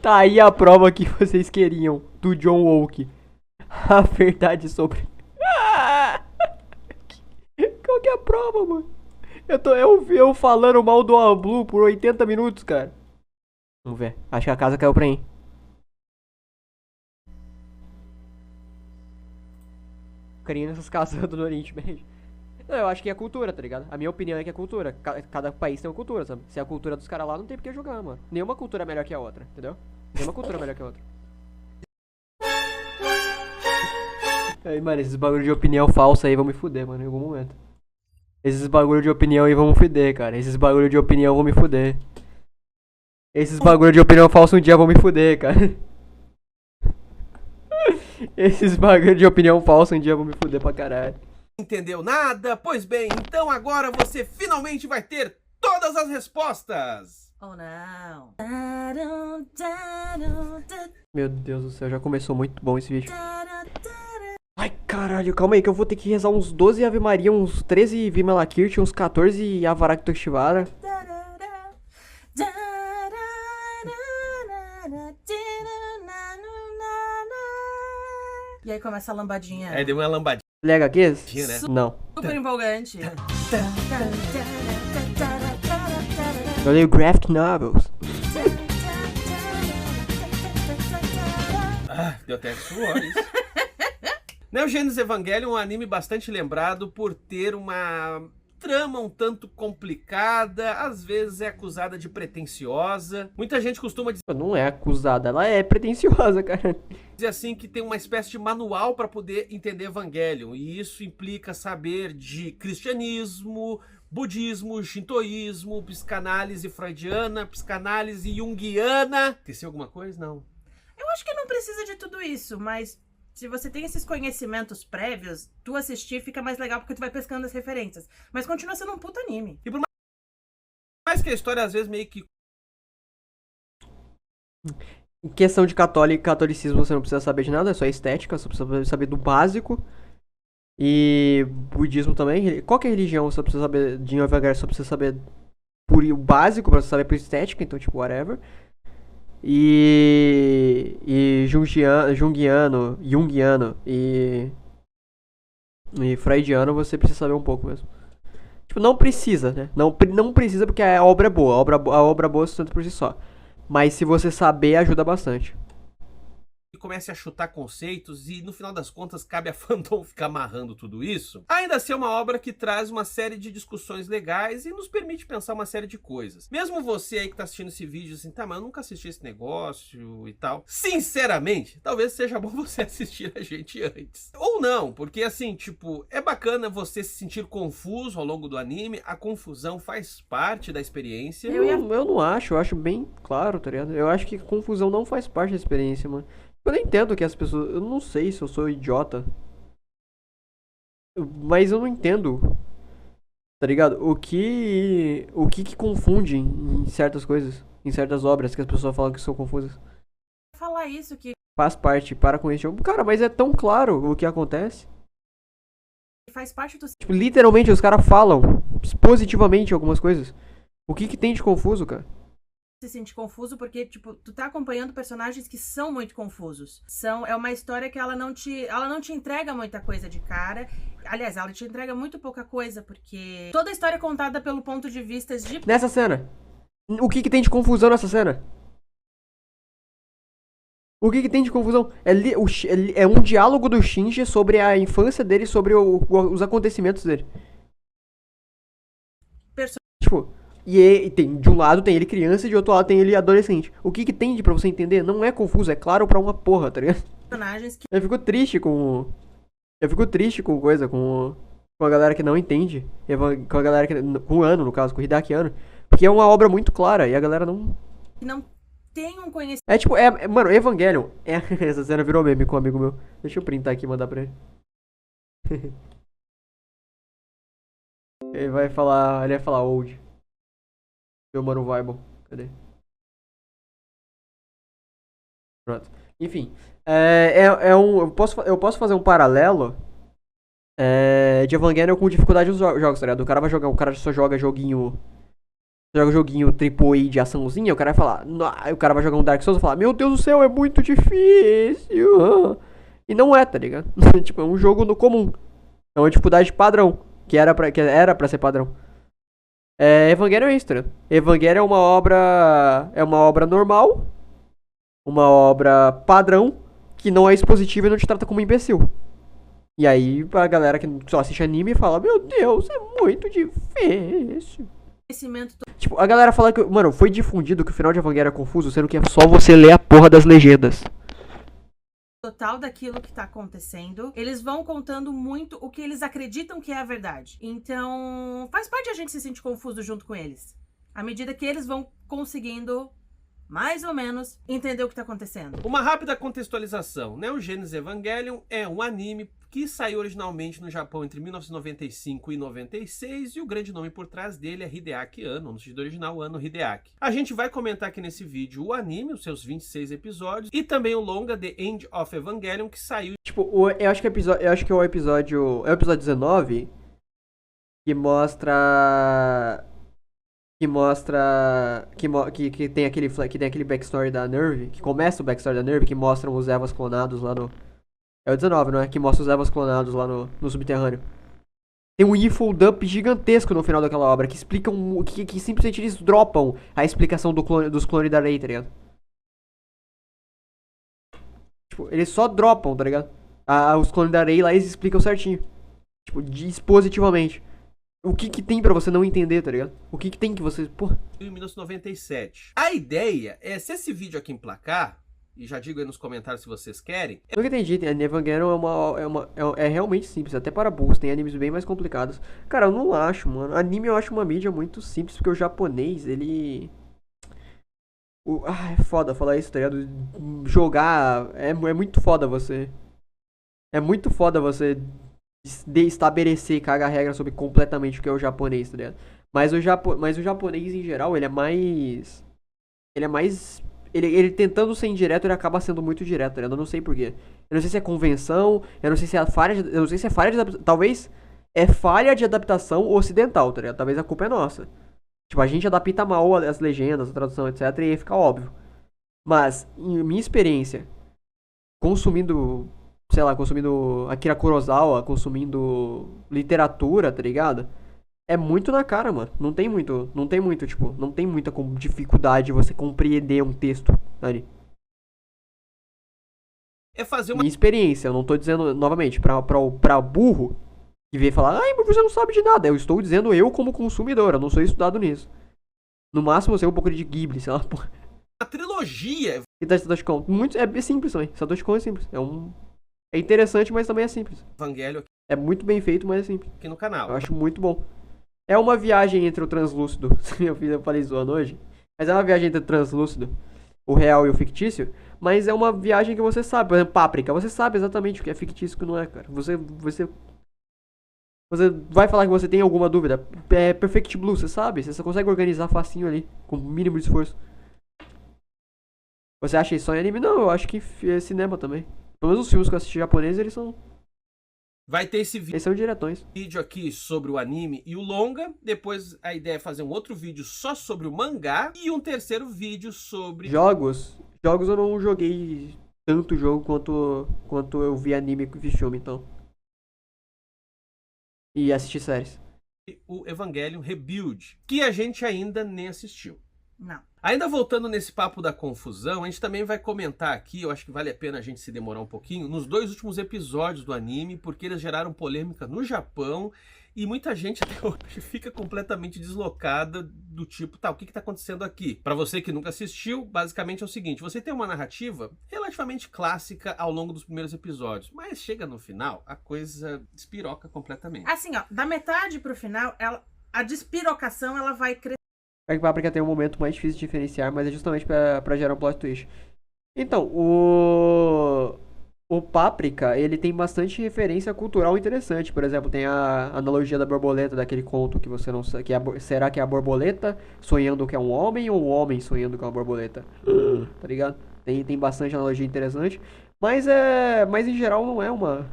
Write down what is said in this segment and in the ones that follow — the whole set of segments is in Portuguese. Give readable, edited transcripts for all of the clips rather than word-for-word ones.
Tá aí a prova que vocês queriam do John Woke. A verdade sobre. Qual que é a prova, mano? Eu falando mal do Blue por 80 minutos, cara. Vamos ver. Acho que a casa caiu pra mim. Carinha nessas casas do Oriente Médio. Não, eu acho que é cultura, tá ligado? A minha opinião é que é cultura. Cada país tem uma cultura, sabe? Se é a cultura dos caras lá, não tem por que jogar, mano. Nenhuma cultura é melhor que a outra, entendeu? Nenhuma cultura é melhor que a outra. Aí, mano, esses bagulho de opinião falsa aí vão me fuder, mano, em algum momento. Esses bagulho de opinião aí vão me fuder, cara. Esses bagulho de opinião vão me fuder. Esses bagulho de opinião falsa um dia vão me fuder, cara. Esses bagulho de opinião falsa um dia vão me fuder pra caralho. Entendeu nada? Pois bem, então agora você finalmente vai ter todas as respostas! Ou não? Meu Deus do céu, já começou muito bom esse vídeo. Ai, caralho, calma aí que eu vou ter que rezar uns 12 Ave Maria, uns 13 Vimalakirti, uns 14 Avaraktoshivara. E aí começa a lambadinha. Aí deu uma lambadinha, Lega Kiss? né? Não. Super empolgante. Eu leio graphic novels. Ah, deu até suor isso. Neo Genesis Evangelion é um anime bastante lembrado por ter uma trama um tanto complicada, às vezes é acusada de pretensiosa. Muita gente costuma Não é acusada, ela é pretensiosa, cara. dizer assim que tem uma espécie de manual para poder entender Evangelion, e isso implica saber de cristianismo, budismo, shintoísmo, psicanálise freudiana, psicanálise junguiana. Esqueci alguma coisa? Não. Eu acho que não precisa de tudo isso, mas se você tem esses conhecimentos prévios, tu assistir fica mais legal porque tu vai pescando as referências. Mas continua sendo um puta anime. E por mais que a história às vezes meio que Em questão de catolicismo, você não precisa saber de nada, é só estética, só precisa saber do básico. E budismo também. Qualquer religião, você precisa saber de Evangelho, só precisa saber o básico pra você saber por estética, então tipo, whatever. E Jungiano e Freudiano você precisa saber um pouco mesmo. Tipo, não precisa, né? Não precisa porque a obra é boa. A obra boa se sustenta por si só. Mas se você saber, ajuda bastante. comece a chutar conceitos e no final das contas cabe a Fandom ficar amarrando tudo isso, ainda assim é uma obra que traz uma série de discussões legais e nos permite pensar uma série de coisas. Mesmo você aí que tá assistindo esse vídeo assim, tá, mas eu nunca assisti esse negócio e tal, sinceramente, talvez seja bom você assistir a gente antes. Ou não, porque assim, tipo, é bacana você se sentir confuso ao longo do anime, a confusão faz parte da experiência. Eu não acho, eu acho bem claro, tá ligado? Eu acho que confusão não faz parte da experiência, mano. Eu não entendo que as pessoas. Eu não sei se eu sou idiota. Mas eu não entendo. Tá ligado? O que confunde em certas coisas, em certas obras que as pessoas falam que são confusas. Falar isso que Faz parte, para com isso. Cara, mas é tão claro o que acontece. faz parte do Tipo, literalmente os caras falam positivamente algumas coisas. O que tem de confuso, cara? se sentir confuso porque, tipo, tu tá acompanhando personagens que são muito confusos. É uma história que ela não te entrega muita coisa de cara. Aliás, ela te entrega muito pouca coisa, porque toda a história é contada pelo ponto de vista de... Nessa cena. O que tem de confusão nessa cena? O que tem de confusão? É um diálogo do Shinji sobre a infância dele, sobre os acontecimentos dele. Tipo... E tem, de um lado tem ele criança e de outro lado tem ele adolescente. O que tem de pra você entender? Não é confuso, é claro pra uma porra, tá ligado? Personagens que... Eu fico triste com... Com a galera que não entende. Com a galera que... Com o Ano, no caso, com o Hideaki Anno. Porque é uma obra muito clara e a galera não... não tem um conhecimento... É tipo, mano, Evangelion... Essa cena virou meme com um amigo meu. Deixa eu printar aqui e mandar pra ele. Ele vai falar old. Meu mano Vibe. Cadê? Pronto. Enfim. Eu posso fazer um paralelo de Evangelion com dificuldade dos jogos, tá ligado? O cara só joga joguinho joga um joguinho AAA de açãozinha, o cara vai falar, o cara vai jogar um Dark Souls e falar, meu Deus do céu, é muito difícil. E não é, tá ligado? Tipo, é um jogo no comum. É uma dificuldade padrão, que era pra ser padrão. Evangelion é isso, tá ligado? Evangelion é uma obra normal, uma obra padrão, que não é expositiva e não te trata como imbecil. E aí a galera que só assiste anime fala, meu Deus, é muito difícil. Tipo, a galera fala que, mano, foi difundido que o final de Evangelion é confuso, sendo que é só você ler a porra das legendas. Total daquilo que tá acontecendo, eles vão contando muito o que eles acreditam que é a verdade. Então, faz parte a gente se sentir confuso junto com eles. À medida que eles vão conseguindo, mais ou menos, entender o que tá acontecendo. Uma rápida contextualização. Neo Genesis Evangelion é um anime que saiu originalmente no Japão entre 1995 e 96, e o grande nome por trás dele é Hideaki Anno, no sentido original, Anno Hideaki. A gente vai comentar aqui nesse vídeo o anime, os seus 26 episódios, e também o longa The End of Evangelion, que saiu... Tipo, eu acho que é o episódio 19, que mostra... Que tem aquele backstory da Nerve, que começa o backstory da Nerve, que mostram os Evas clonados lá no... É o 19, não é? Que mostra os Evas clonados lá no subterrâneo. Tem um info dump gigantesco no final daquela obra, que explicam, que simplesmente eles dropam a explicação dos clones da Rei, tá ligado? Tipo, eles só dropam, tá ligado? Os clones da Rei lá, eles explicam certinho. Tipo, dispositivamente. O que tem pra você não entender, tá ligado? O que tem que você... Porra. Em 1997. A ideia é, se esse vídeo aqui emplacar, e já digo aí nos comentários se vocês querem... Eu nunca entendi, Evangelion é realmente simples, até para burros, tem animes bem mais complicados. Cara, eu não acho, mano. Anime eu acho uma mídia muito simples, porque o japonês, ele... é foda falar isso, tá ligado? Jogar... É muito foda você... É muito foda você... estabelecer e cagar regra sobre completamente o que é o japonês, tá ligado? Mas o japonês em geral, ele é mais... Ele tentando ser indireto, ele acaba sendo muito direto, tá ligado? Eu não sei porquê. Eu não sei se é convenção, eu não sei se é falha de... Eu não sei se é falha de adaptação. Talvez é falha de adaptação ocidental, tá ligado? Talvez a culpa é nossa. Tipo, a gente adapta mal as legendas, a tradução, etc. E aí fica óbvio. Mas, em minha experiência, consumindo Akira Kurosawa, consumindo literatura, tá ligado? É muito na cara, mano. Não tem muita dificuldade você compreender um texto ali. É fazer uma... Minha experiência, eu não tô dizendo, novamente, pra burro, que vem falar, ai, mas você não sabe de nada. Eu estou dizendo eu como consumidor, eu não sou estudado nisso. No máximo, eu sei um pouco de Ghibli, sei lá, porra. A trilogia... E da Satoshi Kon. É simples também. Satoshi Kon é simples. É interessante, mas também é simples. Evangelho é muito bem feito, mas é simples. Aqui no canal. Eu acho muito bom. É uma viagem entre o translúcido. Eu falei zoando hoje. Mas é uma viagem entre o translúcido, o real e o fictício. Mas é uma viagem que você sabe. Por exemplo, Páprica. Você sabe exatamente o que é fictício e o que não é, cara. Você vai falar que você tem alguma dúvida. É Perfect Blue, você sabe. Você só consegue organizar facinho ali. Com o mínimo de esforço. Você acha isso só em anime? Não, eu acho que é cinema também. Pelo menos os filmes que eu assisti japoneses, eles são... Vai ter esse Eles são diretões. vídeo aqui sobre o anime e o longa. Depois a ideia é fazer um outro vídeo só sobre o mangá. E um terceiro vídeo sobre... Jogos eu não joguei tanto jogo quanto eu vi anime e vi filme, então. E assisti séries. O Evangelion Rebuild, que a gente ainda nem assistiu. Não. Ainda voltando nesse papo da confusão, a gente também vai comentar aqui, eu acho que vale a pena a gente se demorar um pouquinho, nos 2 últimos episódios do anime, porque eles geraram polêmica no Japão e muita gente até hoje fica completamente deslocada do tipo, tá, o que tá acontecendo aqui? Pra você que nunca assistiu, basicamente é o seguinte, você tem uma narrativa relativamente clássica ao longo dos primeiros episódios, mas chega no final, a coisa despiroca completamente. Assim, ó, da metade pro final, a despirocação, ela vai crescer. É que Páprica tem um momento mais difícil de diferenciar, mas é justamente pra gerar um plot twist. Então, o Páprica, ele tem bastante referência cultural interessante. Por exemplo, tem a analogia da borboleta, daquele conto que você não sabe, será que é a borboleta sonhando que é um homem ou o homem sonhando que é uma borboleta? Tá ligado? Tem bastante analogia interessante, mas em geral não é uma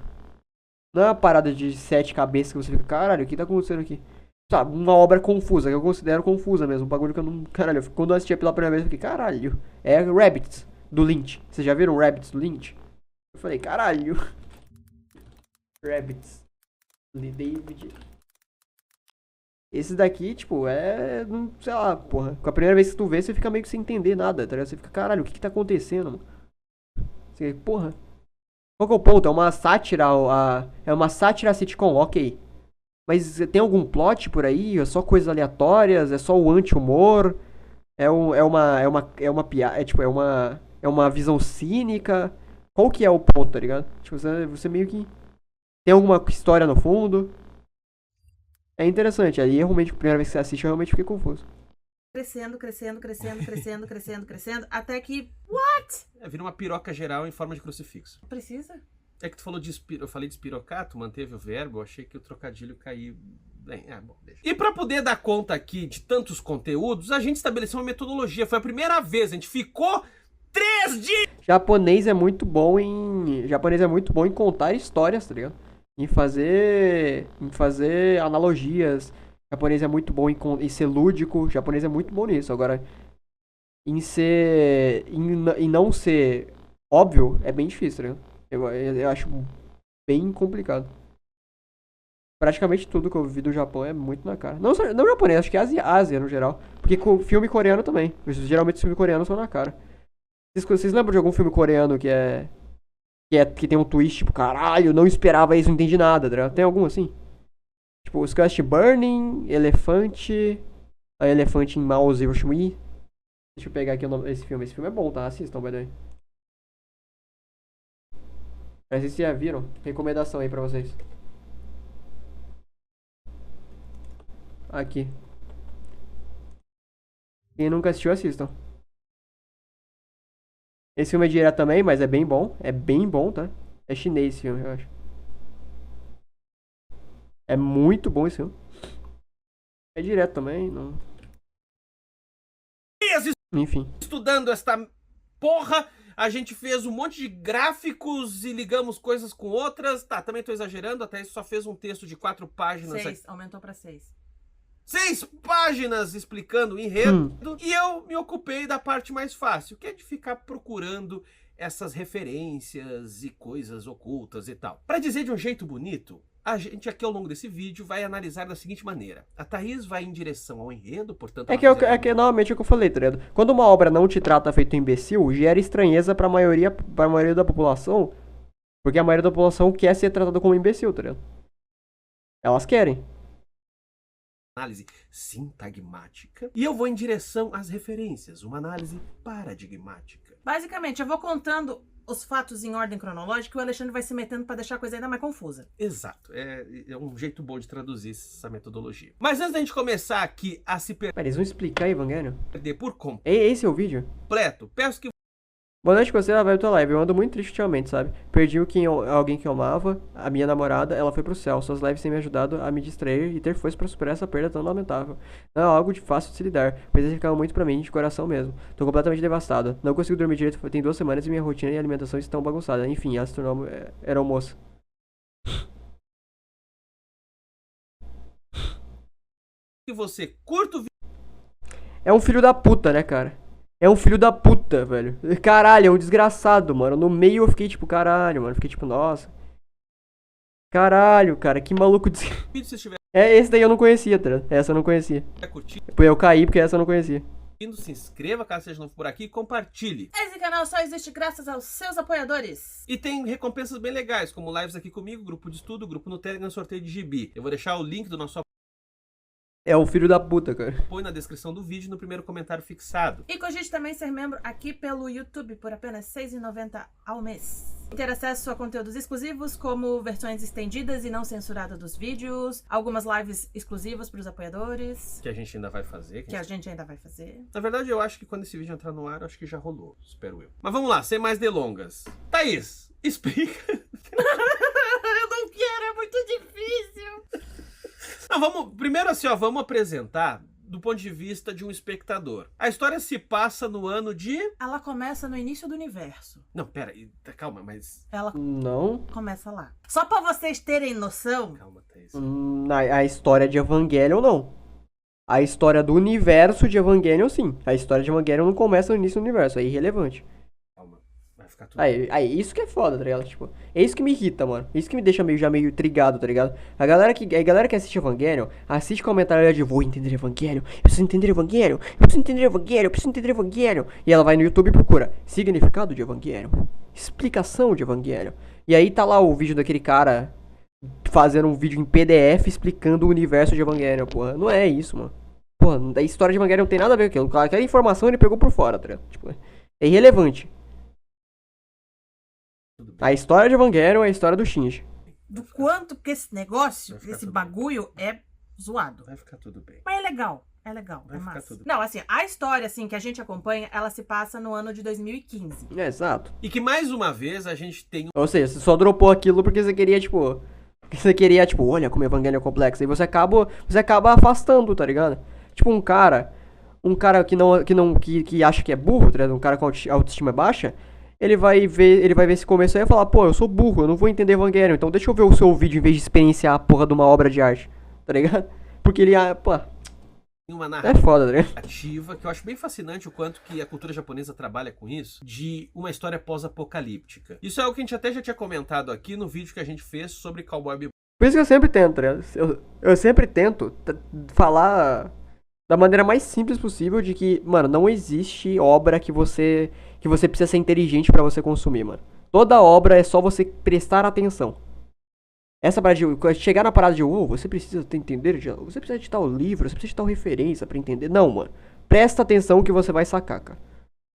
parada de 7 cabeças que você fica, caralho, o que tá acontecendo aqui? Sabe, uma obra confusa, que eu considero confusa mesmo. Um bagulho que eu não. Caralho, quando eu assisti pela primeira vez, eu fiquei, caralho. É Rabbids, do Lynch. Vocês já viram Rabbids do Lynch? Eu falei, caralho. Rabbids. David. Esse daqui, tipo, sei lá, porra. Com a primeira vez que tu vê, você fica meio que sem entender nada, tá ligado? Você fica, caralho, o que tá acontecendo, mano? Você, porra. Qual que é o ponto? É uma sátira, é uma sátira sitcom, ok. Mas tem algum plot por aí? É só coisas aleatórias? É só o anti-humor? É uma piada, é uma visão cínica? Qual que é o ponto, tá ligado? Tipo, você meio que tem alguma história no fundo. É interessante. Aí, realmente, a primeira vez que você assiste, eu realmente fiquei confuso. Crescendo, até que... Vira uma piroca geral em forma de crucifixo. Precisa? É que tu falou eu falei de espirocar, tu manteve o verbo, eu achei que o trocadilho caiu... Bem, bom, deixa. E pra poder dar conta aqui de tantos conteúdos, a gente estabeleceu uma metodologia. Foi a primeira vez, a gente ficou 3 dias... Japonês é muito bom em contar histórias, tá ligado? Em fazer analogias. Japonês é muito bom em ser lúdico. Japonês é muito bom nisso. Agora, em não ser óbvio, é bem difícil, tá ligado? Eu acho bem complicado. Praticamente tudo que eu vi do Japão é muito na cara. Não japonês, acho que é Ásia no geral. Porque com filme coreano também. Geralmente os filmes coreanos são na cara. Vocês lembram de algum filme coreano que tem um twist, tipo, caralho, não esperava isso, não entendi nada, tá ligado? Tem algum assim? Tipo, Squash Burning, Elefante, a Elefante em Mouse e Shui. Deixa eu pegar aqui o nome desse filme. Esse filme é bom, tá? Assistam, by the way. Mas vocês já viram? Recomendação aí pra vocês. Aqui. Quem nunca assistiu, assistam. Esse filme é direto também, mas é bem bom. É bem bom, tá? É chinês esse filme, eu acho. É muito bom esse filme. É direto também, não... Enfim. Estudando esta porra, a gente fez um monte de gráficos e ligamos coisas com outras. Tá, também tô exagerando, até isso só fez um texto de 4 páginas. 6, aumentou pra 6. 6 páginas explicando o enredo. E eu me ocupei da parte mais fácil, que é de ficar procurando essas referências e coisas ocultas e tal. Pra dizer de um jeito bonito, a gente aqui ao longo desse vídeo vai analisar da seguinte maneira. A Thaís vai em direção ao enredo, portanto... É que normalmente é o que eu falei, tá ligado? Quando uma obra não te trata feito imbecil, gera estranheza pra maioria da população, porque a maioria da população quer ser tratada como imbecil, tá ligado? Elas querem. Análise sintagmática. E eu vou em direção às referências, uma análise paradigmática. Basicamente, eu vou contando os fatos em ordem cronológica e o Alexandre vai se metendo pra deixar a coisa ainda mais confusa. Exato. É um jeito bom de traduzir essa metodologia. Mas antes da gente começar aqui a se Pera, eles vão explicar Evangelho? perder por Esse é o vídeo? completo, peço que... Boa noite, você vai tua live. Eu ando muito triste ultimamente, sabe? Perdi alguém que eu amava, a minha namorada, ela foi pro céu. Suas lives têm me ajudado a me distrair e ter força pra superar essa perda tão lamentável. Não é algo de fácil de se lidar, mas ele ficava muito pra mim, de coração mesmo. Tô completamente devastada. Não consigo dormir direito, tem 2 semanas e minha rotina e alimentação estão bagunçadas. Enfim, ela se tornou aeromoça. Que você curta o vídeo. É um filho da puta, né, cara? É um filho da puta, velho. Caralho, é um desgraçado, mano. No meio eu fiquei tipo, caralho, mano. Fiquei tipo, nossa. Caralho, cara, que maluco. Se estiver Esse daí eu não conhecia, tá? Essa eu não conhecia. curtindo, Eu caí porque essa eu não conhecia. se inscreva caso seja novo por aqui e compartilhe. Esse canal só existe graças aos seus apoiadores. E tem recompensas bem legais, como lives aqui comigo, grupo de estudo, grupo no Telegram, sorteio de gibi. Eu vou deixar o link do nosso É um filho da puta, cara. apoio na descrição do vídeo no primeiro comentário fixado. E cogite também ser membro aqui pelo YouTube por apenas R$ 6,90 ao mês. Ter acesso a conteúdos exclusivos, como versões estendidas e não censuradas dos vídeos, algumas lives exclusivas para os apoiadores. Que a gente ainda vai fazer. Que a gente ainda vai fazer. Na verdade, eu acho que quando esse vídeo entrar no ar, acho que já rolou. Espero eu. Mas vamos lá, sem mais delongas. Thaís, explica. Eu não quero, é muito difícil. Não, primeiro assim, ó, vamos apresentar do ponto de vista de um espectador. A história se passa no ano de... Ela começa no início do universo. Não, pera, calma, mas... Ela Não. começa lá. Só pra vocês terem noção, Calma, Thaís. A história de Evangelion, não. A história do universo de Evangelion, sim. A história de Evangelion não começa no início do universo, é irrelevante. Calma, vai ficar tudo bem. Aí, isso que é foda, tá ligado? Tipo, é isso que me irrita, mano. Isso que me deixa já meio intrigado, tá ligado? A galera que assiste Evangelion, assiste comentário de vou entender Evangelion, eu preciso entender Evangelion, eu preciso entender Evangelion, eu preciso entender Evangelion. E ela vai no YouTube e procura significado de Evangelion, explicação de Evangelion. E aí tá lá o vídeo daquele cara fazendo um vídeo em PDF explicando o universo de Evangelion, porra. Não é isso, mano. Porra, a história de Evangelion não tem nada a ver com aquilo. Aquela informação ele pegou por fora, tá ligado? Tipo, é irrelevante. Tudo bem. A história de Evangelion é a história do Shinji. do quanto que esse negócio, Vai ficar esse tudo bagulho é zoado. Vai ficar tudo bem. Mas é legal. É legal, Vai é ficar massa. tudo bem. Não, assim, a história, assim, que a gente acompanha, ela se passa no ano de 2015. É, exato. E que mais uma vez a gente tem Ou seja, você só dropou aquilo porque você queria, tipo... olha como Evangelion é complexo. E você acaba afastando, tá ligado? Tipo, um cara que acha que é burro, tá ligado? Um cara com autoestima baixa, ele vai ver esse começo aí e falar, pô, eu sou burro, eu não vou entender Evangelion, então deixa eu ver o seu vídeo em vez de experienciar a porra de uma obra de arte, tá ligado? Porque ele, pô, uma é foda, tá ligado? narrativa que eu acho bem fascinante o quanto que a cultura japonesa trabalha com isso, de uma história pós-apocalíptica. Isso é algo que a gente até já tinha comentado aqui no vídeo que a gente fez sobre Cowboy Bebop. Por isso que eu sempre tento, tá ligado? Eu sempre tento falar da maneira mais simples possível de que, mano, não existe obra que você precisa ser inteligente pra você consumir, mano. Toda obra é só você prestar atenção. Essa parada de chegar na parada de, você precisa entender, você precisa de tal livro, você precisa de tal referência pra entender. Não, mano. Presta atenção que você vai sacar, cara.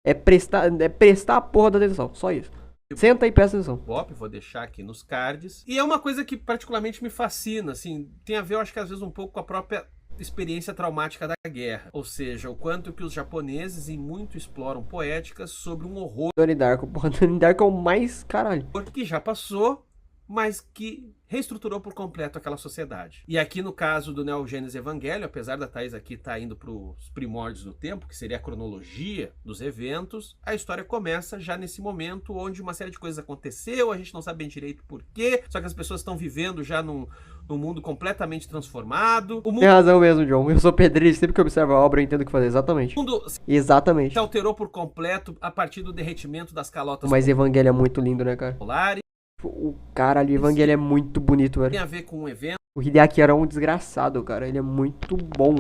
É prestar a porra da atenção, só isso. Senta e presta atenção. Bebop, vou deixar aqui nos cards. E é uma coisa que particularmente me fascina, assim, tem a ver, eu acho que às vezes um pouco com a própria experiência traumática da guerra. Ou seja, o quanto que os japoneses em muito exploram poéticas sobre um horror Donnie Darko, porra, Donnie Darko é o mais caralho. que já passou, mas que reestruturou por completo aquela sociedade. E aqui no caso do Neo Genesis Evangelion, apesar da Thaís aqui estar indo para os primórdios do tempo, que seria a cronologia dos eventos, a história começa já nesse momento onde uma série de coisas aconteceu, a gente não sabe bem direito por quê, só que as pessoas estão vivendo já num mundo completamente transformado. O Tem razão mesmo, John. Eu sou pedreiro, sempre que eu observo a obra eu entendo o que fazer. Exatamente. mundo Exatamente. se alterou por completo a partir do derretimento das calotas Mas Evangelho é muito lindo, né, cara? polares. O cara ali, Evangelho é muito bonito, Tem velho. a ver com um evento O Hideaki era um desgraçado, cara. Ele é muito bom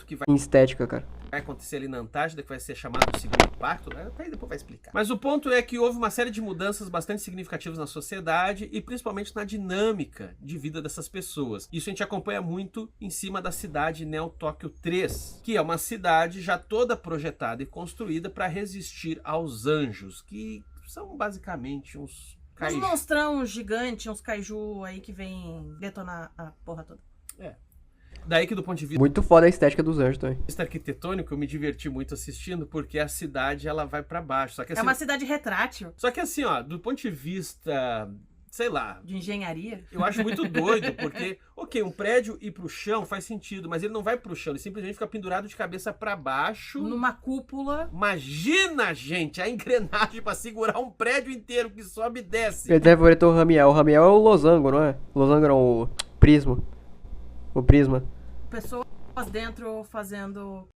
que vai em estética, cara. acontecer ali na Antártida, que vai ser chamado de Segundo Impacto, né? Até aí depois vai explicar. Mas o ponto é que houve uma série de mudanças bastante significativas na sociedade e principalmente na dinâmica de vida dessas pessoas. Isso a gente acompanha muito em cima da cidade Neo Tóquio 3, que é uma cidade já toda projetada e construída para resistir aos anjos, que são basicamente uns Uns kaiju. monstrão gigante, uns kaiju aí que vem detonar a porra toda. Daí que do ponto de Muito foda a estética dos anjos também. vista arquitetônico, eu me diverti muito assistindo, porque a cidade ela vai para baixo. Só que É assim, uma cidade retrátil ó, do ponto de vista, sei lá, de engenharia. eu acho muito doido, porque, ok, um prédio ir pro chão faz sentido, mas ele não vai pro chão, ele simplesmente fica pendurado de cabeça para baixo. Numa cúpula. Imagina, gente, a engrenagem para segurar um prédio inteiro que sobe e desce. Ele favoritou o Ramiel. O Ramiel é o losango, não é? O losango era o prisma. O prisma. Pessoas dentro fazendo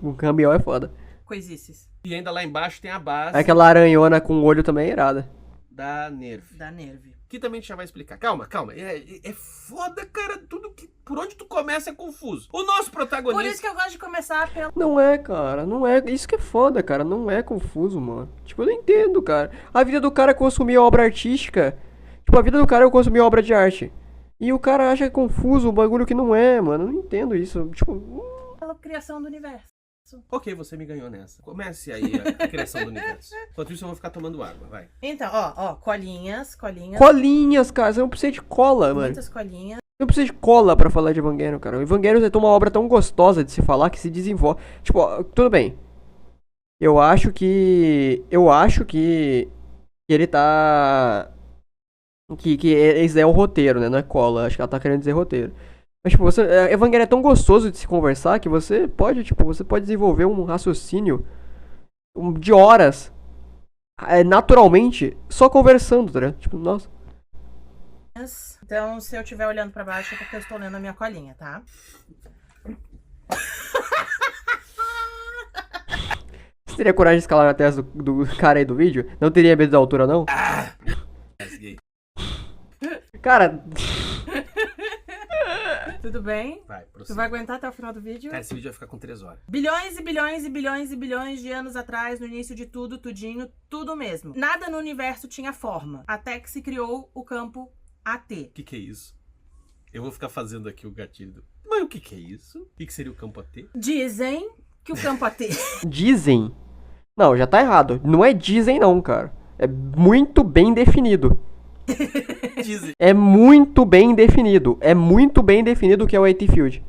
O Ramiel é foda. coisices E ainda lá embaixo tem a base Aquela aranhona com o olho também é irada. da Nerve. da Nerve. Que também a gente já vai explicar. Calma. É foda, cara. Tudo que. Por onde tu começa é confuso. O nosso Por protagonista. isso que eu gosto de começar pelo... Não é, cara. Não é. Isso que é foda, cara. Não é confuso, mano. Tipo, eu não entendo, cara. A vida do cara é consumir obra artística. Tipo, a vida do cara é consumir obra de arte. E o cara acha confuso um bagulho que não é, mano. Eu não entendo isso. Tipo, pela criação do universo. Ok, você me ganhou nessa. Comece aí a criação do universo. Enquanto isso, eu vou ficar tomando água. Vai. Então, ó, colinhas. colinhas, cara. Você não precisa de cola, mano. Muitas colinhas. Não precisa de cola pra falar de Evangelion, cara. O Evangelion é uma obra tão gostosa de se falar que se desenvolve. Tipo, ó, tudo bem. Eu acho que ele tá. Que esse é o roteiro, né? Não é cola. Acho que ela tá querendo dizer roteiro. Mas, tipo, Evangelho é tão gostoso de se conversar que você pode, tipo, você pode desenvolver um raciocínio de horas, naturalmente, só conversando, tá ligado? Tipo, nossa. Então, se eu estiver olhando pra baixo, é porque eu estou lendo a minha colinha, tá? Você teria coragem de escalar na testa do cara aí do vídeo? Não teria medo da altura, não? Cara, Tudo bem? Vai, Tu prossiga. vai aguentar até o final do vídeo? Cara, esse vídeo vai ficar com 3 horas. Bilhões e bilhões e bilhões e bilhões de anos atrás, no início de tudo, tudinho, tudo mesmo. Nada no universo tinha forma, até que se criou o campo AT. O que é isso? Eu vou ficar fazendo aqui o gatilho do... Mas o que é isso? O que seria o campo AT? Dizem que o campo AT... dizem. Não, já tá errado. Não é dizem, não, cara. É muito bem definido. Dizem. É muito bem definido. É muito bem definido o que é o AT Field.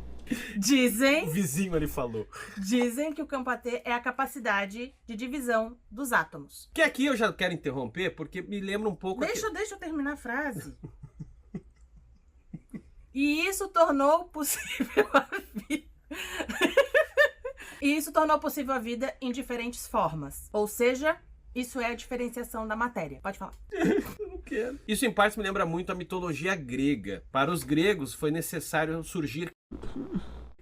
O Dizem vizinho ali falou. que o campo AT é a capacidade de divisão dos átomos. Que aqui eu já quero interromper, porque me lembra um pouco... Deixa eu terminar a frase. E isso tornou possível a vida. E isso tornou possível a vida em diferentes formas. Ou seja, isso é a diferenciação da matéria. Pode falar. Isso em parte me lembra muito a mitologia grega. Para os gregos foi necessário surgir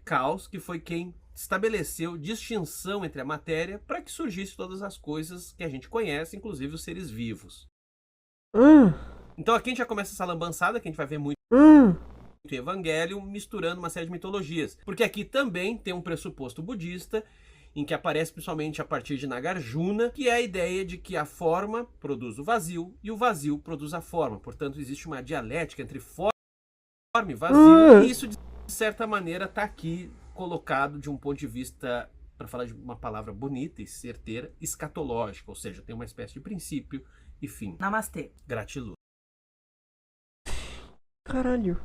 Caos, que foi quem estabeleceu distinção entre a matéria para que surgisse todas as coisas que a gente conhece, inclusive os seres vivos. Então aqui a gente já começa essa lambançada que a gente vai ver muito em Evangelho, misturando uma série de mitologias. Porque aqui também tem um pressuposto budista, em que aparece principalmente a partir de Nagarjuna, que é a ideia de que a forma produz o vazio e o vazio produz a forma. Portanto, existe uma dialética entre forma e vazio, e isso, de certa maneira, está aqui colocado de um ponto de vista, para falar de uma palavra bonita e certeira, escatológica, ou seja, tem uma espécie de princípio e fim. Namastê. Gratiluz. Caralho.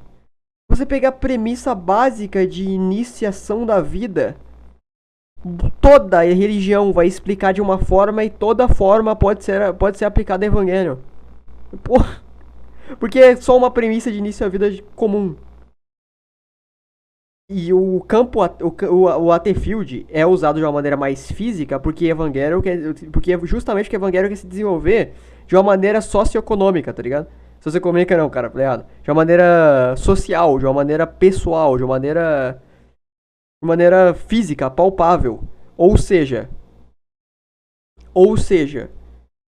Você pegar a premissa básica de iniciação da vida, toda a religião vai explicar de uma forma e toda forma pode ser aplicada a Evangelho. Porra. Porque é só uma premissa de início à vida comum. E o campo, o AT Field é usado de uma maneira mais física porque justamente porque Evangelho quer se desenvolver de uma maneira socioeconômica, tá ligado? Socioeconômica não, cara, ligado? De uma maneira social, de uma maneira pessoal, de uma maneira física, palpável. Ou seja,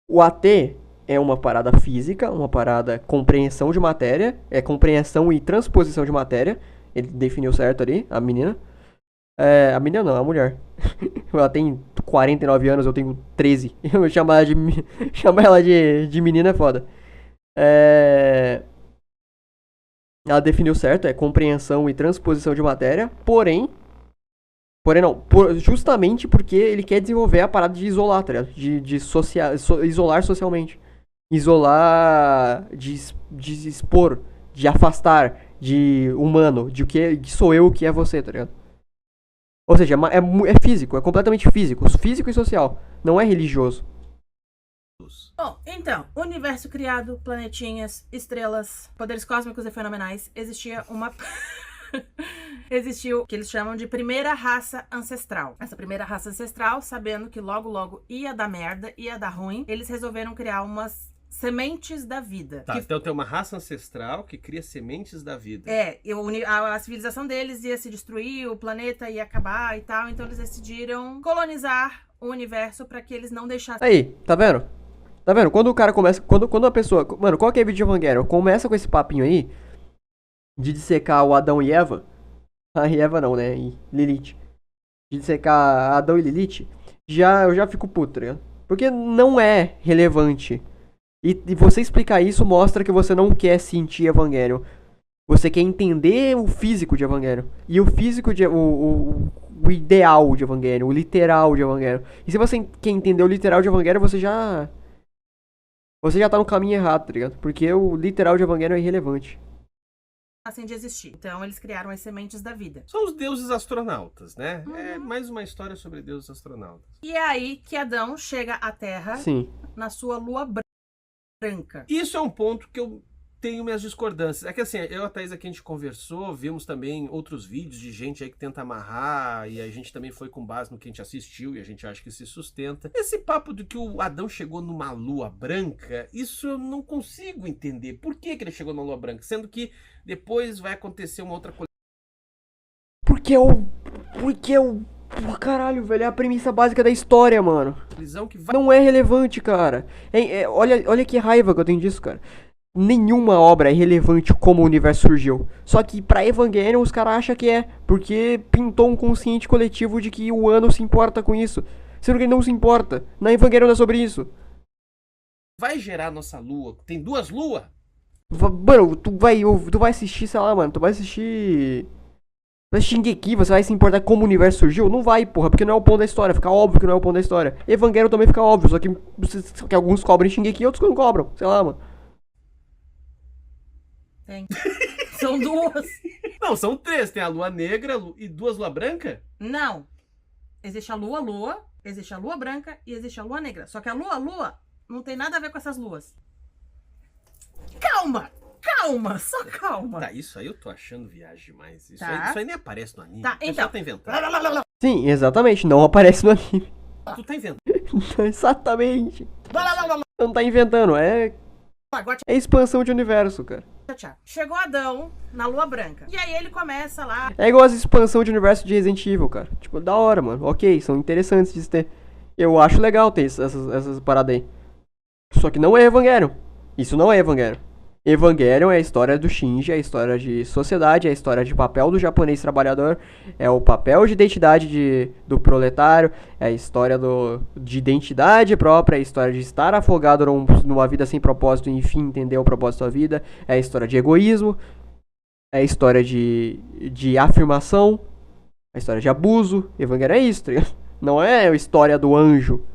o AT é uma parada física, uma parada compreensão de matéria, é compreensão e transposição de matéria. Ele definiu certo ali, a menina. A menina não, a mulher. Ela tem 49 anos, eu tenho 13. Eu chamar ela de menina é foda. Ela definiu certo, é compreensão e transposição de matéria, porém não, justamente porque ele quer desenvolver a parada de isolar, tá ligado? Isolar socialmente. Isolar, de expor, de afastar, de humano, de o que sou eu, o que é você, tá ligado? Ou seja, é físico, é completamente físico e social, não é religioso. Bom, então, universo criado, planetinhas, estrelas, poderes cósmicos e fenomenais, existia existiu o que eles chamam de primeira raça ancestral. Essa primeira raça ancestral, sabendo que logo ia dar merda, ia dar ruim, eles resolveram criar umas sementes da vida. Tá, então tem uma raça ancestral que cria sementes da vida. A civilização deles ia se destruir, o planeta ia acabar e tal, então eles decidiram colonizar o universo para que eles não deixassem... Aí, tá vendo? Tá vendo? Quando o cara começa... Quando a pessoa... Mano, qual que é o vídeo de Evangelho? Começa com esse papinho aí de dissecar o Adão e Eva. E Eva não, né? E Lilith. De dissecar Adão e Lilith. Eu já fico puto, tá ligado? Porque não é relevante. E você explicar isso mostra que você não quer sentir Evangelho. Você quer entender o físico de Evangelho. E o físico de... O ideal de Evangelho. O literal de Evangelho. E se você quer entender o literal de Evangelho, você já tá no caminho errado, tá ligado? Porque o literal de Evangelho é irrelevante. Assim de existir. Então eles criaram as sementes da vida. São os deuses astronautas, né? É mais uma história sobre deuses astronautas. E é aí que Adão chega à Terra. Sim. Na sua lua branca. Isso é um ponto que eu tenho minhas discordâncias. É que assim, eu e a Thaís aqui a gente conversou, vimos também outros vídeos de gente aí que tenta amarrar, e a gente também foi com base no que a gente assistiu, e a gente acha que se sustenta. Esse papo de que o Adão chegou numa lua branca, isso eu não consigo entender. Por que ele chegou numa lua branca? Sendo que depois vai acontecer uma outra coisa. Porque caralho, velho, é a premissa básica da história, mano. Colisão que vai... Não é relevante, cara. Olha que raiva que eu tenho disso, cara. Nenhuma obra é relevante como o universo surgiu. Só que pra Evangelion os caras acham que é. Porque pintou um consciente coletivo de que o ano se importa com isso. Sendo que ele não se importa. Na Evangelion não é sobre isso. Vai gerar a nossa lua. Tem 2 luas? Mano, tu vai assistir, sei lá, mano. Tu vai assistir... Shingeki, você vai se importar como o universo surgiu? Não vai, porra, porque não é o ponto da história. Fica óbvio que não é o ponto da história. Evangelion também fica óbvio, só que alguns cobrem Shingeki e outros não cobram. Sei lá, mano. Tem. São 2. Não, são 3. Tem a lua negra e 2 lua branca? Não. Existe a lua, existe a lua branca e existe a lua negra. Só que a lua não tem nada a ver com essas luas. Calma, só calma. Tá, isso aí eu tô achando viagem demais. Isso, Tá. isso aí nem aparece no anime. Tá, O pessoal tá inventando. Sim, exatamente, não aparece no anime. Tu tá inventando. Exatamente. Não tá inventando, é expansão de universo, cara. Chegou Adão na lua branca. E aí ele começa lá. É igual as expansão de universo de Resident Evil, cara. Tipo, da hora, mano. Ok, são interessantes de se ter. Eu acho legal ter essas paradas aí. Só que não é Evangelion. Isso não é Evangelion. Evangelion é a história do Shinji, é a história de sociedade, é a história de papel do japonês trabalhador, é o papel de identidade do proletário, é a história de identidade própria, é a história de estar afogado numa vida sem propósito e enfim entender o propósito da vida, é a história de egoísmo, é a história de afirmação, é a história de abuso. Evangelion é isso, tá ligado? Não é a história do anjo.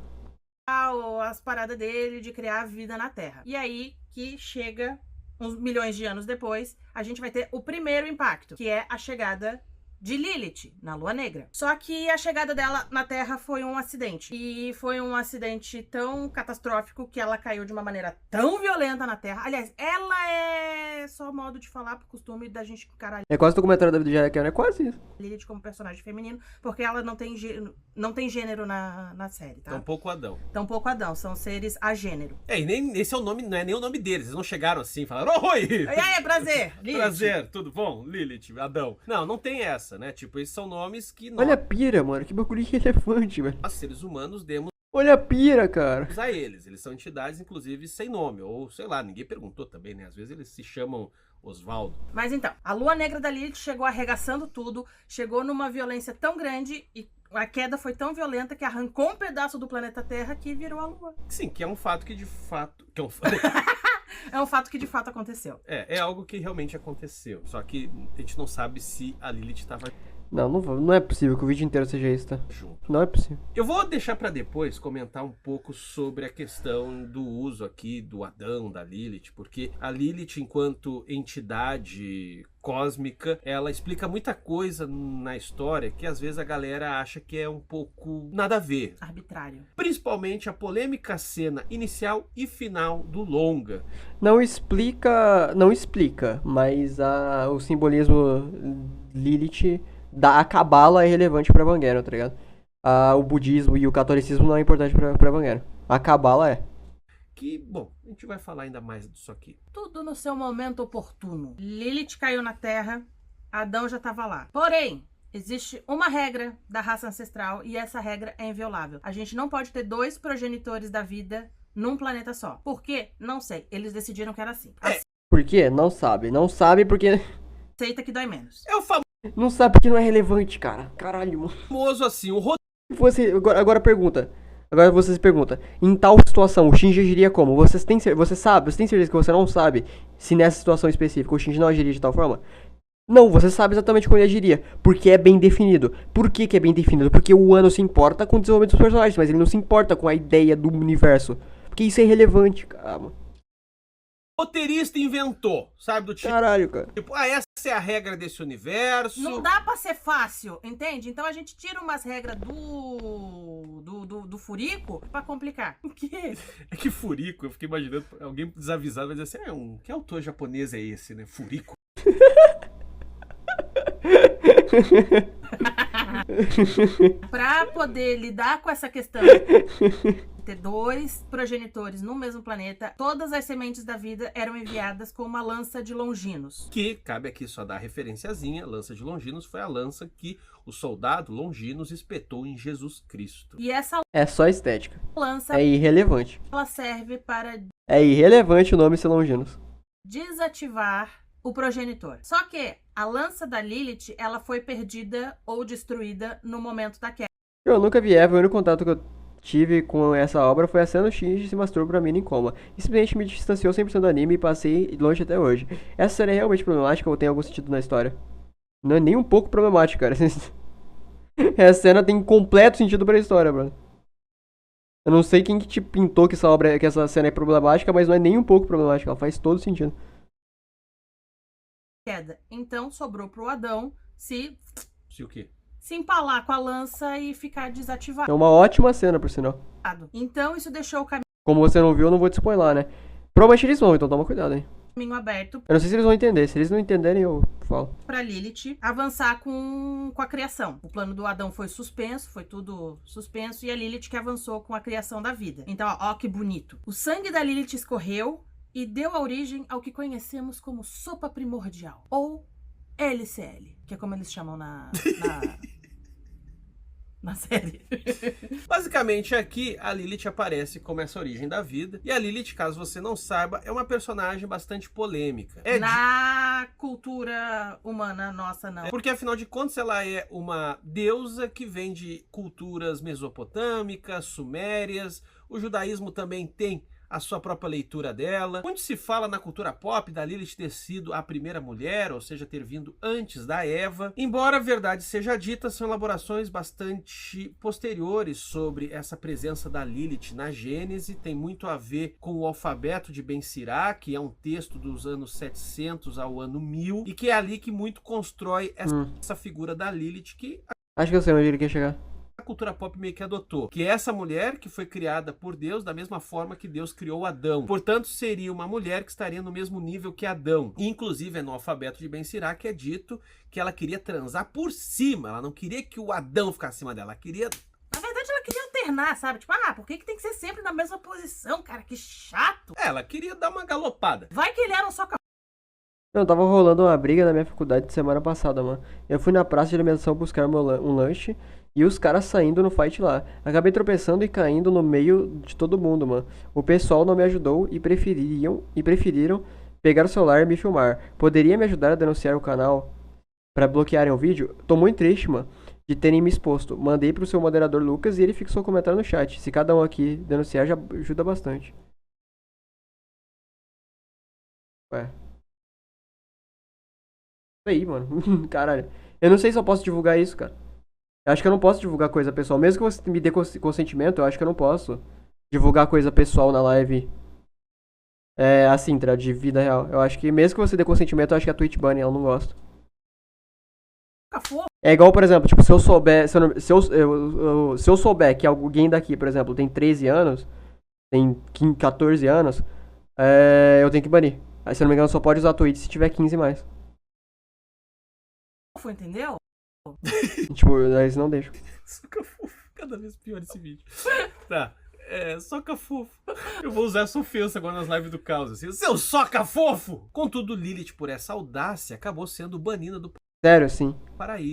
As paradas dele de criar a vida na Terra. E aí que chega... uns milhões de anos depois, a gente vai ter o primeiro impacto, que é a chegada de Lilith na Lua Negra. Só que a chegada dela na Terra foi um acidente. E foi um acidente tão catastrófico que ela caiu de uma maneira tão violenta na Terra. Aliás, ela é só modo de falar pro costume da gente caralho. É quase o documentário da vida de Jack, é quase isso. Lilith como personagem feminino, porque ela não tem gênero na série, tá? Tampouco Adão. Tampouco Adão, são seres agênero. É, e nem esse é o nome, não é nem o nome deles. Eles não chegaram assim, falaram, oi! E aí, prazer, Lilith. Prazer, tudo bom? Lilith, Adão. Não tem essa, né? Tipo, esses são nomes que nós, Olha a pira, mano, que bagulho irrelevante, velho. seres humanos, demos Olha a pira, cara. a eles. Eles são entidades, inclusive, sem nome. Ou, sei lá, ninguém perguntou também, né? Às vezes eles se chamam Osvaldo. Mas então, a Lua Negra da Lilith chegou arregaçando tudo, chegou numa violência tão grande e a queda foi tão violenta que arrancou um pedaço do planeta Terra que virou a Lua. Sim, que é um fato que de fato... É um fato que de fato aconteceu. É algo que realmente aconteceu. Só que a gente não sabe se a Lilith estava Não é possível que o vídeo inteiro seja isso, tá? junto. Não é possível. Eu vou deixar pra depois comentar um pouco sobre a questão do uso aqui do Adão, da Lilith, porque a Lilith, enquanto entidade cósmica, ela explica muita coisa na história que às vezes a galera acha que é um pouco nada a ver. Arbitrário. Principalmente a polêmica cena inicial e final do longa. Não explica, mas o simbolismo Lilith a Cabala é relevante pra Evangelion, tá ligado? O budismo e o catolicismo não é importante pra Evangelion. A Cabala é. Que, bom, a gente vai falar ainda mais disso aqui. Tudo no seu momento oportuno. Lilith caiu na Terra, Adão já estava lá. Porém, existe uma regra da raça ancestral e essa regra é inviolável. A gente não pode ter 2 progenitores da vida num planeta só. Por quê? Não sei. Eles decidiram que era assim. Por quê? Não sabe. Não sabe porque... Aceita que dói menos. É o Não sabe porque não é relevante, cara. Caralho, mano. famoso, assim, o Agora pergunta. Agora você se pergunta. Em tal situação, o Shinji agiria como? Você tem certeza que você não sabe se nessa situação específica o Shinji não agiria de tal forma? Não, você sabe exatamente como ele agiria. Porque é bem definido. Por que é bem definido? Porque o Wano se importa com o desenvolvimento dos personagens, mas ele não se importa com a ideia do universo. Porque isso é irrelevante, cara. roteirista inventou, sabe? Do tipo, Caralho, cara. essa é a regra desse universo. Não dá pra ser fácil, entende? Então a gente tira umas regras do do Furico pra complicar. O quê? É que Furico, eu fiquei imaginando, alguém desavisado vai dizer assim, que autor japonês é esse, né? Furico. Pra poder lidar com essa questão, ter 2 progenitores no mesmo planeta, todas as sementes da vida eram enviadas com uma lança de Longinos. Que, cabe aqui só dar a referenciazinha, lança de Longinos foi a lança que o soldado Longinos espetou em Jesus Cristo. E essa É só estética. lança, É irrelevante. ela serve para É irrelevante o nome ser Longinos. desativar o progenitor. Só que a lança da Lilith, ela foi perdida ou destruída no momento da queda. Eu nunca vi Eva, o único contato que eu tive com essa obra foi a cena do Shinji se masturba pra mim em coma. E simplesmente me distanciou 100% do anime e passei longe até hoje. Essa cena é realmente problemática ou tem algum sentido na história? Não é nem um pouco problemática, cara. Essa cena tem completo sentido pra história, bro. Eu não sei quem que te pintou que essa cena é problemática, mas não é nem um pouco problemática. Ela faz todo sentido. Então sobrou pro Adão Se o quê? se empalar com a lança e ficar desativado. É uma ótima cena, por sinal. Então isso deixou o Como você não viu, eu não vou te spoiler, né? Provavelmente eles vão, então toma cuidado, hein? caminho aberto Eu não sei se eles vão entender. Se eles não entenderem, eu falo. para Lilith avançar com a criação. O plano do Adão foi suspenso, foi tudo suspenso, e a Lilith que avançou com a criação da vida. Então, ó que bonito. O sangue da Lilith escorreu e deu a origem ao que conhecemos como sopa primordial, ou LCL, que é como eles chamam na série. Basicamente aqui a Lilith aparece como essa origem da vida. E a Lilith, caso você não saiba, é uma personagem bastante polêmica. Na cultura humana nossa, não. Porque afinal de contas ela é uma deusa que vem de culturas mesopotâmicas, sumérias. O judaísmo também tem a sua própria leitura dela. Muito se fala na cultura pop da Lilith ter sido a primeira mulher, ou seja, ter vindo antes da Eva. Embora a verdade seja dita, são elaborações bastante posteriores sobre essa presença da Lilith na Gênese. Tem muito a ver com o alfabeto de Ben Sirá, que é um texto dos anos 700 ao ano 1000, e que é ali que muito constrói essa figura da Lilith que Acho que eu sei onde ele quer chegar. a cultura pop meio que adotou, que é essa mulher que foi criada por Deus da mesma forma que Deus criou Adão. Portanto, seria uma mulher que estaria no mesmo nível que Adão. Inclusive, é no alfabeto de Ben Sirá que é dito que ela queria transar por cima. Ela não queria que o Adão ficasse acima dela. Ela queria... Na verdade, ela queria alternar, sabe? Tipo, por que tem que ser sempre na mesma posição, cara? Que chato. Ela queria dar uma galopada. Vai que ele era um soca... Não, tava rolando uma briga na minha faculdade semana passada, mano. Eu fui na praça de alimentação buscar um lanche e os caras saindo no fight lá. Acabei tropeçando e caindo no meio de todo mundo, mano. O pessoal não me ajudou e preferiram pegar o celular e me filmar. Poderia me ajudar a denunciar o canal pra bloquearem o vídeo? Tô muito triste, mano, de terem me exposto. Mandei pro seu moderador Lucas e ele fixou um comentário no chat. Se cada um aqui denunciar, já ajuda bastante. Ué. Aí, mano. Caralho. Eu não sei se eu posso divulgar isso, cara. Eu acho que eu não posso divulgar coisa pessoal. Mesmo que você me dê consentimento, eu acho que eu não posso divulgar coisa pessoal na live. É, assim, de vida real. Eu acho que mesmo que você dê consentimento, eu acho que a Twitch bane, ela não gosta. É igual, por exemplo, tipo, se eu souber. Se eu souber que alguém daqui, por exemplo, tem 13 anos, tem 14 anos, eu tenho que banir. Aí, se eu não me engano, só pode usar a Twitch se tiver 15 mais. Entendeu? Tipo, eles não deixam. Soca fofo. Cada vez pior esse vídeo. Tá. Soca fofo. Eu vou usar essa ofensa agora nas lives do Caos. Assim, seu soca fofo! Contudo, Lilith, por essa audácia, acabou sendo banida do Sério, sim. paraíso.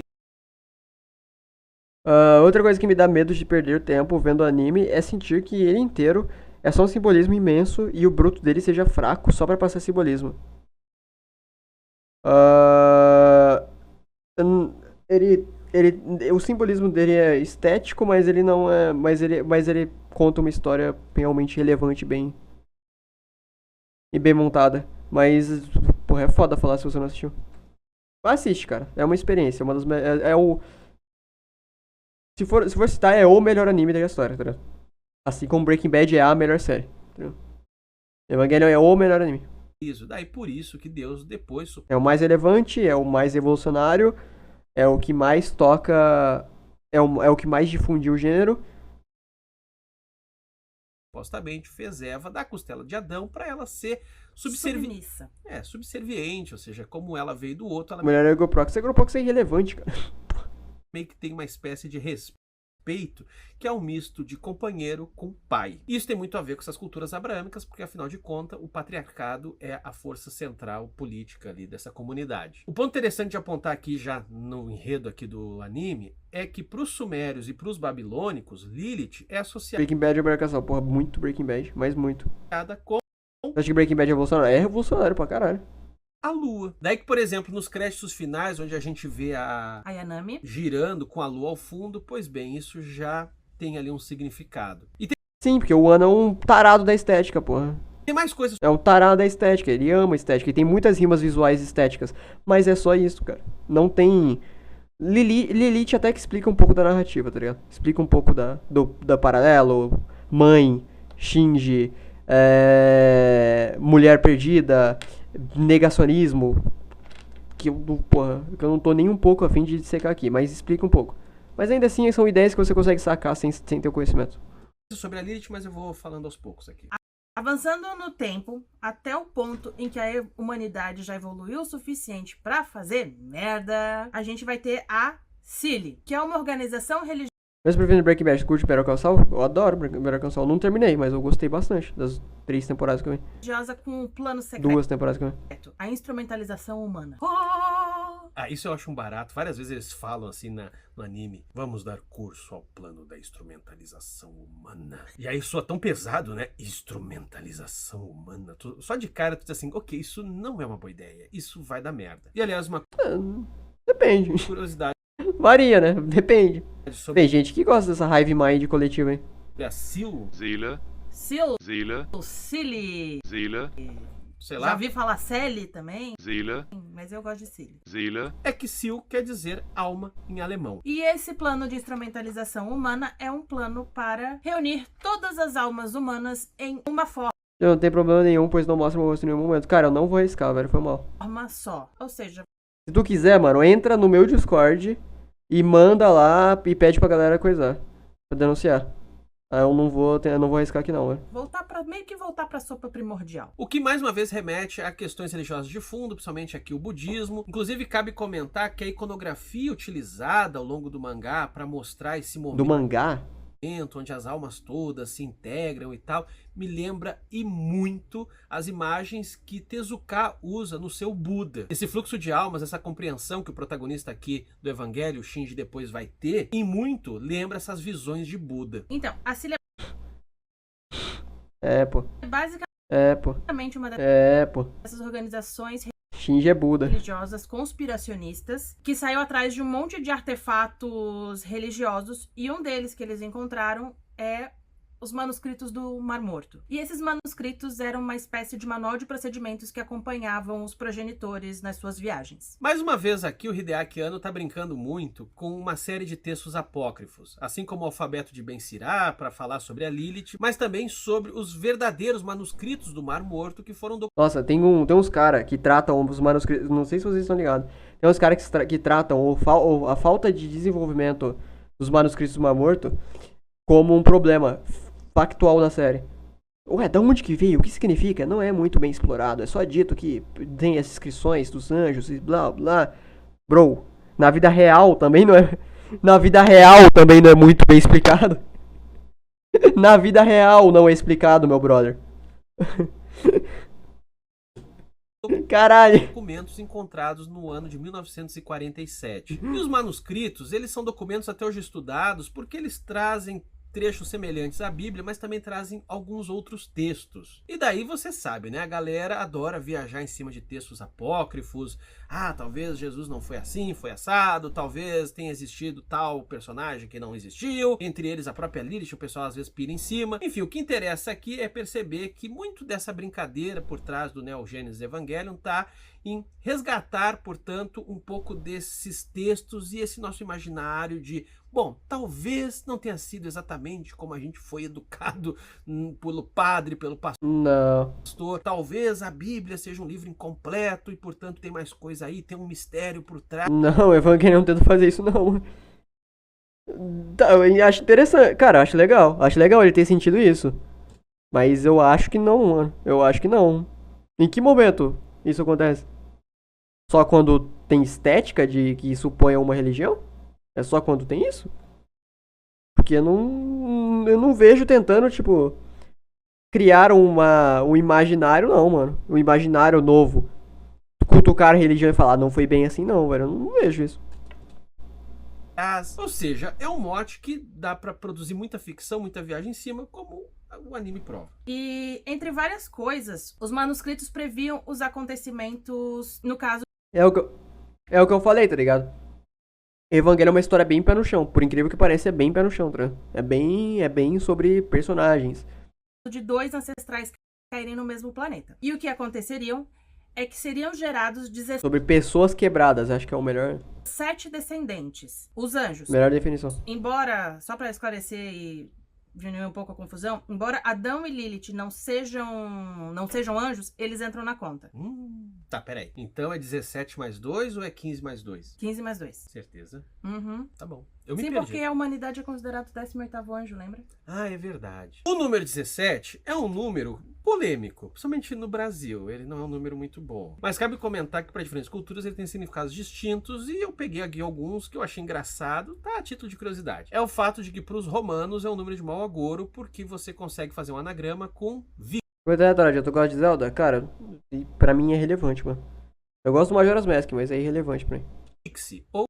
Outra coisa que me dá medo de perder tempo vendo anime é sentir que ele inteiro é só um simbolismo imenso e o bruto dele seja fraco só pra passar simbolismo. O simbolismo dele é estético, mas ele não é. Mas ele conta uma história realmente relevante bem. E bem montada. Mas, porra, é foda falar se você não assistiu. Assiste, cara. É uma experiência. Uma das Se for citar, é o melhor anime da história, tá ligado? Assim como Breaking Bad é a melhor série, tá ligado? Evangelion é o melhor anime. Daí por isso que Deus depois... É o mais relevante, é o mais revolucionário, é o que mais toca... É o que mais difundiu o gênero. supostamente fez Eva da costela de Adão para ela ser subserviente. Submissa. Subserviente, ou seja, como ela veio do outro, ela Mulher Egoprox é irrelevante, cara. meio que tem uma espécie de respeito, que é um misto de companheiro com pai. Isso tem muito a ver com essas culturas abraâmicas, porque afinal de contas, o patriarcado é a força central política ali dessa comunidade. O ponto interessante de apontar aqui já no enredo aqui do anime é que para os sumérios e para os babilônicos, Lilith é associada Breaking Bad é American Soul. Porra, muito Breaking Bad, mas muito. com Você acha que Breaking Bad é revolucionário? É revolucionário pra caralho. a lua. Daí que, por exemplo, nos créditos finais, onde a gente vê a Ayanami. girando com a lua ao fundo, pois bem, isso já tem ali um significado. E Sim, porque o Ano é um tarado da estética, porra. tem mais coisas. É um tarado da estética, ele ama a estética. E tem muitas rimas visuais estéticas. Mas é só isso, cara. Não tem... Lilith até que explica um pouco da narrativa, tá ligado? Explica um pouco da paralelo, mãe, Shinji, mulher perdida, negacionismo, que eu não tô nem um pouco a fim de dissecar aqui, mas explica um pouco. Mas ainda assim são ideias que você consegue sacar sem ter o conhecimento. Sobre a Lilith, mas eu vou falando aos poucos aqui. Avançando no tempo, até o ponto em que a humanidade já evoluiu o suficiente pra fazer merda, a gente vai ter a CILI, que é uma organização religiosa. Mas preferindo Breaking Bad, curte Better Call Saul? Eu adoro Better Call Saul. Não terminei, mas eu gostei bastante das 3 temporadas que eu vi. Com um plano secreto. 2 temporadas que eu vi. A instrumentalização humana. Isso eu acho um barato. Várias vezes eles falam assim no anime: vamos dar curso ao plano da instrumentalização humana. E aí soa tão pesado, né? Instrumentalização humana. Só de cara tu diz assim: ok, isso não é uma boa ideia. Isso vai dar merda. E aliás, uma Depende. curiosidade Varia, né? Depende. sobre Tem gente que gosta dessa hive mind coletiva, hein? a Sil, Seele, Sil, Seele, CILI. Seele, sei Já lá, vi falar Celi também, Seele, mas eu gosto de CILI. Seele, é que Sil quer dizer alma em alemão. E esse plano de instrumentalização humana é um plano para reunir todas as almas humanas em uma forma Eu não tenho problema nenhum, pois não mostra meu rosto em nenhum momento. Cara, eu não vou arriscar, velho. Foi mal. só. Ou seja, Se tu quiser, mano, entra no meu Discord e manda lá e pede pra galera coisar. Pra denunciar. Ah, eu não vou arriscar aqui não, velho. meio que voltar pra sopa primordial. O que mais uma vez remete a questões religiosas de fundo, principalmente aqui o budismo. Inclusive cabe comentar que a iconografia utilizada ao longo do mangá para mostrar esse Do momento mangá? onde as almas todas se integram e tal, me lembra e muito as imagens que Tezuka usa no seu Buda. Esse fluxo de almas, essa compreensão que o protagonista aqui do Evangelho, o Shinji, depois vai ter, e muito lembra essas visões de Buda. Então, a CILI É, pô. é basicamente É, pô. uma É, pô. dessas organizações Shinji é Buda. religiosas conspiracionistas que saiu atrás de um monte de artefatos religiosos e um deles que eles encontraram é os manuscritos do Mar Morto. E esses manuscritos eram uma espécie de manual de procedimentos que acompanhavam os progenitores nas suas viagens. Mais uma vez aqui o Hideaki Anno tá brincando muito com uma série de textos apócrifos, assim como o Alfabeto de Ben Sirá para falar sobre a Lilith, mas também sobre os verdadeiros manuscritos do Mar Morto que foram Nossa, tem uns caras que tratam os manuscritos. Não sei se vocês estão ligados. Tem uns caras que tratam a falta de desenvolvimento dos manuscritos do Mar Morto como um problema factual da série. Ué, da onde que veio? O que significa? Não é muito bem explorado. É só dito que tem as inscrições dos anjos e blá blá. Bro, na vida real também não é. Na vida real também não é muito bem explicado. Na vida real não é explicado, meu brother. Caralho. documentos encontrados no ano de 1947. E os manuscritos, eles são documentos até hoje estudados porque eles trazem trechos semelhantes à Bíblia, mas também trazem alguns outros textos. E daí você sabe, né? A galera adora viajar em cima de textos apócrifos. Ah, talvez Jesus não foi assim, foi assado. Talvez tenha existido tal personagem que não existiu. Entre eles a própria Lilith, o pessoal às vezes pira em cima. Enfim, o que interessa aqui é perceber que muito dessa brincadeira por trás do Neo Genesis Evangelion tá em resgatar, portanto, um pouco desses textos e esse nosso imaginário de, bom, talvez não tenha sido exatamente como a gente foi educado pelo padre, pelo Não. pastor. Talvez a Bíblia seja um livro incompleto e, portanto, tem mais coisa aí, tem um mistério por trás. Não, o Evangelho não tenta fazer isso, não. Tá, eu acho interessante. Cara, acho legal. Acho legal ele ter sentido isso. Mas eu acho que não, mano. Eu acho que não. Em que momento isso acontece? Só quando tem estética de que supõe uma religião? É só quando tem isso? Porque eu não vejo tentando, tipo, criar um imaginário, não, mano. Um imaginário novo. Cutucar a religião e falar, não foi bem assim, não, velho. Eu não vejo isso. Ou seja, é um mote que dá pra produzir muita ficção, muita viagem em cima, como o anime prova. E, entre várias coisas, os manuscritos previam os acontecimentos, no caso... É o que eu falei, tá ligado? Evangelho é uma história bem pé no chão. Por incrível que pareça, é bem pé no chão, tá? É bem sobre personagens. De 2 ancestrais caírem no mesmo planeta. E o que aconteceriam é que seriam gerados 17 Sobre pessoas quebradas, acho que é o melhor. descendentes. Os anjos. Melhor definição. Embora, só pra esclarecer e diminuir um pouco a confusão, embora Adão e Lilith não sejam anjos, eles entram na conta. Tá, peraí. Então é 17 mais 2 ou é 15 mais 2? 15 mais 2. Certeza. Uhum. Tá bom. Eu me Sim, perdi. porque a humanidade é considerado o 18º anjo, lembra? Ah, é verdade. O número 17 é um número polêmico, principalmente no Brasil. Ele não é um número muito bom. Mas cabe comentar que para diferentes culturas ele tem significados distintos e eu peguei aqui alguns que eu achei engraçado, tá? A título de curiosidade. É o fato de que para os romanos é um número de mau agouro porque você consegue fazer um anagrama com Coisa aleatória, tu gosta de Zelda? Cara, pra mim é relevante, mano. Eu gosto do Majora's Mask, mas é irrelevante pra mim. Vixi ou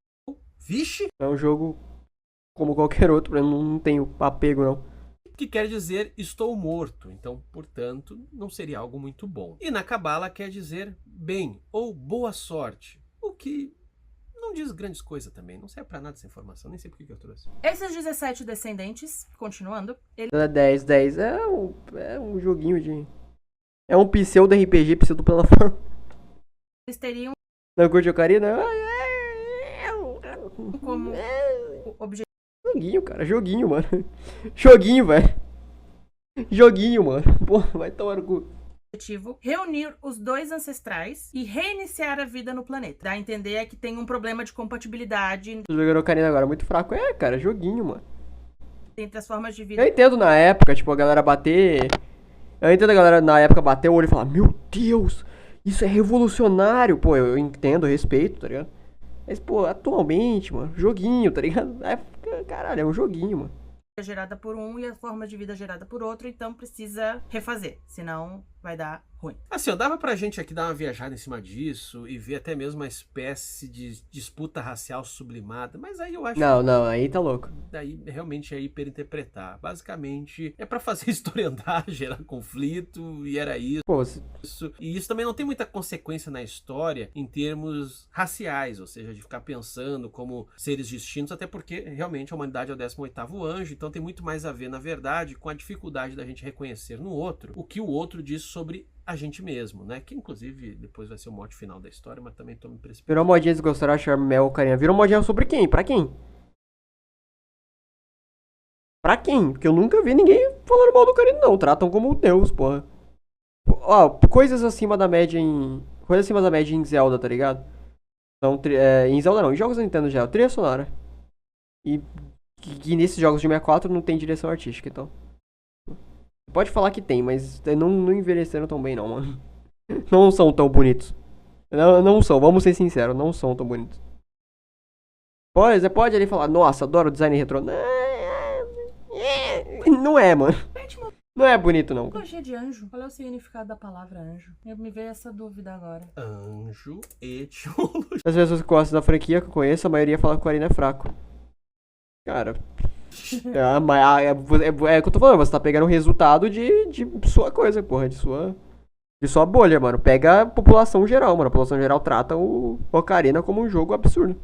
Vixe, É um jogo como qualquer outro, eu não tenho apego, não. que quer dizer estou morto. Então, portanto, não seria algo muito bom. E na Cabala quer dizer bem ou boa sorte, o que não diz grandes coisas também. Não serve pra nada essa informação, nem sei por que eu trouxe. Esses 17 descendentes, continuando, eles 10 é um joguinho de... É um pseudo RPG, pseudo plataforma. teriam Não curte Ocarina? como objetivo Joguinho, cara, joguinho, mano. Joguinho, velho. Joguinho, mano. Pô, vai tomar no cu. reunir os 2 ancestrais e reiniciar a vida no planeta. Dá a entender é que tem um problema de compatibilidade Tô jogando Ocarina agora, muito fraco. É, cara, joguinho, mano. entre as formas de vida. Eu entendo na época, tipo, a galera bater... Eu entendo a galera na época bater o olho e falar, meu Deus, isso é revolucionário. Pô, eu entendo, eu respeito, tá ligado? Mas, pô, atualmente, mano, joguinho, tá ligado? Caralho, é um joguinho, mano. Gerada por um e a forma de vida gerada por outro, então precisa refazer, senão vai dar ruim. Assim, ó, dava pra gente aqui dar uma viajada em cima disso e ver até mesmo uma espécie de disputa racial sublimada, mas aí eu acho Não, aí tá louco. que daí realmente é hiperinterpretar. Basicamente, é pra fazer a história andar, gerar conflito, e era isso. Pô, E isso também não tem muita consequência na história em termos raciais, ou seja, de ficar pensando como seres distintos, até porque realmente a humanidade é o 18º anjo, então tem muito mais a ver, na verdade, com a dificuldade da gente reconhecer no outro o que o outro diz sobre a gente mesmo, né? Que inclusive depois vai ser o mote final da história, mas também tô me precipitando. virou modinha desgostar, achar Mel Ocarina. Virou modinha sobre quem? Pra quem? Pra quem? Porque eu nunca vi ninguém falando mal do Ocarina, não. Tratam como Deus, porra. Ó, coisas acima da média em... Coisas acima da média em Zelda, tá ligado? Então, em Zelda não, em jogos da Nintendo já, trilha sonora. E que nesses jogos de 64 não tem direção artística, então. Pode falar que tem, mas não envelheceram tão bem não, mano. Não são tão bonitos. Não são, vamos ser sinceros, não são tão bonitos. Você pode ali falar, nossa, adoro o design retrô. Não é, mano. Não é bonito, não. Trilogia de anjo. Qual é o significado da palavra anjo? Me veio essa dúvida agora. Anjo, etiologia. As pessoas que gostam da franquia que eu conheço, a maioria fala que o Ocarina é fraco. Cara, é o que eu tô falando, você tá pegando o resultado de sua coisa, porra, de sua bolha, mano. Pega a população geral, mano. A população geral trata o Ocarina como um jogo absurdo.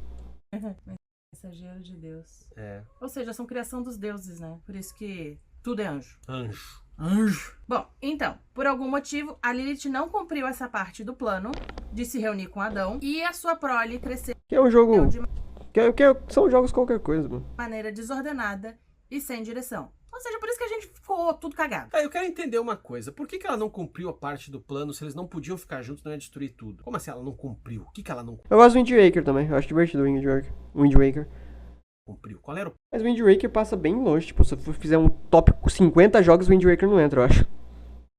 Mensageiro de Deus. É. Ou seja, são criação dos deuses, né? Por isso que tudo é anjo. Anjo. Anjo. Bom, então, por algum motivo, a Lilith não cumpriu essa parte do plano de se reunir com Adão e a sua prole cresceu Que é um jogo... de São jogos qualquer coisa, mano. maneira desordenada e sem direção. Ou seja, por isso que a gente ficou tudo cagado. Eu quero entender uma coisa. Por que ela não cumpriu a parte do plano se eles não podiam ficar juntos, não ia destruir tudo? Como assim ela não cumpriu? O que ela não Eu gosto do Wind Waker também. Eu acho divertido o Wind Waker. cumpriu? Qual era o... Mas o Wind Waker passa bem longe. Tipo, se eu fizer um top 50 jogos, o Wind Waker não entra, eu acho.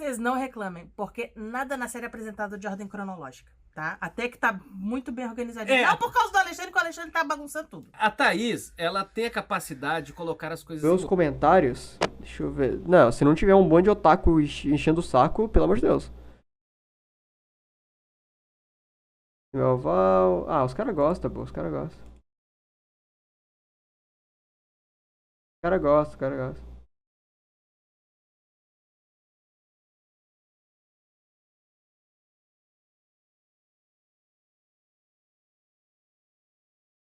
Vocês não reclamem, porque nada na série é apresentado de ordem cronológica, tá? Até que tá muito bem organizadinho. Não por causa do Alexandre, que o Alexandre tá bagunçando tudo. A Thaís, ela tem a capacidade de colocar as coisas... Vê os comentários. Deixa eu ver. Não, se não tiver um bando de otaku enchendo o saco, pelo amor de Deus. Meu Val... Ah, os caras gostam, pô. Os caras gostam. Os caras gostam, os caras gostam.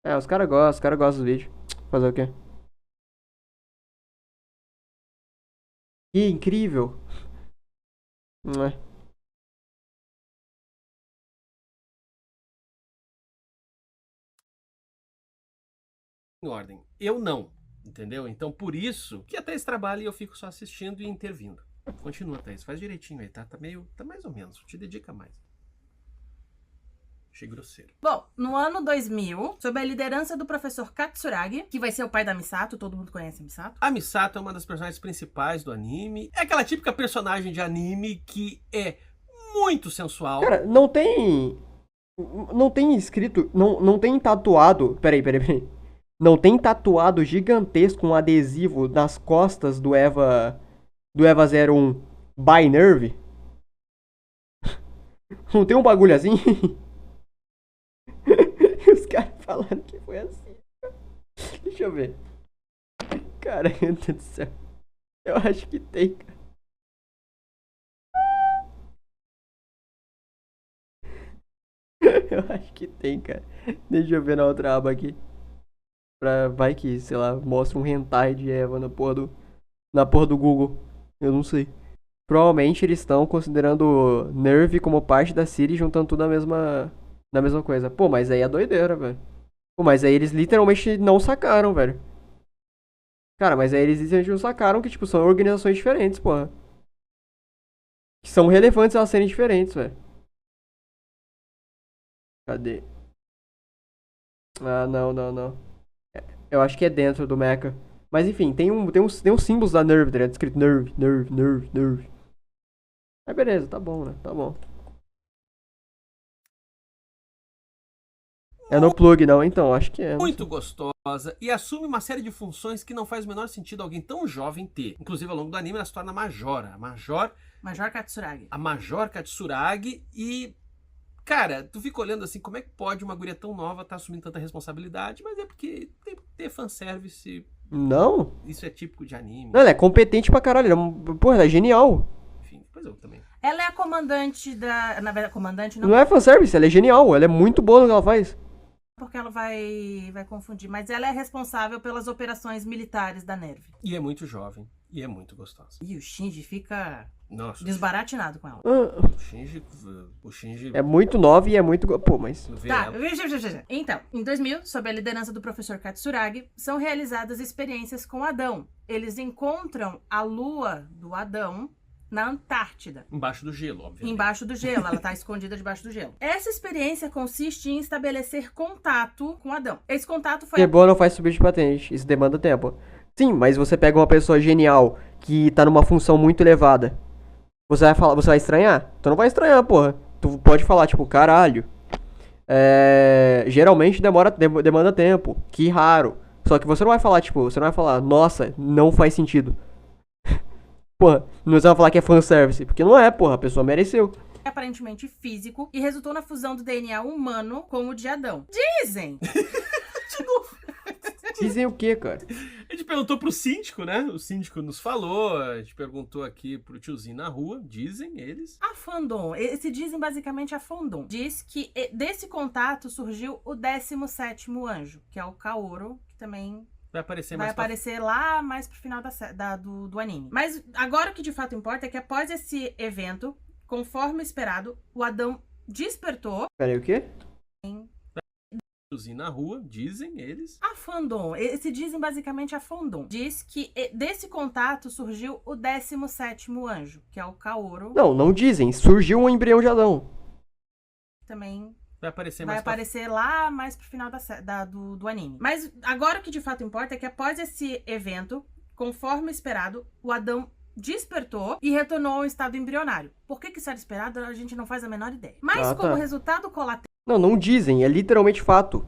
É, os caras gostam dos vídeos. Fazer o quê? Que incrível. Não é? Em ordem. Eu não, entendeu? Então, por isso que a Thaís trabalha e eu fico só assistindo e intervindo. Continua, Thaís. Faz direitinho aí, tá? Tá mais ou menos. Te dedica mais. Achei grosseiro. Bom, no ano 2000, sob a liderança do professor Katsuragi, que vai ser o pai da Misato, todo mundo conhece a Misato. A Misato é uma das personagens principais do anime. É aquela típica personagem de anime que é muito sensual. Cara, não tem... Não tem escrito... Não tem tatuado... Peraí. Não tem tatuado gigantesco um adesivo nas costas do Eva 01 by Nerve? Não tem um bagulho assim? Os caras falaram que foi assim. Deixa eu ver. Cara, meu Deus do céu. Eu acho que tem, cara. Eu acho que tem, cara. Deixa eu ver na outra aba aqui. Vai que, sei lá, mostra um hentai de Eva na porra do Google. Eu não sei. Provavelmente eles estão considerando Nerve como parte da Siri, juntando tudo na mesma coisa. Pô, mas aí é doideira, velho. Pô, mas aí eles literalmente não sacaram, velho. Cara, mas aí eles literalmente não sacaram que, tipo, são organizações diferentes, porra. Que são relevantes elas serem diferentes, velho. Cadê? Ah, não. Eu acho que é dentro do mecha. Mas enfim, tem uns símbolos da Nerve, tá ligado? Escrito Nerve. Mas beleza, tá bom, né? Tá bom. É no plug, não? Então, acho que é. Muito gostosa e assume uma série de funções que não faz o menor sentido alguém tão jovem ter. Inclusive, ao longo do anime, ela se torna Majora. Major Katsuragi. A Major Katsuragi e... Cara, tu fica olhando assim, como é que pode uma guria tão nova estar assumindo tanta responsabilidade? Mas é porque tem que ter fanservice. Não? Isso é típico de anime. Não, ela é competente pra caralho. Porra, ela é genial. Enfim, depois eu também. Ela é a comandante da... Na verdade, comandante não, Não é fanservice, ela é genial. Ela é muito boa no que ela faz. porque ela vai confundir. Mas ela é responsável pelas operações militares da Nerve. E é muito jovem. E é muito gostosa. E o Shinji fica Nossa. desbaratinado com ela. O Shinji... É muito nova e é muito... Pô, mas... vê Tá, ela. então, em 2000, sob a liderança do professor Katsuragi, são realizadas experiências com Adão. Eles encontram a lua do Adão na Antártida. Embaixo do gelo, obviamente. Embaixo do gelo, ela tá escondida debaixo do gelo. Essa experiência consiste em estabelecer contato com Adão. Esse contato foi... Ser boa não faz subir de patente, isso demanda tempo. Sim, mas você pega uma pessoa genial que tá numa função muito elevada. Você vai estranhar? Tu não vai estranhar, porra. Tu pode falar, tipo, caralho. Geralmente demanda tempo. Que raro. Só que você não vai falar, tipo, você não vai falar, nossa, não faz sentido. Porra, não você vai falar que é fanservice. Porque não é, porra, a pessoa mereceu. aparentemente físico e resultou na fusão do DNA humano com o de Adão. Dizem! De novo. Dizem o quê, cara? A gente perguntou pro síndico, né? O síndico nos falou, a gente perguntou aqui pro tiozinho na rua, dizem eles. A fandom, esse dizem basicamente a fandom, diz que desse contato surgiu o 17º anjo, que é o Kaoru, que também Vai aparecer vai mais pra... aparecer lá mais pro final do anime. Mas agora o que de fato importa é que após esse evento, conforme esperado, o Adão despertou. Peraí, o quê? Tiozinho na rua, dizem eles. A fandom, esse dizem basicamente a fandom, diz que desse contato surgiu o 17º anjo, que é o Kaoru. Não dizem. Surgiu um embrião de Adão. Também Vai aparecer vai mais pra... aparecer lá mais pro final do anime. Mas agora o que de fato importa é que após esse evento, conforme esperado, o Adão despertou e retornou ao estado embrionário. Por que isso era esperado, a gente não faz a menor ideia. Mas Ah, como tá. resultado colateral Não dizem, é literalmente fato.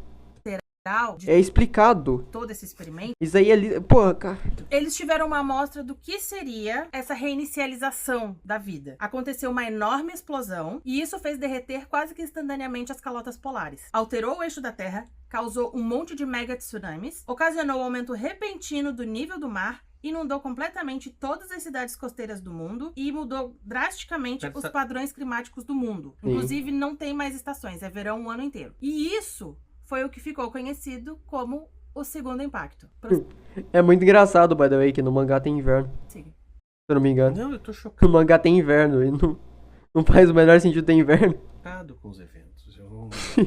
de É explicado. todo esse experimento, Isso aí é. Porra, cara. eles tiveram uma amostra do que seria essa reinicialização da vida. Aconteceu uma enorme explosão e isso fez derreter quase que instantaneamente as calotas polares. Alterou o eixo da Terra, causou um monte de mega tsunamis, ocasionou um aumento repentino do nível do mar, inundou completamente todas as cidades costeiras do mundo e mudou drasticamente os padrões climáticos do mundo. Sim. Inclusive, não tem mais estações, é verão o ano inteiro. E isso foi o que ficou conhecido como o segundo impacto. É muito engraçado, by the way, que no mangá tem inverno. Prossiga. Se eu não me engano. Não, eu tô chocado No mangá tem inverno e não faz o menor sentido ter inverno. com os eventos.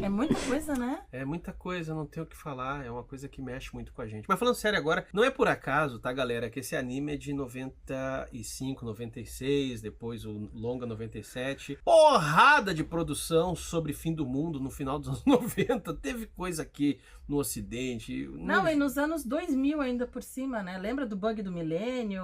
É muita coisa, né? É muita coisa, não tenho o que falar, é uma coisa que mexe muito com a gente. Mas falando sério agora, não é por acaso, tá, galera, que esse anime é de 95, 96, depois o longa 97. Porrada de produção sobre fim do mundo no final dos anos 90. Teve coisa aqui no Ocidente. Não, e nos anos 2000 ainda por cima, né? Lembra do bug do milênio?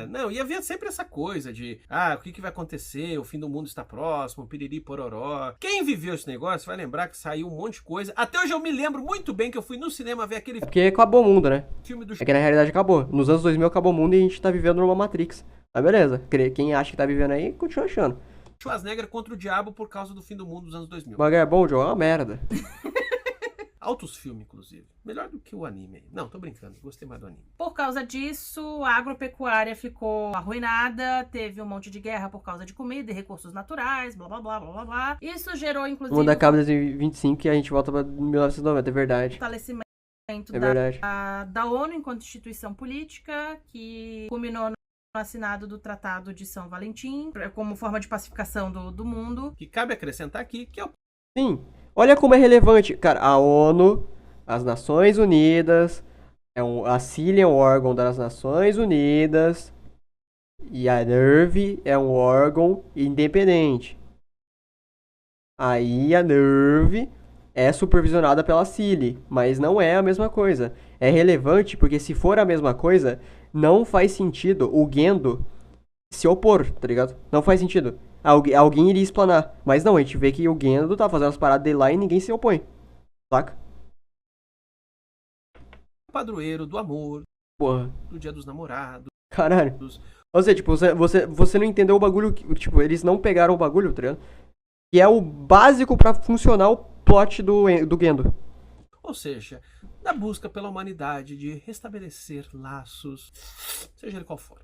Não, e havia sempre essa coisa de, o que vai acontecer, o fim do mundo está próximo, piriri pororó. Quem viveu esse negócio vai lembrar que saiu um monte de coisa. Até hoje eu me lembro muito bem que eu fui no cinema ver aquele Porque acabou o mundo, né? filme do É que na realidade acabou. Nos anos 2000 acabou o mundo e a gente tá vivendo numa Matrix. Mas beleza. Quem acha que tá vivendo aí, continua achando. Schwarzenegger contra o diabo por causa do fim do mundo dos anos 2000. O bagulho é bom, João? É uma merda. Altos filmes, inclusive. Melhor do que o anime aí. Não, tô brincando. Gostei mais do anime. Por causa disso, a agropecuária ficou arruinada, teve um monte de guerra por causa de comida e recursos naturais, blá blá blá blá blá blá. Isso gerou, O inclusive, mundo acaba em 2025 e a gente volta pra 1990, é verdade. fortalecimento É verdade. da ONU enquanto instituição política, que culminou no assinado do Tratado de São Valentim, como forma de pacificação do mundo. Que cabe acrescentar aqui que é o Sim. Olha como é relevante. Cara, a ONU, as Nações Unidas, a CILI é um órgão das Nações Unidas e a NERV é um órgão independente. Aí a NERV é supervisionada pela CILI, mas não é a mesma coisa. É relevante porque se for a mesma coisa, não faz sentido o Gendo se opor, tá ligado? Não faz sentido. Alguém iria explanar. Mas não, a gente vê que o Gendo tá fazendo as paradas dele lá e ninguém se opõe. Saca? padroeiro do amor, Porra. do dia dos namorados. Caralho. Ou seja, tipo, você não entendeu o bagulho. Tipo, eles não pegaram o bagulho, tá ligado? Que é o básico pra funcionar o plot do Gendo. Ou seja, na busca pela humanidade de restabelecer laços, seja ele qual for.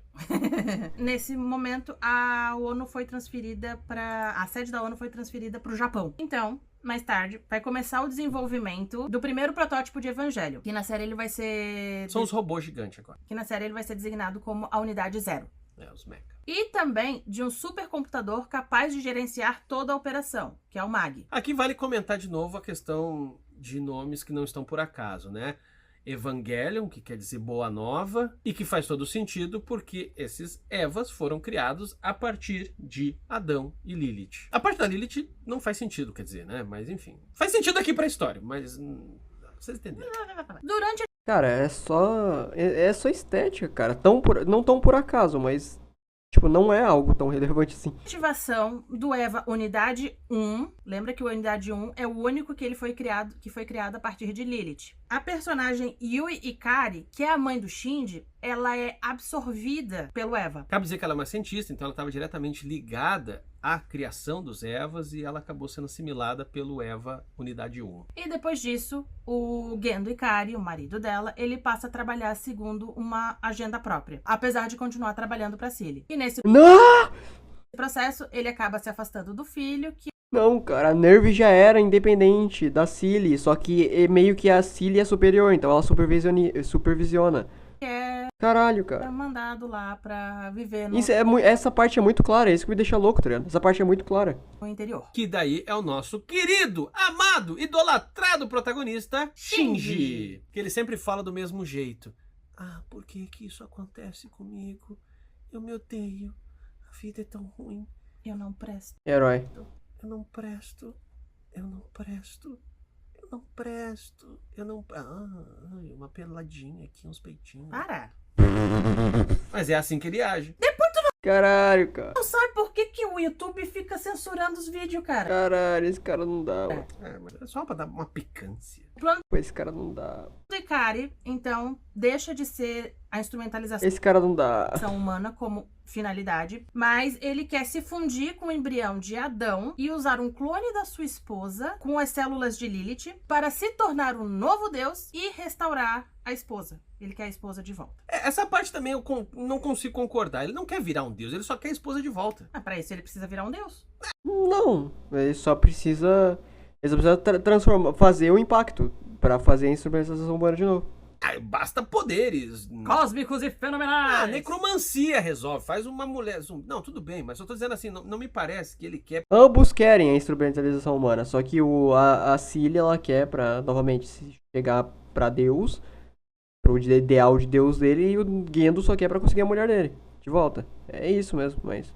Nesse momento, a ONU foi transferida a sede da ONU foi transferida para o Japão. Então, mais tarde, vai começar o desenvolvimento do primeiro protótipo de Evangelho, que na série ele vai ser São os robôs gigantes agora. que na série ele vai ser designado como a unidade 0. Os mecha. E também de um supercomputador capaz de gerenciar toda a operação, que é o MAG. Aqui vale comentar de novo a questão de nomes que não estão por acaso, né? Evangelion, que quer dizer boa nova, e que faz todo sentido porque esses Evas foram criados a partir de Adão e Lilith. A parte da Lilith não faz sentido, quer dizer, né? Mas enfim, faz sentido aqui pra história, mas vocês entenderam. Durante Cara, é só estética, cara. Não tão por acaso, mas tipo, não é algo tão relevante assim. a ativação do EVA Unidade 1, lembra que o Unidade 1 é o único que foi criado a partir de Lilith. A personagem Yui Ikari, que é a mãe do Shinji, ela é absorvida pelo EVA. Cabe dizer que ela é uma cientista, então ela estava diretamente ligada à criação dos Evas e ela acabou sendo assimilada pelo Eva Unidade 1. E depois disso, o Gendo Ikari, o marido dela, ele passa a trabalhar segundo uma agenda própria, apesar de continuar trabalhando para Cilly. E nesse Não! processo, ele acaba se afastando do filho, que Não, cara, a Nerve já era independente da Cilly, só que meio que a Cilly é superior, então ela supervisiona. é Caralho, cara. mandado lá pra viver no Essa parte é muito clara, é isso que me deixa louco, tá ligado? Essa parte é muito clara. interior. Que daí é o nosso querido, amado, idolatrado protagonista, Shinji. Que ele sempre fala do mesmo jeito. Por que que isso acontece comigo? Eu me odeio. A vida é tão ruim. Eu não presto. Herói. Eu não presto. Eu não presto. Eu não presto. Eu não... uma peladinha aqui, uns peitinhos. Para! Mas é assim que ele age. Depois tu Caralho, cara. Não sabe por que, que o YouTube fica censurando os vídeos, cara? Caralho, esse cara não dá, mano. Mas é só pra dar uma picância. O plano Pô, esse cara não dá. do Ikari, então, deixa de ser a instrumentalização Esse cara não dá. humana como finalidade, mas ele quer se fundir com o embrião de Adão e usar um clone da sua esposa com as células de Lilith para se tornar um novo deus e restaurar a esposa. Ele quer a esposa de volta. Essa parte também eu não consigo concordar. Ele não quer virar um deus, ele só quer a esposa de volta. Ah, pra isso ele precisa virar um deus. Não, ele só precisa. Ele só precisa transformar, fazer o impacto pra fazer a instrumentalização humana de novo. Ah, basta poderes. Cósmicos e fenomenais! Necromancia resolve. Faz uma mulher. Não, tudo bem, mas eu tô dizendo assim, não me parece que ele quer. Ambos querem a instrumentalização humana, só que a Cilia, ela quer pra, novamente, se chegar pra Deus, pro ideal de Deus dele, e o Gendo só quer pra conseguir a mulher dele, de volta. É isso mesmo, mas...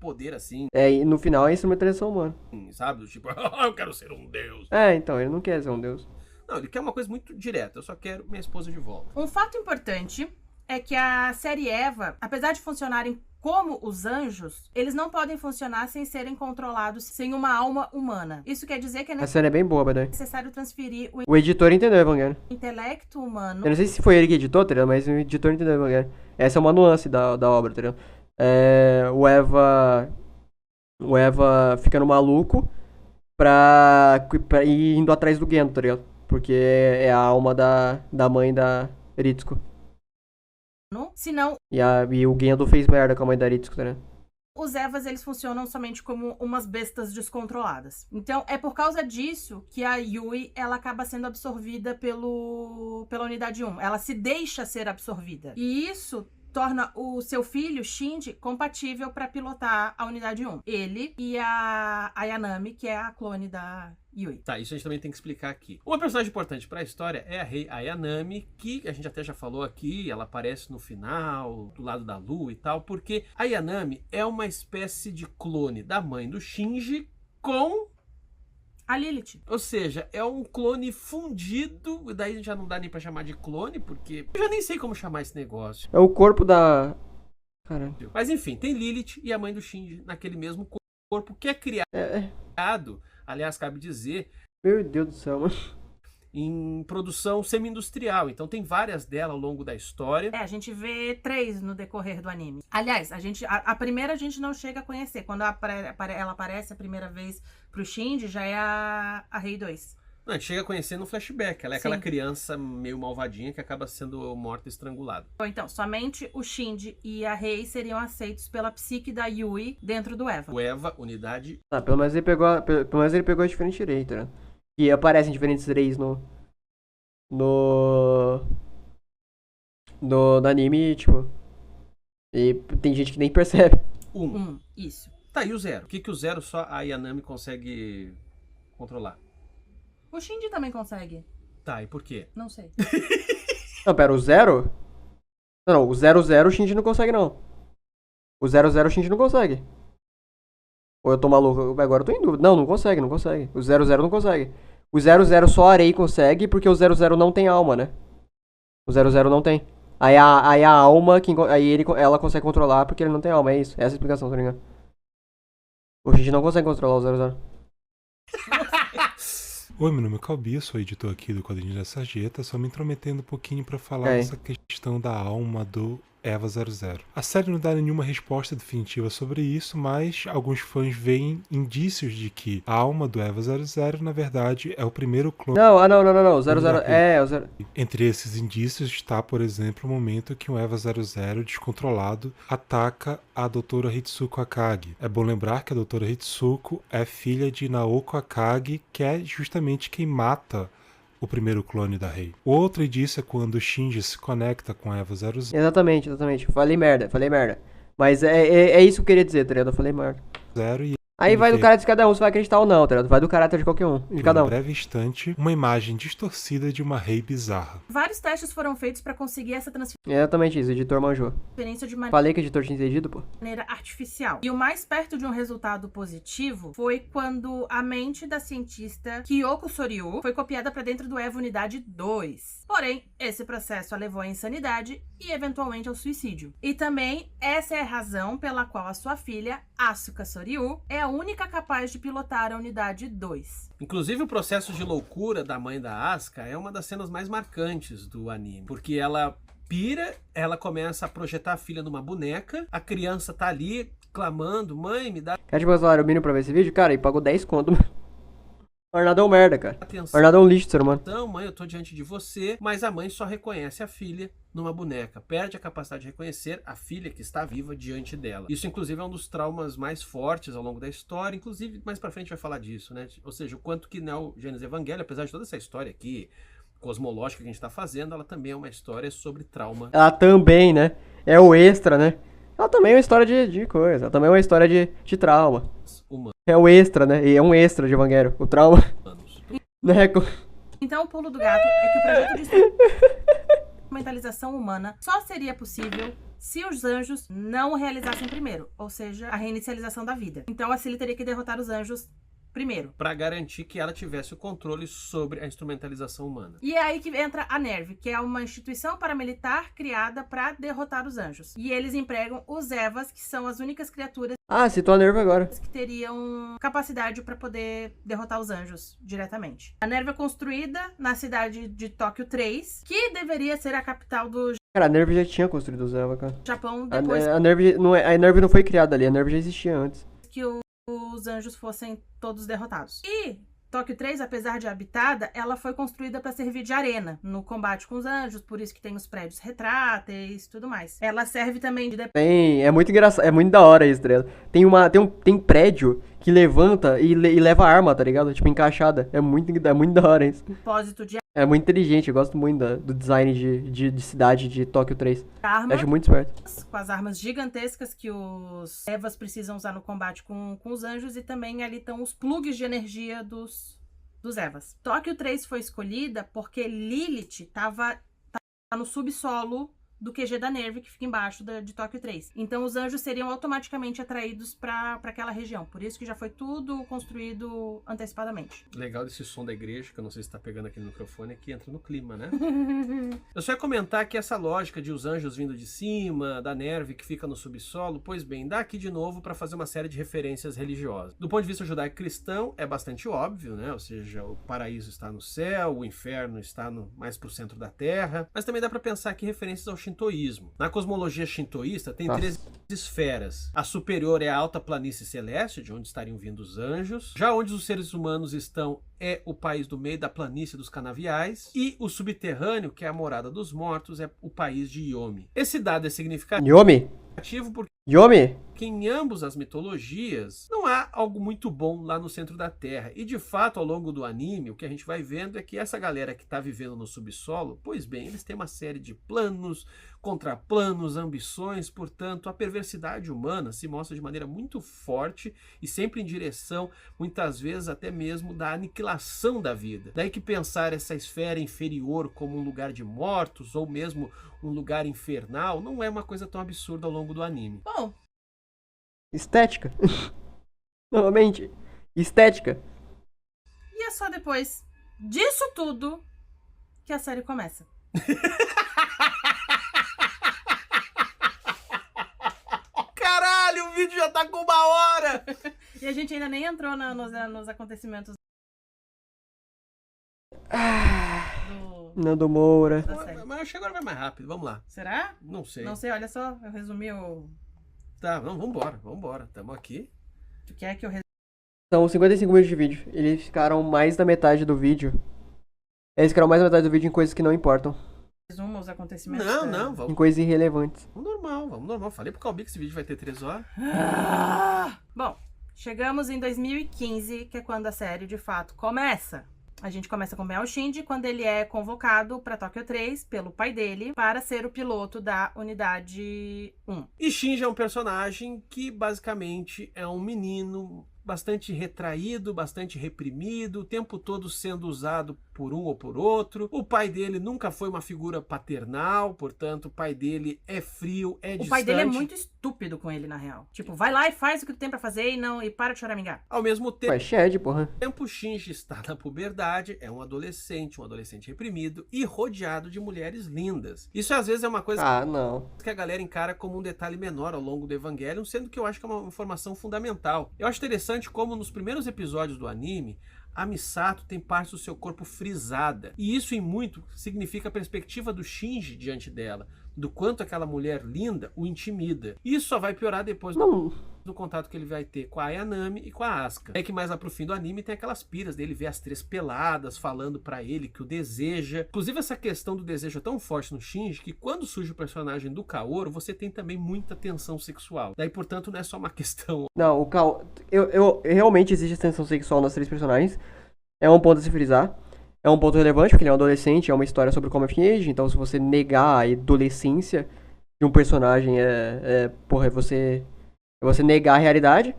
Poder assim, E no final é a instrumentalização humana. sabe? Do tipo, eu quero ser um deus. Então, ele não quer ser um deus. Não, ele quer uma coisa muito direta. Eu só quero minha esposa de volta. Um fato importante é que a série Eva, apesar de funcionarem como os anjos, eles não podem funcionar sem serem controlados sem uma alma humana. Isso quer dizer que é A série é bem boa, Badai. necessário transferir o O editor entendeu, Evangelho. intelecto humano Eu não sei se foi ele que editou, tá ligado? Mas o editor entendeu, Evangelho. Essa é uma nuance da obra, tá ligado? O Eva ficando maluco pra ir indo atrás do Gendo, tá ligado? Porque é a alma da mãe da Eritsuko. senão E o Gendo fez merda com a mãe da Eritsuko, tá ligado? os Evas, eles funcionam somente como umas bestas descontroladas. Então, é por causa disso que a Yui, ela acaba sendo absorvida pela unidade 1. Ela se deixa ser absorvida. E isso torna o seu filho, Shinji, compatível para pilotar a unidade 1. Ele e a Ayanami, que é a clone da Yui. Tá, isso a gente também tem que explicar aqui. Uma personagem importante pra história é a Rei Ayanami, que a gente até já falou aqui, ela aparece no final, do lado da lua e tal, porque a Ayanami é uma espécie de clone da mãe do Shinji com... A Lilith. Ou seja, é um clone fundido, e daí já não dá nem pra chamar de clone, porque eu já nem sei como chamar esse negócio. É o corpo da... Caralho. Mas enfim, tem Lilith e a mãe do Shinji naquele mesmo corpo que é criado, aliás, cabe dizer, Meu Deus do céu, mano. em produção semi-industrial. Então tem várias delas ao longo da história. A gente vê 3 no decorrer do anime. Aliás, a primeira a gente não chega a conhecer. Quando ela aparece a primeira vez pro Shinji, já é a Rei 2. Não, a gente chega a conhecer no flashback. Ela é Sim. aquela criança meio malvadinha que acaba sendo morta e estrangulada. Ou então, somente o Shinji e a Rei seriam aceitos pela psique da Yui dentro do Eva. O Eva, unidade... Ah, pelo menos ele pegou a diferente direito, né? E aparecem diferentes reis no anime, tipo. E tem gente que nem percebe. 1. Isso. Tá, e o 0? O que o 0 só a Yanami consegue controlar? O Shinji também consegue. Tá, e por quê? Não sei. Não, pera, o 0? Não, o 00 o Shinji não consegue, não. O 00 o Shinji não consegue. Ou eu tô maluco? Agora eu tô em dúvida. Não, não consegue. O 00 não consegue. O 00 só a Arei consegue, porque o 00 não tem alma, né? O 00 não tem. Aí a alma, ela consegue controlar porque ele não tem alma, é isso. Essa é a explicação, tá ligado? O Shinji não consegue controlar o 00. Oi, meu nome é Calbi, eu sou editor aqui do Quadrinhos da Sarjeta, só me intrometendo um pouquinho pra falar dessa questão da alma do Eva 00. A série não dá nenhuma resposta definitiva sobre isso, mas alguns fãs veem indícios de que a alma do Eva 00, na verdade, é o primeiro clone. Não. O 00 é o 0. Entre esses indícios está, por exemplo, o momento que um Eva 00 descontrolado ataca a doutora Hitsuko Akagi. É bom lembrar que a doutora Hitsuko é filha de Naoko Akagi, que é justamente quem mata o primeiro clone da Rei. O outro indício é quando o Shinji se conecta com a Eva 00. Exatamente. Falei merda. Mas é isso que eu queria dizer, tá ligado? Eu falei merda. E Aí vai do que- caráter de cada um, se vai acreditar ou não, tá ligado? Vai do caráter de qualquer um, de Por cada um um. breve instante, uma imagem distorcida de uma rei bizarra. Vários testes foram feitos pra conseguir essa É exatamente isso, o editor manjou. transferência de Falei que o editor tinha entendido, pô. maneira artificial. E o mais perto de um resultado positivo foi quando a mente da cientista Kyoko Soryu foi copiada para dentro do EVA Unidade 2. Porém, esse processo a levou à insanidade e eventualmente ao suicídio. E também essa é a razão pela qual a sua filha, Asuka Soryu, é a única capaz de pilotar a Unidade 2. Inclusive, o processo de loucura da mãe da Asuka é uma das cenas mais marcantes do anime, porque ela pira, ela começa a projetar a filha numa boneca, a criança tá ali clamando, mãe, me dá Quer tipo o salário mínimo pra ver esse vídeo? Cara, e pagou 10 conto. O Arnaldo é um merda, cara. O atenção, Arnaldo é um lixo, ser humano. mãe, eu tô diante de você, mas a mãe só reconhece a filha numa boneca, perde a capacidade de reconhecer a filha que está viva diante dela. Isso, inclusive, é um dos traumas mais fortes ao longo da história, inclusive, mais pra frente vai falar disso, né? Ou seja, o quanto que Neo Genesis Evangelion, apesar de toda essa história aqui, cosmológica que a gente tá fazendo, ela também é uma história sobre trauma. Ela também, né? É o extra, né? Ela também é uma história de coisa. Ela também é uma história de trauma. É o extra, né? E é um extra de Evangelion. O trauma. Né? Então, o pulo do gato é que o projeto de instrumentalização humana só seria possível se os anjos não o realizassem primeiro, ou seja, a reinicialização da vida. Então, a Cilly teria que derrotar os anjos primeiro. Para garantir que ela tivesse o controle sobre a instrumentalização humana. E é aí que entra a NERV, que é uma instituição paramilitar criada para derrotar os anjos. E eles empregam os Evas, que são as únicas criaturas Ah, citou a Nerva agora. que teriam capacidade para poder derrotar os anjos diretamente. A NERV é construída na cidade de Tóquio 3, que deveria ser a capital do Cara, a Nerva já tinha construído o Zeva, cara. Japão depois A Nerva não foi criada ali, a Nerva já existia antes. que os anjos fossem todos derrotados. E Tóquio 3, apesar de habitada, ela foi construída para servir de arena no combate com os anjos, por isso que tem os prédios retráteis e tudo mais. Ela serve também de É muito engraçado, é muito da hora isso, tá ligado? Tem prédio que levanta e leva arma, tá ligado? Tipo, encaixada. É muito da hora isso. depósito de É muito inteligente, eu gosto muito do design de cidade de Tóquio 3. arma, Acho muito esperto. com as armas gigantescas que os Evas precisam usar no combate com os anjos, e também ali estão os plugs de energia dos Evas. Tóquio 3 foi escolhida porque Lilith tá no subsolo do QG da NERV, que fica embaixo de Tóquio 3. Então os anjos seriam automaticamente atraídos para aquela região. Por isso que já foi tudo construído antecipadamente. Legal desse som da igreja, que eu não sei se tá pegando aqui no microfone, é que entra no clima, né? Eu só ia comentar que essa lógica de os anjos vindo de cima, da NERV que fica no subsolo, pois bem, dá aqui de novo para fazer uma série de referências religiosas. Do ponto de vista judaico-cristão, é bastante óbvio, né? Ou seja, o paraíso está no céu, o inferno está mais pro centro da terra, mas também dá para pensar aqui referências ao shintoísmo. Na cosmologia shintoísta tem três esferas. A superior é a alta planície celeste, de onde estariam vindo os anjos. Já onde os seres humanos estão é o país do meio da planície dos canaviais. E o subterrâneo, que é a morada dos mortos, é o país de Yomi. Esse dado é significativo porque Yomi? em ambas as mitologias não há algo muito bom lá no centro da Terra. E de fato, ao longo do anime, o que a gente vai vendo é que essa galera que está vivendo no subsolo, pois bem, eles têm uma série de planos, contraplanos, ambições, portanto, a perversidade humana se mostra de maneira muito forte e sempre em direção, muitas vezes, até mesmo da aniquilação da vida. Daí que pensar essa esfera inferior como um lugar de mortos ou mesmo um lugar infernal não é uma coisa tão absurda ao longo do anime. Bom, Estética. Novamente, estética. e é só depois disso tudo que a série começa. Caralho, o vídeo já tá com 1 hora! E a gente ainda nem entrou nos acontecimentos do... Nando Moura. da série. Mas acho que agora vai mais rápido, vamos lá. Será? Não sei. Não sei, olha só, eu resumi o... Tá, não, vambora. Tamo aqui. Tu quer que eu São 55 minutos de vídeo. Eles ficaram mais da metade do vídeo. Eles ficaram mais da metade do vídeo em coisas que não importam. resuma os acontecimentos? Não, Em vamos coisas irrelevantes. normal. Falei pro Calbi que esse vídeo vai ter 3 horas. Bom, chegamos em 2015, que é quando a série de fato começa. A gente começa com Mel Shinji quando ele é convocado para Tóquio 3 pelo pai dele para ser o piloto da unidade 1. E Shinji é um personagem que basicamente é um menino bastante retraído, bastante reprimido, o tempo todo sendo usado por um ou por outro. O pai dele nunca foi uma figura paternal, portanto, o pai dele é frio, é distante. O pai dele é muito estúpido com ele, na real. Tipo, vai lá e faz o que tu tem pra fazer e para de choramingar. Ao mesmo tempo, Ué, Shed, porra. o Shinji está na puberdade, é um adolescente reprimido e rodeado de mulheres lindas. Isso às vezes é uma coisa Ah, não. que a galera encara como um detalhe menor ao longo do Evangelion, sendo que eu acho que é uma informação fundamental. Eu acho interessante como nos primeiros episódios do anime, a Misato tem parte do seu corpo frisada. E isso em muito significa a perspectiva do Shinji diante dela, do quanto aquela mulher linda o intimida. Isso só vai piorar depois do contato que ele vai ter com a Ayanami e com a Asuka. É que mais lá pro fim do anime tem aquelas piras dele ver as três peladas, falando pra ele que o deseja. Inclusive essa questão do desejo é tão forte no Shinji que quando surge o personagem do Kaoru, você tem também muita tensão sexual. Daí, portanto, não é só uma questão... Não, o Kaoru... Eu realmente existe tensão sexual nas três personagens. É um ponto a se frisar. É um ponto relevante, porque ele é um adolescente, é uma história sobre o coming of age, então se você negar a adolescência de um personagem, porra, é você negar a realidade.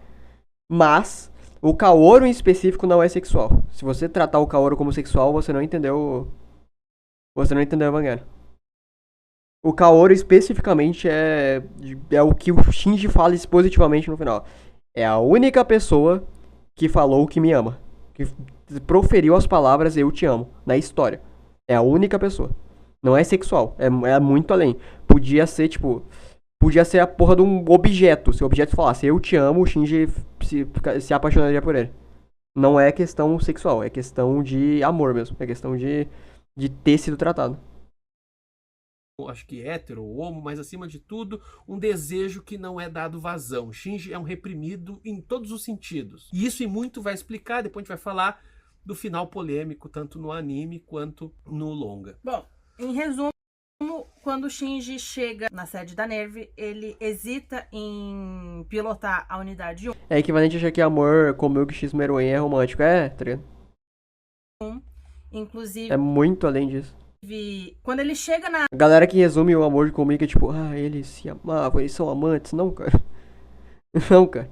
Mas o Kaoru em específico não é sexual. Se você tratar o Kaoru como sexual, você não entendeu o Evangelho. O Kaoru especificamente é o que o Shinji fala positivamente no final. É a única pessoa que falou que me ama. Que proferiu as palavras eu te amo na história. É a única pessoa. Não é sexual. É muito além. Podia ser a porra de um objeto. Se o objeto falasse eu te amo, o Shinji se apaixonaria por ele. Não é questão sexual. É questão de amor mesmo. É questão de ter sido tratado. Acho que hétero ou homo, mas acima de tudo, um desejo que não é dado vazão. Shinji é um reprimido em todos os sentidos. E isso em muito vai explicar, depois a gente vai falar do final polêmico, tanto no anime quanto no longa. Bom, em resumo, quando o Shinji chega na sede da NERV, ele hesita em pilotar a unidade 1. É equivalente a achar que amor como o X Meruem é romântico. Tá ligado? Inclusive... É muito além disso. Quando ele chega na... A galera que resume o amor de comigo é tipo, eles se amavam, eles são amantes. Não, cara. Não, cara.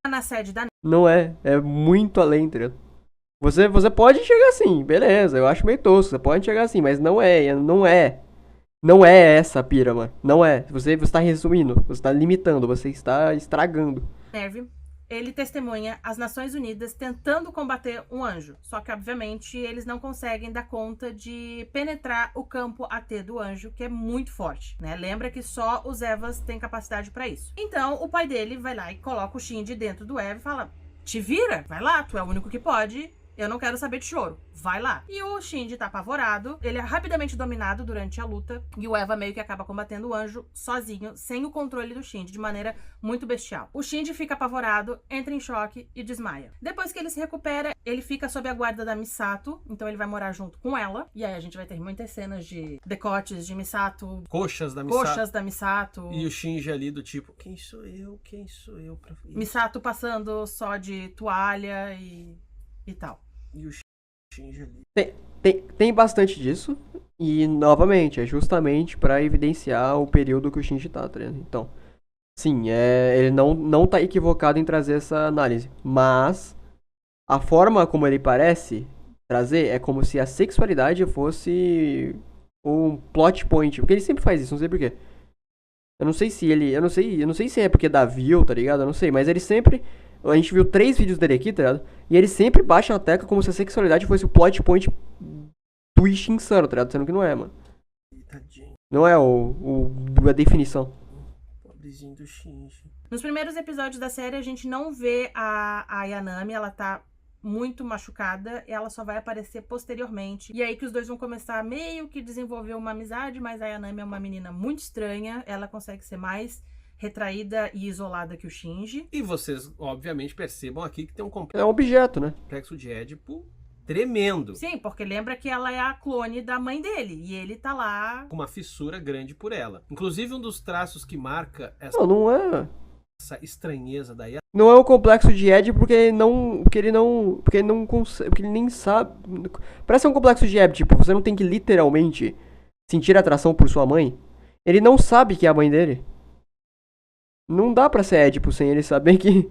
Na sede da... Não é muito além, tá ligado? Você pode chegar assim, beleza, eu acho meio tosco, você pode chegar assim, mas não é essa a pira, mano. Não é. Você tá resumindo, você tá limitando, você está estragando. NERV, ele testemunha as Nações Unidas tentando combater um anjo. Só que, obviamente, eles não conseguem dar conta de penetrar o campo AT do anjo, que é muito forte, né? Lembra que só os Evas têm capacidade pra isso. Então, o pai dele vai lá e coloca o Shinji dentro do Eva e fala, te vira, vai lá, tu é o único que pode... Eu não quero saber de choro. Vai lá. E o Shinji tá apavorado. Ele é rapidamente dominado durante a luta. E o Eva meio que acaba combatendo o anjo sozinho, sem o controle do Shinji, de maneira muito bestial. O Shinji fica apavorado, entra em choque e desmaia. Depois que ele se recupera, ele fica sob a guarda da Misato. Então ele vai morar junto com ela. E aí a gente vai ter muitas cenas de decotes de Misato. Coxas da Misato. E o Shinji ali do tipo, quem sou eu pra isso? Misato passando só de toalha e tal. E o Shinji ali. Tem bastante disso. E, novamente, é justamente pra evidenciar o período que o Shinji tá ligado? Então, sim, ele não tá equivocado em trazer essa análise. Mas, a forma como ele parece trazer é como se a sexualidade fosse um plot point. Porque ele sempre faz isso, não sei porquê. Eu não sei se é porque dá view, tá ligado? Eu não sei, mas ele sempre... A gente viu 3 vídeos dele aqui, tá ligado? E ele sempre baixa na tecla como se a sexualidade fosse o plot point twist insano, tá ligado? Sendo que não é, mano. Tadinho. Não é a definição. Pobrezinho do Shinji. Nos primeiros episódios da série, a gente não vê a Ayanami, ela tá muito machucada, ela só vai aparecer posteriormente. E aí que os dois vão começar a meio que desenvolver uma amizade, mas a Ayanami é uma menina muito estranha, ela consegue ser mais retraída e isolada que o Shinji. E vocês, obviamente, percebam aqui que tem um É um objeto, né? complexo de Édipo tremendo. Sim, porque lembra que ela é a clone da mãe dele, e ele tá lá... Com uma fissura grande por ela. Inclusive, um dos traços que marca Não é... essa estranheza da Ayanami. Não é um complexo de Ed porque ele não consegue, porque ele nem sabe. Parece um complexo de Ed, tipo, você não tem que literalmente sentir atração por sua mãe. Ele não sabe que é a mãe dele. Não dá pra ser Édipo sem ele saber que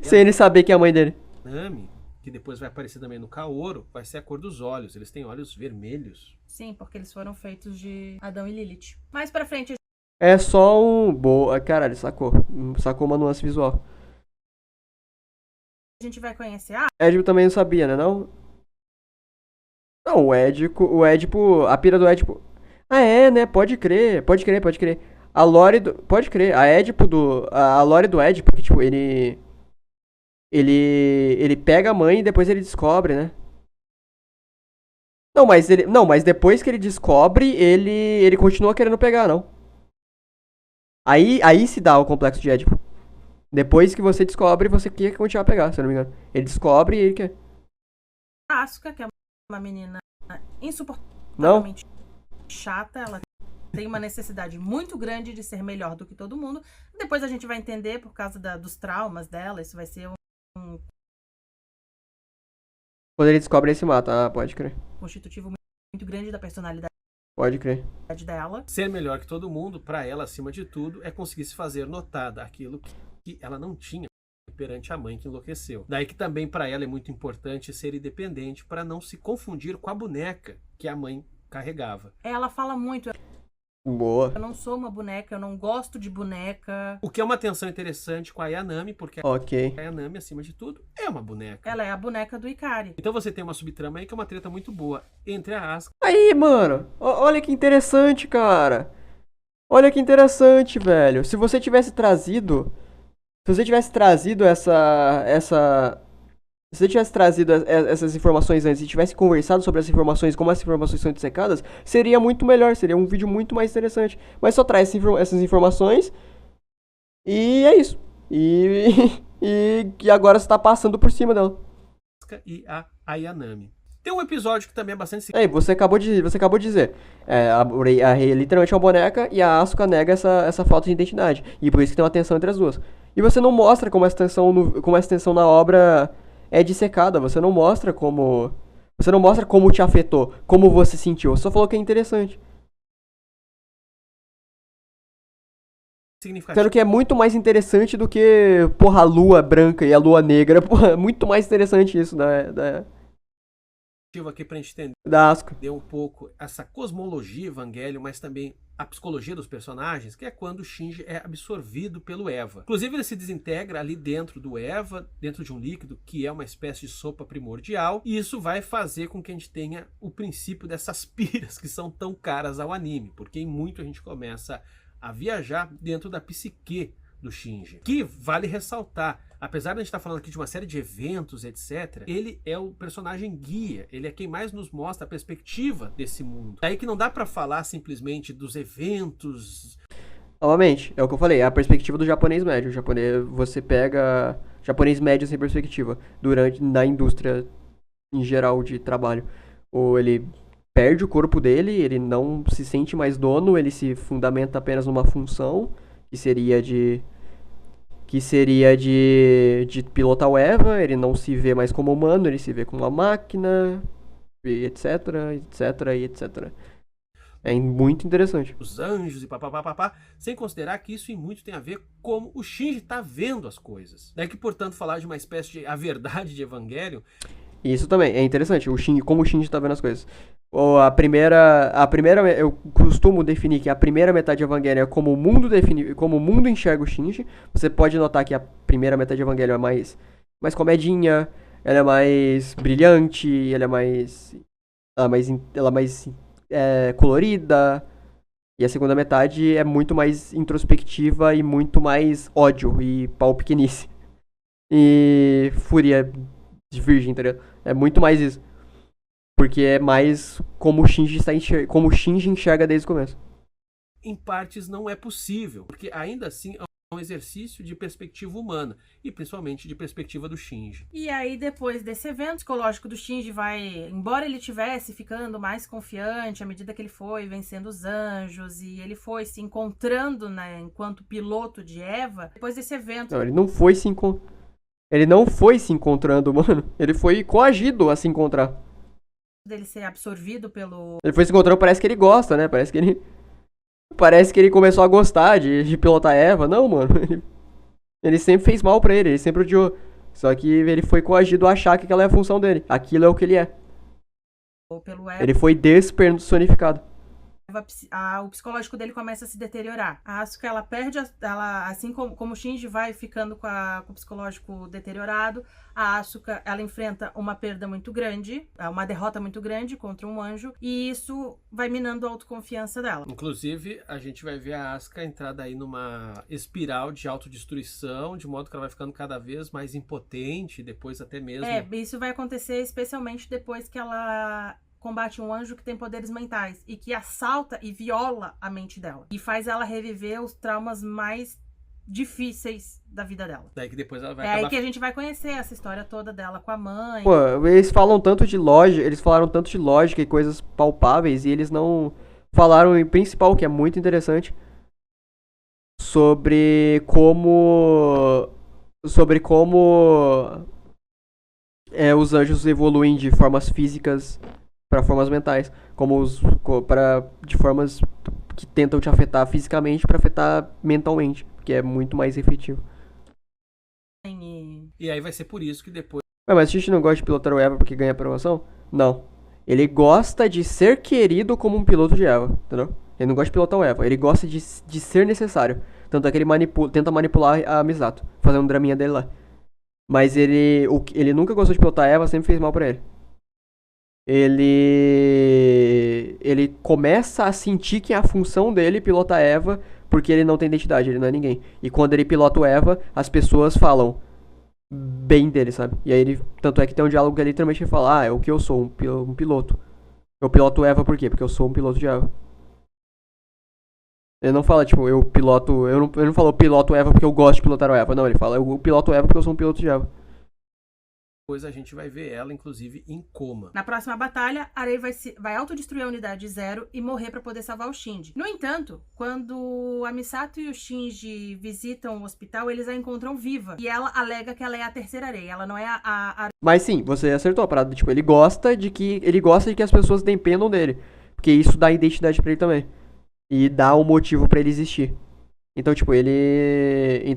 Sem ele saber que é a mãe dele. Nami, que depois vai aparecer também no Kaoru, vai ser a cor dos olhos. Eles têm olhos vermelhos. Sim, porque eles foram feitos de Adão e Lilith. Mais pra frente, É só um... Boa, caralho, sacou. Sacou uma nuance visual. a gente vai conhecer Édipo também não sabia, né, não? Não, o Édipo, a pira do Édipo... Ah, é, né, pode crer. A lore do... Pode crer, a lore do Édipo, que, tipo, ele pega a mãe e depois ele descobre, né? Não, mas depois que ele descobre, ele continua querendo pegar, não. Aí se dá o complexo de Édipo. Depois que você descobre, você quer continuar a pegar, se eu não me engano. Ele descobre e ele quer. a Asuka, que é uma menina Não? insuportavelmente chata. Ela tem uma necessidade muito grande de ser melhor do que todo mundo. Depois a gente vai entender, por causa dos traumas dela, isso vai ser um Quando ele descobre, ele se mata. Ah, pode crer. constitutivo muito grande da personalidade Pode crer. dela. Ser melhor que todo mundo, pra ela, acima de tudo, é conseguir se fazer notada, aquilo que ela não tinha perante a mãe que enlouqueceu. Daí que também pra ela é muito importante ser independente para não se confundir com a boneca que a mãe carregava. Ela fala muito, Boa. eu não sou uma boneca, eu não gosto de boneca. O que é uma tensão interessante com a Ayanami, porque Ok. a Ayanami, acima de tudo, é uma boneca. Ela é a boneca do Ikari. Então você tem uma subtrama aí que é uma treta muito boa entre a Asuka Aí, mano. Olha que interessante, cara. Olha que interessante, velho. Se você tivesse trazido essas informações antes e tivesse conversado sobre essas informações, como essas informações são dissecadas, seria muito melhor, seria um vídeo muito mais interessante. Mas só traz essas informações e é isso. E agora você tá passando por cima dela. e a Ayanami. Tem um episódio que também é bastante Aí, você acabou de dizer. A Rei literalmente é uma boneca e a Asuka nega essa falta de identidade. E por isso que tem uma tensão entre as duas. E você não mostra como essa tensão na obra é dissecada. Você não mostra como te afetou, como você sentiu. Você só falou que é interessante. significativo. Sendo que é muito mais interessante do que, porra, a lua branca e a lua negra. Porra, é muito mais interessante isso Aqui pra gente entender da Asuka. um pouco essa cosmologia Evangelho, mas também a psicologia dos personagens, que é quando o Shinji é absorvido pelo Eva. Inclusive ele se desintegra ali dentro do Eva, dentro de um líquido que é uma espécie de sopa primordial, e isso vai fazer com que a gente tenha o princípio dessas piras que são tão caras ao anime, porque em muito a gente começa a viajar dentro da psique do Shinji. Que vale ressaltar, apesar de a gente estar falando aqui de uma série de eventos, etc., ele é o personagem guia, ele é quem mais nos mostra a perspectiva desse mundo. Daí que não dá pra falar simplesmente dos eventos. Novamente, é o que eu falei, é a perspectiva do japonês médio. Você pega japonês médio sem perspectiva na indústria em geral de trabalho. Ou ele perde o corpo dele, ele não se sente mais dono, ele se fundamenta apenas numa função, que seria de pilotar o Eva, ele não se vê mais como humano, ele se vê como uma máquina, e etc. É muito interessante. Os anjos e papapá, sem considerar que isso em muito tem a ver como o Shinji tá vendo as coisas. Daí que, portanto, falar de uma espécie de a verdade de Evangelho. Isso também, é interessante, como o Shinji tá vendo as coisas. Eu costumo definir que a primeira metade de Evangelho é como o mundo enxerga o Shinji. Você pode notar que a primeira metade de Evangelho é mais comedinha, ela é mais brilhante, ela é mais colorida. E a segunda metade é muito mais introspectiva e muito mais ódio e pau pequenice. E fúria de virgem, tá ligado? É muito mais isso. Porque é mais como o Shinji enxerga desde o começo. Em partes não é possível, porque ainda assim é um exercício de perspectiva humana, e principalmente de perspectiva do Shinji. E aí, depois desse evento psicológico do Shinji, embora ele tivesse ficando mais confiante à medida que ele foi vencendo os anjos e ele foi se encontrando, né, enquanto piloto de Eva, depois desse evento. Não, ele não foi se encontrando, mano. Ele foi coagido a se encontrar. Dele ser absorvido pelo. Ele foi se encontrando, parece que ele gosta, né? Parece que ele começou a gostar de pilotar Eva. Não, mano. Ele sempre fez mal pra ele sempre odiou. Só que ele foi coagido a achar que aquela é a função dele. Aquilo é o que ele é. Ou pelo Ele foi despersonificado. o psicológico dele começa a se deteriorar. A Asuka, ela perde, ela, assim como o Shinji vai ficando com o psicológico deteriorado, a Asuka, ela enfrenta uma perda muito grande, uma derrota muito grande contra um anjo, e isso vai minando a autoconfiança dela. Inclusive, a gente vai ver a Asuka entrar daí numa espiral de autodestruição, de modo que ela vai ficando cada vez mais impotente, depois até mesmo... Isso vai acontecer especialmente depois que ela combate um anjo que tem poderes mentais e que assalta e viola a mente dela. E faz ela reviver os traumas mais difíceis da vida dela. Daí que depois ela vai aí que a gente vai conhecer essa história toda dela com a mãe. Pô, eles falam tanto de lógica, eles falaram tanto de lógica e coisas palpáveis, e eles não falaram em principal, que é muito interessante, sobre como os anjos evoluem de formas físicas para formas mentais, de formas que tentam te afetar fisicamente para afetar mentalmente, que é muito mais efetivo. E aí vai ser por isso que depois... Mas a gente não gosta de pilotar o Eva porque ganha aprovação? Não. Ele gosta de ser querido como um piloto de Eva, entendeu? Ele não gosta de pilotar o Eva, ele gosta de ser necessário. Tanto é que ele tenta manipular a Misato, fazendo um draminha dele lá. Mas ele nunca gostou de pilotar a Eva, sempre fez mal pra ele. Ele começa a sentir que é a função dele pilotar a Eva, porque ele não tem identidade, ele não é ninguém. E quando ele pilota o Eva, as pessoas falam bem dele, sabe? E aí tanto é que tem um diálogo que ele literalmente fala, é o que eu sou, um piloto. Eu piloto o Eva por quê? Porque eu sou um piloto de Eva. Ele não fala, tipo, eu não falo eu piloto o Eva porque eu gosto de pilotar o Eva. Não, ele fala, eu piloto o Eva porque eu sou um piloto de Eva. Depois a gente vai ver ela, inclusive, em coma. Na próxima batalha, a Rei vai autodestruir a unidade 0 e morrer para poder salvar o Shinji. No entanto, quando a Misato e o Shinji visitam o hospital, eles a encontram viva. E ela alega que ela é a terceira Rei, ela não é a... Mas sim, você acertou a parada. Tipo, ele gosta de que as pessoas dependam dele. Porque isso dá identidade pra ele também. E dá um motivo pra ele existir. Então, tipo, ele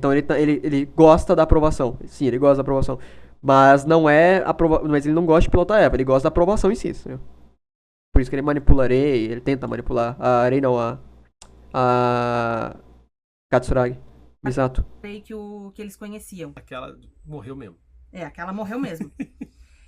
gosta da aprovação. Sim, ele gosta da aprovação. Mas não é mas ele não gosta de pilotar a Eva, ele gosta da aprovação em si, entendeu? Por isso que ele manipula a Rei, ele tenta manipular a Rei, não, a Katsuragi. Exato. Rei que eles conheciam. Aquela morreu mesmo. Aquela morreu mesmo.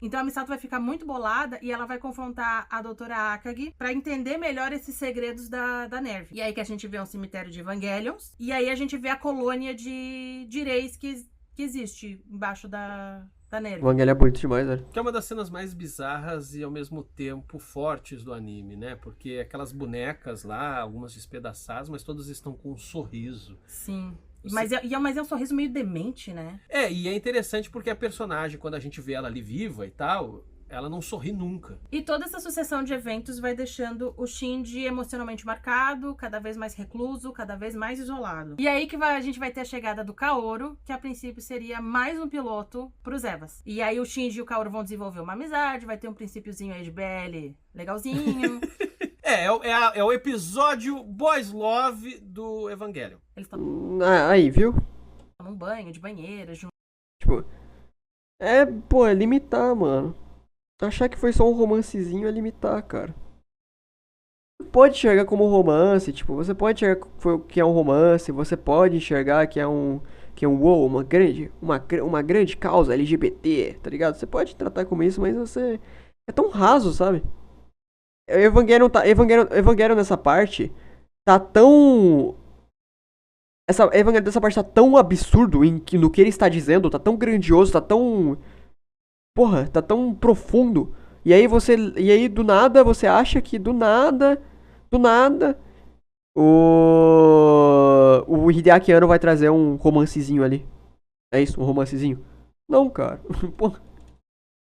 Então a Misato vai ficar muito bolada e ela vai confrontar a doutora Akagi pra entender melhor esses segredos da Nerve. E aí que a gente vê um cemitério de Evangelions, e aí a gente vê a colônia de Reis que existe embaixo da Nerve. O Evangelion é bonito demais, velho. Que é uma das cenas mais bizarras e ao mesmo tempo fortes do anime, né? Porque aquelas bonecas lá, algumas despedaçadas, mas todas estão com um sorriso. Sim. Mas é um sorriso meio demente, né? E é interessante porque a personagem, quando a gente vê ela ali viva e tal, ela não sorri nunca. E toda essa sucessão de eventos vai deixando o Shinji emocionalmente marcado, cada vez mais recluso, cada vez mais isolado. E aí que a gente vai ter a chegada do Kaoru, que a princípio seria mais um piloto pros Evas. E aí o Shinji e o Kaoru vão desenvolver uma amizade, vai ter um princípiozinho aí de BL legalzinho. É o episódio Boys Love do Evangelion. Eles estão aí, viu? num banho, de banheira, Tipo, é limitar, mano. Achar que foi só um romancezinho é limitar, cara. Você pode enxergar como romance, tipo, você pode enxergar que é um romance, você pode enxergar que é um uma grande causa LGBT, tá ligado? Você pode tratar como isso, mas você é tão raso, sabe? Evangelion nessa parte tá tão Evangelion dessa parte tá tão absurdo no que ele está dizendo, tá tão grandioso, tá tão tá tão profundo. E aí do nada você acha que do nada o Hideaki Anno vai trazer um romancezinho ali. É isso, um romancezinho? Não, cara. Porra.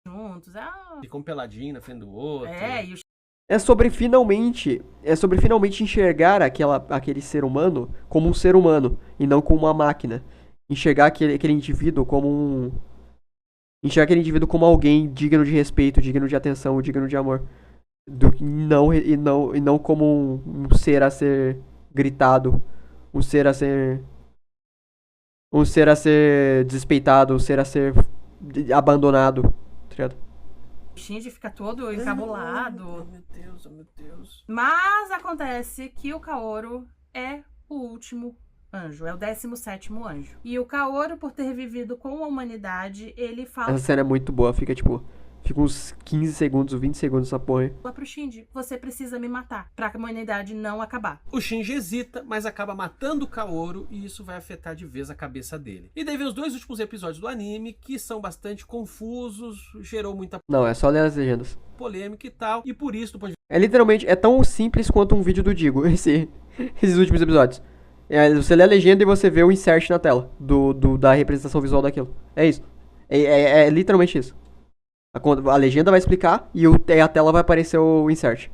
Juntos. Ficam um peladinho na frente do outro. E É sobre finalmente enxergar aquele ser humano como um ser humano e não como uma máquina. Enxergar aquele indivíduo como enxergar aquele indivíduo como alguém digno de respeito, digno de atenção, digno de amor. E não como um ser a ser gritado, um ser a ser Um ser a ser desrespeitado, um ser a ser abandonado, tá ligado? O Shinji fica todo encabulado. Oh, meu Deus, oh, meu Deus. Mas acontece que o Kaoru é o último anjo, é o 17º anjo. E o Kaoru, por ter vivido com a humanidade, ele fala Essa cena é muito boa, fica uns 15 segundos, 20 segundos essa porra aí. pro Shinji, você precisa me matar, pra humanidade não acabar. O Shinji hesita, mas acaba matando o Kaoru e isso vai afetar de vez a cabeça dele. E daí vem os 2 últimos episódios do anime, que são bastante confusos, gerou muita Não, é só ler as legendas. polêmica e tal, e por isso, do ponto de É literalmente, é tão simples quanto um vídeo do Digo, esses últimos episódios. Você lê a legenda e você vê o insert na tela da representação visual daquilo. É isso. É literalmente isso. A legenda vai explicar e a tela vai aparecer o insert.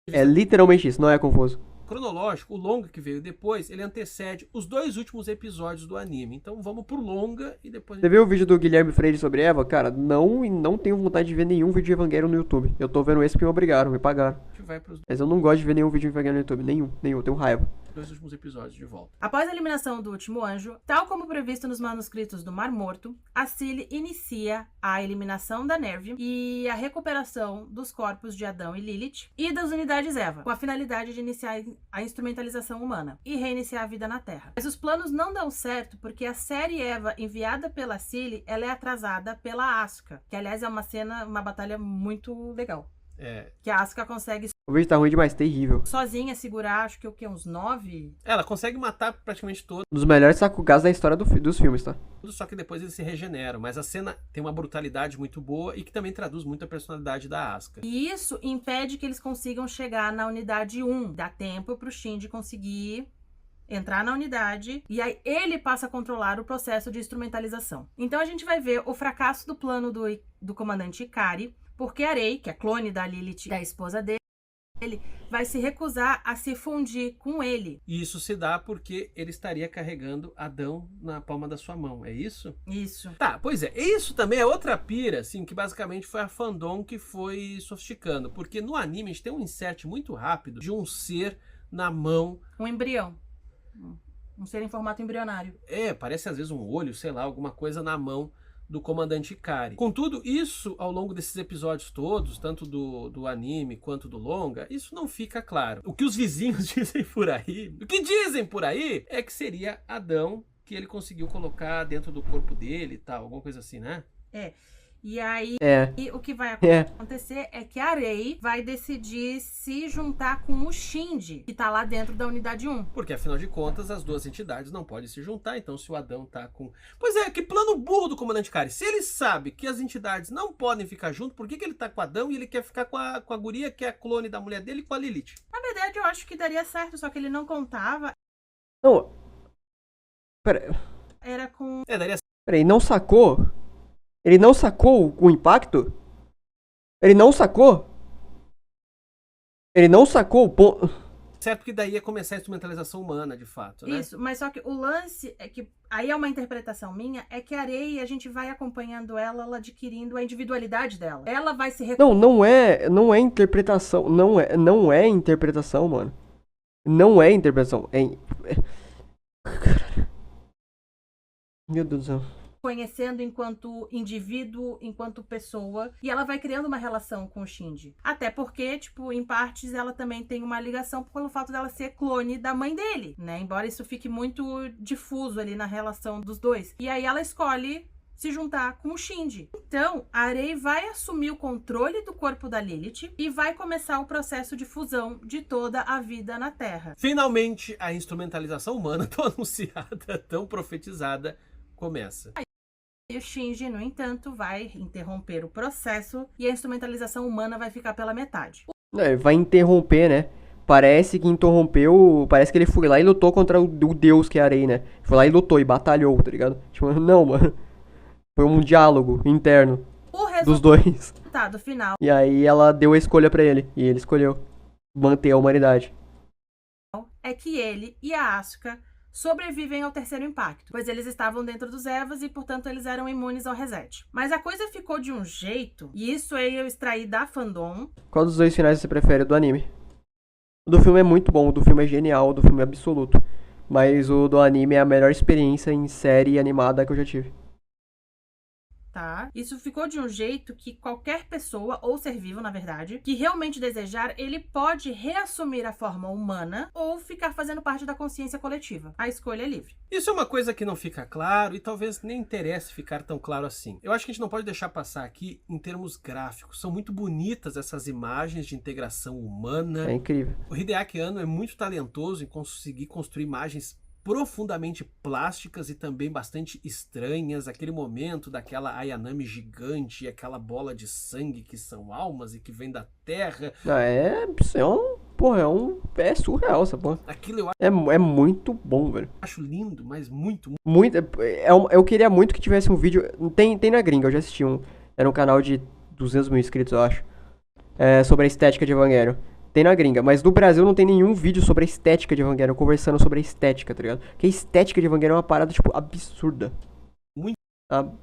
É literalmente isso, não é confuso. cronológico, o longa que veio depois, ele antecede os 2 últimos episódios do anime. Então vamos pro longa e depois... Você viu o vídeo do Guilherme Freire sobre Eva? Cara, não tenho vontade de ver nenhum vídeo de Evangelion no YouTube. Eu tô vendo esse porque me obrigaram, me pagaram. A gente vai pros Mas eu não gosto de ver nenhum vídeo de Evangelion no YouTube. Nenhum. Eu tenho raiva. 2 últimos episódios de volta. Após a eliminação do último anjo, tal como previsto nos manuscritos do Mar Morto, a Cilly inicia a eliminação da Nerve e a recuperação dos corpos de Adão e Lilith e das unidades Eva, com a finalidade de iniciar a instrumentalização humana e reiniciar a vida na Terra. Mas os planos não dão certo porque a série Eva enviada pela Cilly, ela é atrasada pela Asuka, que aliás é uma batalha muito legal. Que a Asuka consegue O vídeo tá ruim demais, terrível. sozinha segurar, acho que o quê? Uns 9? Ela consegue matar praticamente todos, Um dos melhores Sakugas da história dos filmes, tá? só que depois eles se regeneram. Mas a cena tem uma brutalidade muito boa e que também traduz muito a personalidade da Asuka. E isso impede que eles consigam chegar na unidade 1. Dá tempo pro Shinji conseguir entrar na unidade e aí ele passa a controlar o processo de instrumentalização. Então a gente vai ver o fracasso do plano do comandante Ikari, porque a Rei, que é clone da Lilith, da esposa dele, vai se recusar a se fundir com ele. E isso se dá porque ele estaria carregando Adão na palma da sua mão, é isso? Isso. Tá, pois é. Isso também é outra pira, assim, que basicamente foi a fandom que foi sofisticando. Porque no anime a gente tem um insert muito rápido de um ser na mão. Um embrião. Um ser em formato embrionário. Parece às vezes um olho, sei lá, alguma coisa na mão do comandante Ikari. Contudo, isso ao longo desses episódios todos, tanto do anime quanto do longa, isso não fica claro. O que os vizinhos dizem por aí, o que dizem por aí é que seria Adão que ele conseguiu colocar dentro do corpo dele e tal, alguma coisa assim, né? E aí, o que vai acontecer é que a Rei vai decidir se juntar com o Shinji, que tá lá dentro da unidade 1. Porque, afinal de contas, as duas entidades não podem se juntar, então se o Adão tá com... Pois é, que plano burro do comandante Ikari. Se ele sabe que as entidades não podem ficar junto, por que ele tá com o Adão e ele quer ficar com a guria, que é a clone da mulher dele, com a Lilith? Na verdade, eu acho que daria certo, só que ele não contava. Não. Pera. Era com... Daria Peraí, não sacou? Ele não sacou o impacto? Ele não sacou? Ele não sacou o ponto. certo que daí ia começar a instrumentalização humana, de fato, né? Isso, mas só que o lance é que, aí é uma interpretação minha, é que a Rei, a gente vai acompanhando ela adquirindo a individualidade dela. Ela vai se... Não é interpretação, não é interpretação, mano. Não é interpretação, Meu Deus do céu. Conhecendo enquanto indivíduo, enquanto pessoa, e ela vai criando uma relação com o Shinji. Até porque, tipo, em partes ela também tem uma ligação pelo fato dela ser clone da mãe dele, né? Embora isso fique muito difuso ali na relação dos dois. E aí ela escolhe se juntar com o Shinji. Então, a Rei vai assumir o controle do corpo da Lilith e vai começar o processo de fusão de toda a vida na Terra. Finalmente, a instrumentalização humana tão anunciada, tão profetizada, começa. E o Shinji, no entanto, vai interromper o processo e a instrumentalização humana vai ficar pela metade. Vai interromper, né? Parece que interrompeu. Parece que ele foi lá e lutou contra o deus que é a Rei, né? Foi lá e lutou e batalhou, tá ligado? Tipo, não, mano. Foi um diálogo interno dos dois. Resultado final E aí ela deu a escolha pra ele. E ele escolheu manter a humanidade. é que ele e a Asuka sobrevivem ao terceiro impacto, pois eles estavam dentro dos Evas e, portanto, eles eram imunes ao reset. Mas a coisa ficou de um jeito, e isso aí eu extraí da fandom. Qual dos dois finais você prefere do anime? O do filme é muito bom, o do filme é genial, o do filme é absoluto. Mas o do anime é a melhor experiência em série animada que eu já tive. Tá? Isso ficou de um jeito que qualquer pessoa, ou ser vivo, na verdade, que realmente desejar, ele pode reassumir a forma humana ou ficar fazendo parte da consciência coletiva. A escolha é livre. Isso é uma coisa que não fica claro e talvez nem interesse ficar tão claro assim. Eu acho que a gente não pode deixar passar aqui em termos gráficos. São muito bonitas essas imagens de integração humana. É incrível. O Hideaki Anno é muito talentoso em conseguir construir imagens profundamente plásticas e também bastante estranhas. Aquele momento daquela Ayanami gigante e aquela bola de sangue que são almas e que vem da terra. Isso é um... Porra, é surreal essa porra. Aquilo eu É muito bom, velho. acho lindo, mas muito. Eu queria muito que tivesse um vídeo... Tem na gringa, eu já assisti um. Era um canal de 200 mil inscritos, eu acho. Sobre a estética de Evangelion. Tem na gringa, mas no Brasil não tem nenhum vídeo sobre a estética de Evangelion, conversando sobre a estética, tá ligado? Porque a estética de Evangelion é uma parada, tipo, absurda. Muito.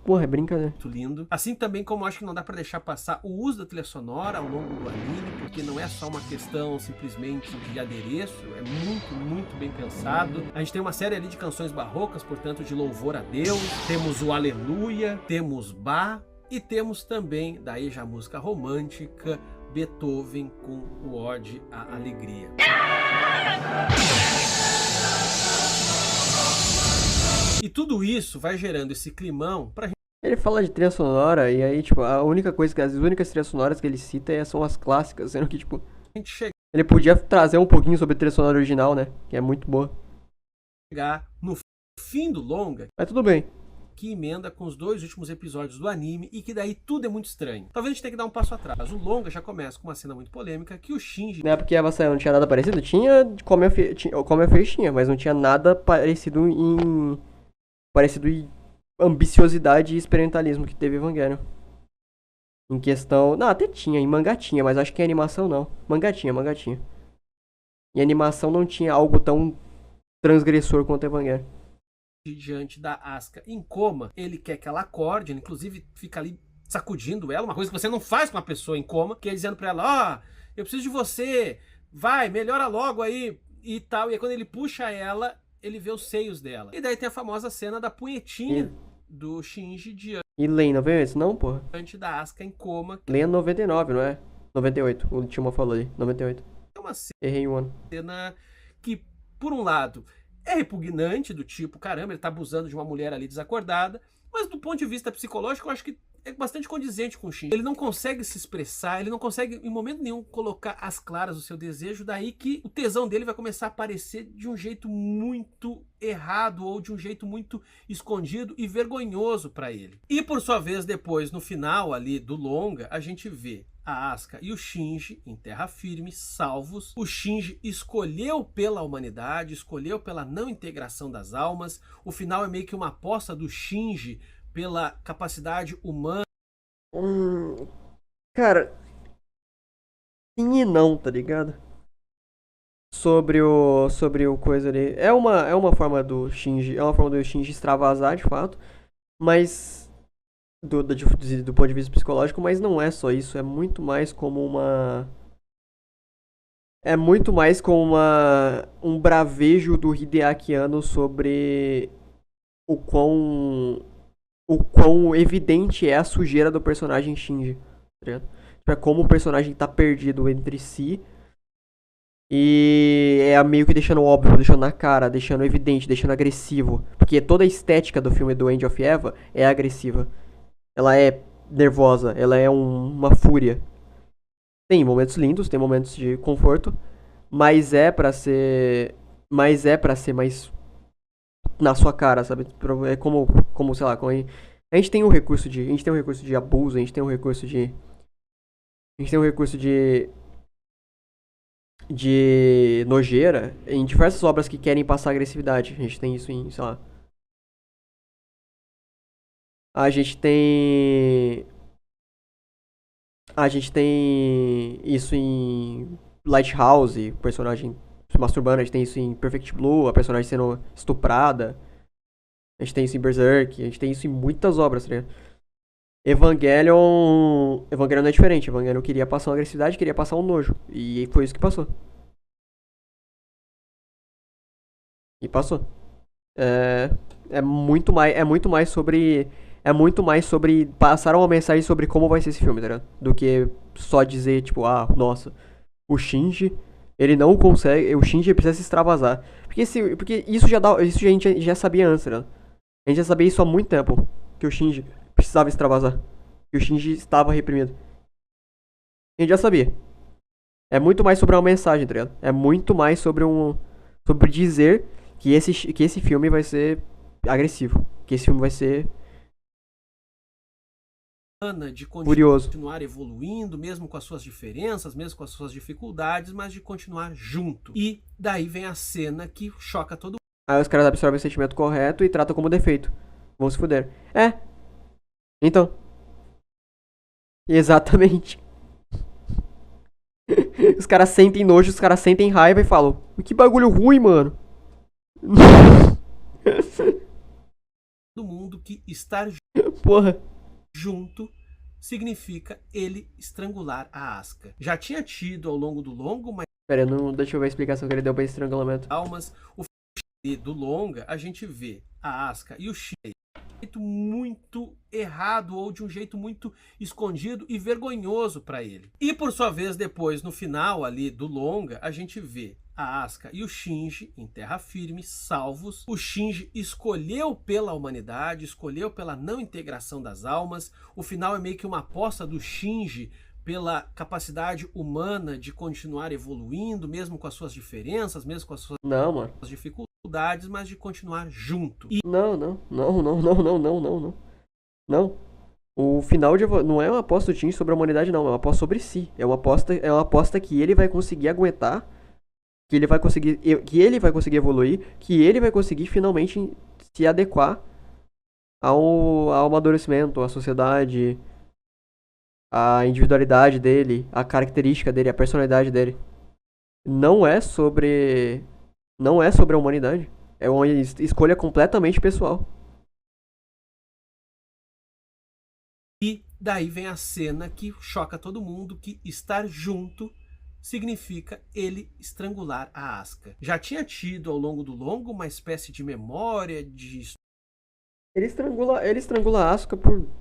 Porra, é brincadeira. Muito lindo. Assim também como eu acho que não dá pra deixar passar o uso da trilha sonora ao longo do anime, porque não é só uma questão simplesmente de adereço, é muito bem pensado. A gente tem uma série ali de canções barrocas, portanto de louvor a Deus, temos o Aleluia, temos Bach e temos também, daí já a música romântica, Beethoven com o Ode à Alegria. E tudo isso vai gerando esse climão pra gente. Ele fala de trilha sonora e aí, tipo, as únicas trilhas sonoras que ele cita são as clássicas, sendo que, tipo, ele podia trazer um pouquinho sobre a trilha sonora original, né? Que é muito boa. Chegar no fim do longa, Mas tudo bem. que emenda com os 2 últimos episódios do anime e que daí tudo é muito estranho. Talvez a gente tenha que dar um passo atrás. O longa já começa com uma cena muito polêmica que o Shinji... Não é porque a Avasayan não tinha nada parecido? Tinha Come of Age tinha, mas não tinha nada parecido em ambiciosidade e experimentalismo que teve Evangelion. Em questão... Não, até tinha, em mangá tinha, mas acho que em animação não. Mangá tinha. Em animação não tinha algo tão transgressor quanto Evangelion. Diante da Asuka em coma, ele quer que ela acorde, ele inclusive fica ali sacudindo ela, uma coisa que você não faz com uma pessoa em coma, que é dizendo pra ela, eu preciso de você, vai, melhora logo aí, e tal, e aí quando ele puxa ela, ele vê os seios dela. E daí tem a famosa cena da punhetinha do Shinji E Len, não veio esse não, porra? diante da Asuka em coma. Len é 99, não é? 98, o Timo falou ali, 98. É uma Errei um ano. cena que, por um lado, é repugnante, do tipo, caramba, ele tá abusando de uma mulher ali desacordada, mas do ponto de vista psicológico, eu acho que é bastante condizente com o Shinji. Ele não consegue se expressar, ele não consegue em momento nenhum colocar às claras o seu desejo, daí que o tesão dele vai começar a aparecer de um jeito muito errado ou de um jeito muito escondido e vergonhoso pra ele. E por sua vez, depois, no final ali do longa, a gente vê a Asuka e o Shinji em terra firme, salvos. O Shinji escolheu pela humanidade, escolheu pela não integração das almas. O final é meio que uma aposta do Shinji pela capacidade humana. Cara, sim e não, tá ligado? Sobre o coisa ali. É uma forma do Shinji extravasar, de fato, mas do ponto de vista psicológico, mas não é só isso, é muito mais como um bravejo do Hideaki Anno sobre o quão evidente é a sujeira do personagem Shinji, tá ligado? Tipo, é como o personagem tá perdido entre si e é meio que deixando óbvio, deixando na cara, deixando evidente, deixando agressivo, porque toda a estética do filme do End of Eva é agressiva. Ela é nervosa, ela é uma fúria. Tem momentos lindos, tem momentos de conforto, mas é pra ser mais na sua cara, sabe? É como sei lá, a gente tem um recurso de abuso, a gente tem um recurso de nojeira em diversas obras que querem passar agressividade. A gente tem isso em, sei lá, a gente tem isso em Lighthouse, o personagem se masturbando, a gente tem isso em Perfect Blue, a personagem sendo estuprada. A gente tem isso em Berserk, a gente tem isso em muitas obras, tá ligado? Evangelion não é diferente. Evangelion queria passar uma agressividade, queria passar um nojo. E foi isso que passou. E passou. É, é muito mais sobre. É muito mais sobre passar uma mensagem sobre como vai ser esse filme, tá ligado? Do que só dizer, tipo, ah, nossa, o Shinji, ele não consegue. O Shinji precisa se extravasar. Porque isso já dá. Isso a gente já sabia antes, tá ligado? A gente já sabia isso há muito tempo. Que o Shinji precisava extravasar. Que o Shinji estava reprimido. A gente já sabia. É muito mais sobre uma mensagem, tá ligado? É muito mais sobre sobre dizer que esse filme vai ser agressivo. Que esse filme vai ser De furioso. continuar evoluindo, mesmo com as suas diferenças, mesmo com as suas dificuldades, mas de continuar junto. E daí vem a cena que choca todo mundo. Aí os caras absorvem o sentimento correto e tratam como defeito. Vão se fuder. É. Então. Exatamente. Os caras sentem nojo, os caras sentem raiva e falam: que bagulho ruim, mano. Todo mundo que estar Porra. junto significa ele estrangular a Asuka. Já tinha tido ao longo do longo, mas Pera, não, deixa eu ver a explicação que ele deu pra esse estrangulamento. almas, o do longa, a gente vê a Asuka e o Shinji de um jeito muito errado ou de um jeito muito escondido e vergonhoso pra ele. E por sua vez, depois, no final ali do longa, a gente vê a Asuka e o Shinji em terra firme, salvos. O Shinji escolheu pela humanidade, escolheu pela não integração das almas. O final é meio que uma aposta do Shinji pela capacidade humana de continuar evoluindo, mesmo com as suas diferenças, mesmo com as suas Não, mano. dificuldades, mas de continuar junto. E Não. Não. O final de não é uma aposta do Shinji sobre a humanidade, não. É uma aposta sobre si. É uma aposta que ele vai conseguir aguentar. Que ele vai conseguir evoluir. Que ele vai conseguir finalmente se adequar ao amadurecimento, à sociedade, à individualidade dele, à característica dele, à personalidade dele. Não é sobre a humanidade. É uma escolha completamente pessoal. E daí vem a cena que choca todo mundo, que estar junto significa ele estrangular a Asuka. Já tinha tido ao longo do longo uma espécie de memória, de Ele estrangula a Asuka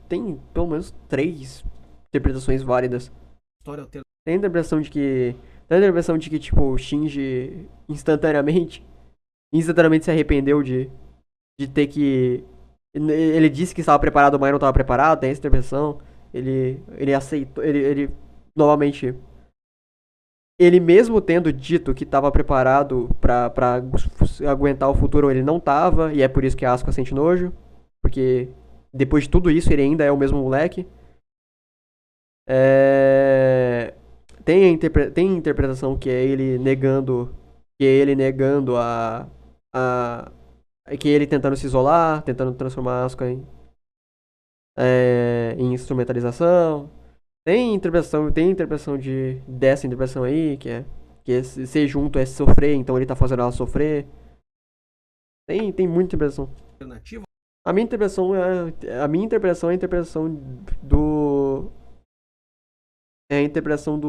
tem pelo menos 3 interpretações válidas. história alternativa. Tem a interpretação de que, tipo, o Shinji instantaneamente se arrependeu de ter que. Ele disse que estava preparado, mas não estava preparado. Tem essa interpretação. Ele aceitou. Novamente. Ele mesmo tendo dito que estava preparado pra aguentar o futuro, ele não estava. E é por isso que a Asuka sente nojo. Porque depois de tudo isso, ele ainda é o mesmo moleque. Tem a interpretação que é ele negando. Que é ele tentando se isolar, tentando transformar a Asuka em instrumentalização. Tem interpretação dessa interpretação aí, que é ser junto é sofrer, então ele tá fazendo ela sofrer. Tem muita interpretação. A minha interpretação é a interpretação do. É a interpretação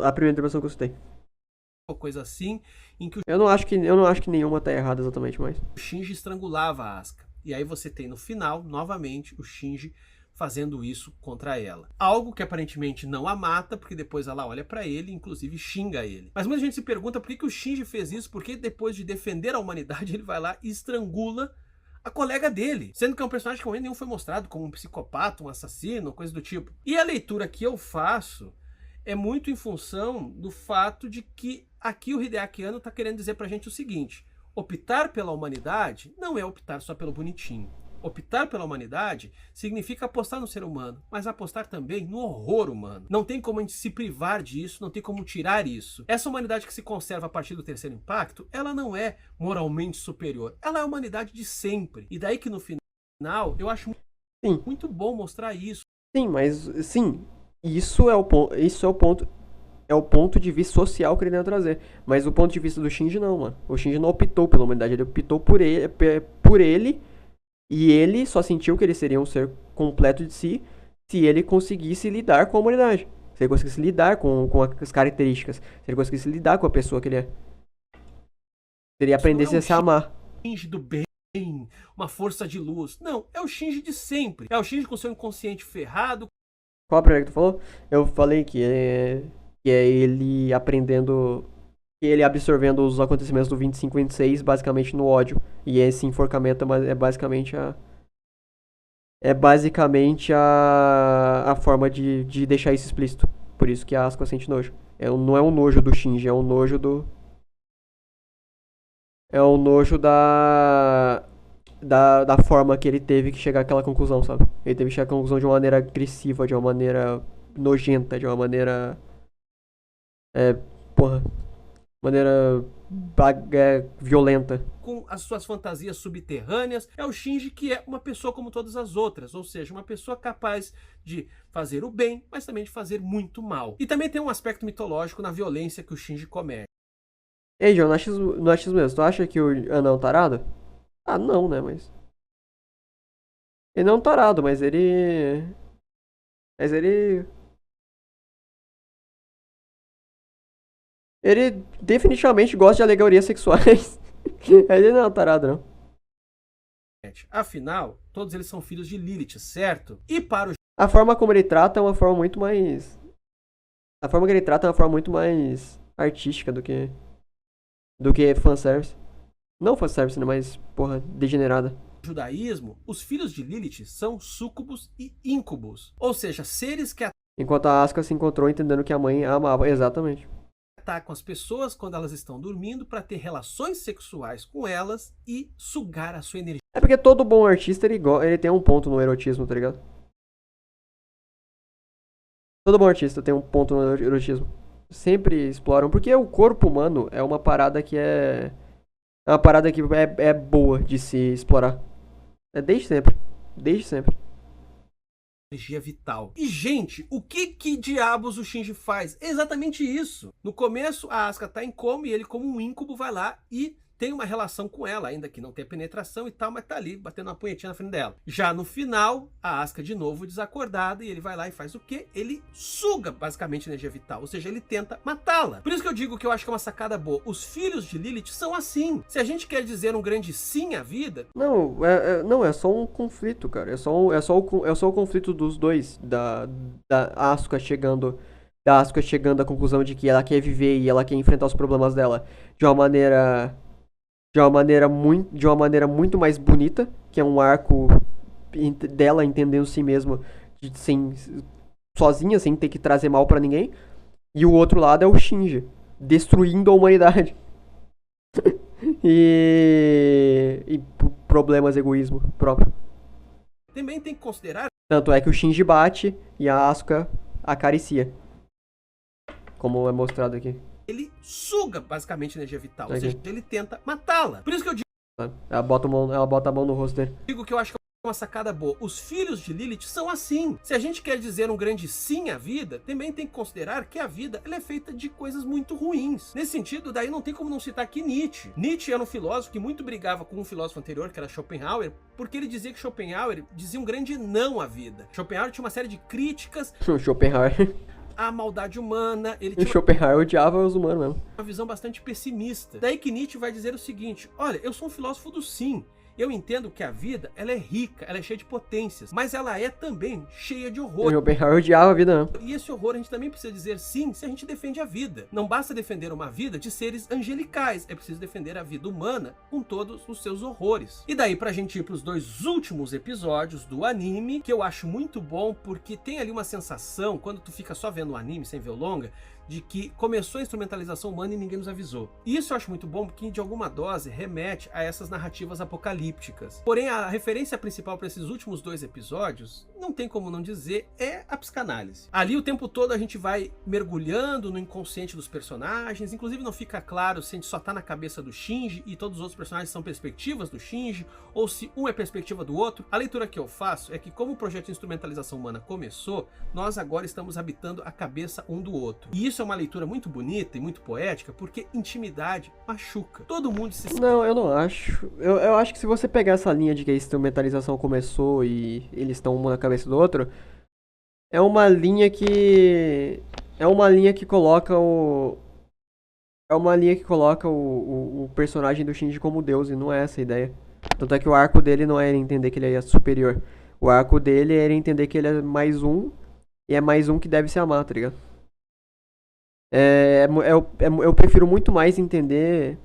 a primeira interpretação que eu citei. Coisa assim, em que Eu não acho que nenhuma tá errada exatamente, mas o Shinji estrangulava a Asuka. E aí você tem no final, novamente, o Shinji fazendo isso contra ela. Algo que aparentemente não a mata, porque depois ela olha pra ele e inclusive xinga ele. Mas muita gente se pergunta por que o Shinji fez isso, porque depois de defender a humanidade, ele vai lá e estrangula a colega dele, sendo que é um personagem que ao menos nenhum foi mostrado como um psicopata, um assassino, coisa do tipo. E a leitura que eu faço é muito em função do fato de que aqui o Hideaki Anno tá querendo dizer pra gente o seguinte: optar pela humanidade não é optar só pelo bonitinho. Optar pela humanidade significa apostar no ser humano, mas apostar também no horror humano. Não tem como a gente se privar disso, não tem como tirar isso. Essa humanidade que se conserva a partir do terceiro impacto, ela não é moralmente superior. Ela é a humanidade de sempre. E daí que no final, eu acho muito bom mostrar isso. Sim, mas sim, isso é o ponto de vista social que ele tenta trazer. Mas o ponto de vista do Shinji não, mano. O Shinji não optou pela humanidade, ele optou por ele. E ele só sentiu que ele seria um ser completo de si se ele conseguisse lidar com a humanidade. Se ele conseguisse lidar com as características. Se ele conseguisse lidar com a pessoa que ele é. Seria Isso não aprender é a um se amar. Shinji do bem, uma força de luz. Não, é o Shinji de sempre. É o Shinji com seu inconsciente ferrado. Qual a primeira que tu falou? Eu falei que é ele aprendendo, que ele absorvendo os acontecimentos do 25 e 26 basicamente no ódio. E esse enforcamento é basicamente a forma de deixar isso explícito. Por isso que a Asuka sente nojo. Não é um nojo do Shinji, é um nojo do. É um nojo da forma que ele teve que chegar àquela conclusão, sabe? Ele teve que chegar à conclusão de uma maneira agressiva, de uma maneira nojenta, de uma maneira. É. Porra. Maneira. Violenta. Com as suas fantasias subterrâneas, é o Shinji que é uma pessoa como todas as outras, ou seja, uma pessoa capaz de fazer o bem, mas também de fazer muito mal. E também tem um aspecto mitológico na violência que o Shinji comete. Ei, John, no achismo mesmo, tu acha que o anão é um tarado? Ah, não, né, mas. Ele não é um tarado, mas ele. Mas ele. Ele definitivamente gosta de alegorias sexuais. Ele não é um tarado, não. Afinal, todos eles são filhos de Lilith, certo? E para o A forma como ele trata é uma forma muito mais. A forma que ele trata é uma forma muito mais artística do que fanservice. Não fanservice, né? Mas, porra, degenerada. judaísmo, os filhos de Lilith são súcubos e íncubos, ou seja, seres que Enquanto a Asuka se encontrou entendendo que a mãe a amava. Exatamente. atacam as pessoas quando elas estão dormindo para ter relações sexuais com elas e sugar a sua energia. É porque todo bom artista, ele tem um ponto no erotismo, tá ligado? Todo bom artista tem um ponto no erotismo. Sempre exploram. Porque o corpo humano é uma parada que é. É uma parada que é boa de se explorar. É desde sempre. Desde sempre. Energia vital. E, gente, o que diabos o Shinji faz? É exatamente isso. No começo, a Asuka tá em coma e ele, como um íncubo, vai lá e tem uma relação com ela, ainda que não tenha penetração e tal, mas tá ali batendo uma punhetinha na frente dela. Já no final, a Asuka de novo desacordada e ele vai lá e faz o quê? Ele suga basicamente a energia vital, ou seja, ele tenta matá-la. Por isso que eu digo que eu acho que é uma sacada boa. Os filhos de Lilith são assim. Se a gente quer dizer um grande sim à vida... Não, é só um conflito, cara. É só o conflito dos dois. Da Asuka chegando. Da Asuka chegando à conclusão de que ela quer viver e ela quer enfrentar os problemas dela de uma maneira. De uma maneira muito mais bonita, que é um arco dela entendendo si mesma sozinha, sem ter que trazer mal pra ninguém. E o outro lado é o Shinji, destruindo a humanidade. e problemas, egoísmo próprio. Também tem que considerar Tanto é que o Shinji bate e a Asuka acaricia. Como é mostrado aqui. ele suga basicamente a energia vital, ou Aqui. seja, ele tenta matá-la. Por isso que eu Tá? Ela bota a mão no rosto dele. digo que eu acho que é uma sacada boa. Os filhos de Lilith são assim. Se a gente quer dizer um grande sim à vida, também tem que considerar que a vida ela é feita de coisas muito ruins. Nesse sentido, daí não tem como não citar aqui Nietzsche. Nietzsche era um filósofo que muito brigava com um filósofo anterior, que era Schopenhauer, porque ele dizia que Schopenhauer dizia um grande não à vida. Schopenhauer tinha uma série de críticas O Schopenhauer. à maldade humana, ele O tinha Schopenhauer odiava os humanos mesmo. uma visão bastante pessimista. Daí que Nietzsche vai dizer o seguinte: olha, eu sou um filósofo do sim. Eu entendo que a vida, ela é rica, ela é cheia de potências, mas ela é também cheia de O horror. Schopenhauer odiava a vida mesmo. E esse horror a gente também precisa dizer sim se a gente defende a vida. Não basta defender uma vida de seres angelicais, é preciso defender a vida humana com todos os seus horrores. E daí pra gente ir pros dois últimos episódios do anime, que eu acho muito bom, porque tem ali uma sensação, quando tu fica só vendo o anime sem ver o longa, de que começou a instrumentalização humana e ninguém nos avisou. E isso eu acho muito bom porque de alguma dose remete a essas narrativas apocalípticas. Porém, a referência principal para esses últimos dois episódios, não tem como não dizer, é a psicanálise. Ali o tempo todo a gente vai mergulhando no inconsciente dos personagens, inclusive não fica claro se a gente só tá na cabeça do Shinji e todos os outros personagens são perspectivas do Shinji, ou se um é perspectiva do outro. A leitura que eu faço é que como o projeto de instrumentalização humana começou, nós agora estamos habitando a cabeça um do outro. E isso é uma leitura muito bonita e muito poética, porque intimidade machuca. Todo mundo se... Não, eu não acho. Eu acho que se você pegar essa linha de que a instrumentalização começou e eles estão um na cabeça do outro, é uma linha que. É uma linha que coloca É uma linha que coloca o personagem do Shinji como Deus, e não é essa a ideia. Tanto é que o arco dele não é ele entender que ele é superior. O arco dele é ele entender que ele é mais um, e é mais um que deve se amar, tá ligado? Eu prefiro muito mais entender.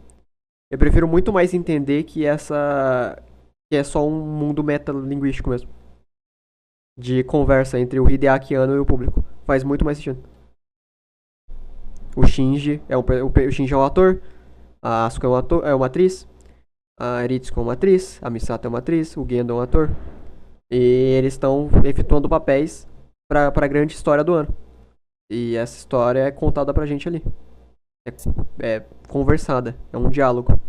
Eu prefiro muito mais entender que essa. Que é só um mundo metalinguístico mesmo. De conversa entre o Hideaki Anno e o público. Faz muito mais sentido. O Shinji o Shinji é um ator. A Asuka é uma atriz. A Eritsuko é uma atriz. A Misato é uma atriz. O Gendo é um ator. E eles estão efetuando papéis pra grande história do ano. E essa história é contada pra gente ali. É conversada. É um diálogo.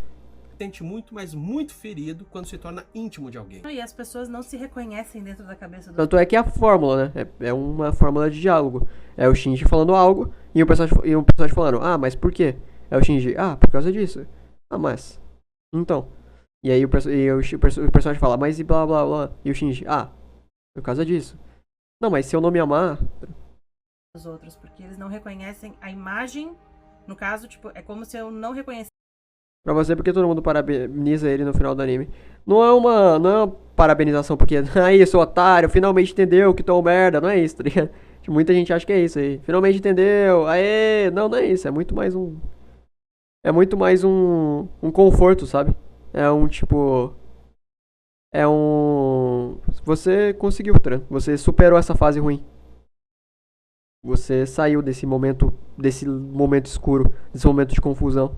Sente muito, mas muito ferido quando se torna íntimo de alguém. E as pessoas não se reconhecem dentro da cabeça do Tanto é que é a fórmula, né? É uma fórmula de diálogo. É o Shinji falando algo e o personagem falando, ah, mas por quê? É o Shinji, ah, por causa disso. Ah, mas. Então. E aí o personagem fala, mas e blá blá blá. E o Shinji, ah, por causa disso. Não, mas se eu não me amar. dos outros, porque eles não reconhecem a imagem. No caso, tipo, é como se eu não reconhecesse. Pra você, porque todo mundo parabeniza ele no final do anime. Não é uma parabenização porque, aí, seu otário, finalmente entendeu que tu é um merda. Não é isso, tá ligado? Muita gente acha que é isso aí. Finalmente entendeu, aê. Não é isso. É muito mais um. É muito mais um conforto, sabe? É um tipo. É um. Você conseguiu, Tran. Você superou essa fase ruim. Você saiu desse momento escuro, desse momento de confusão.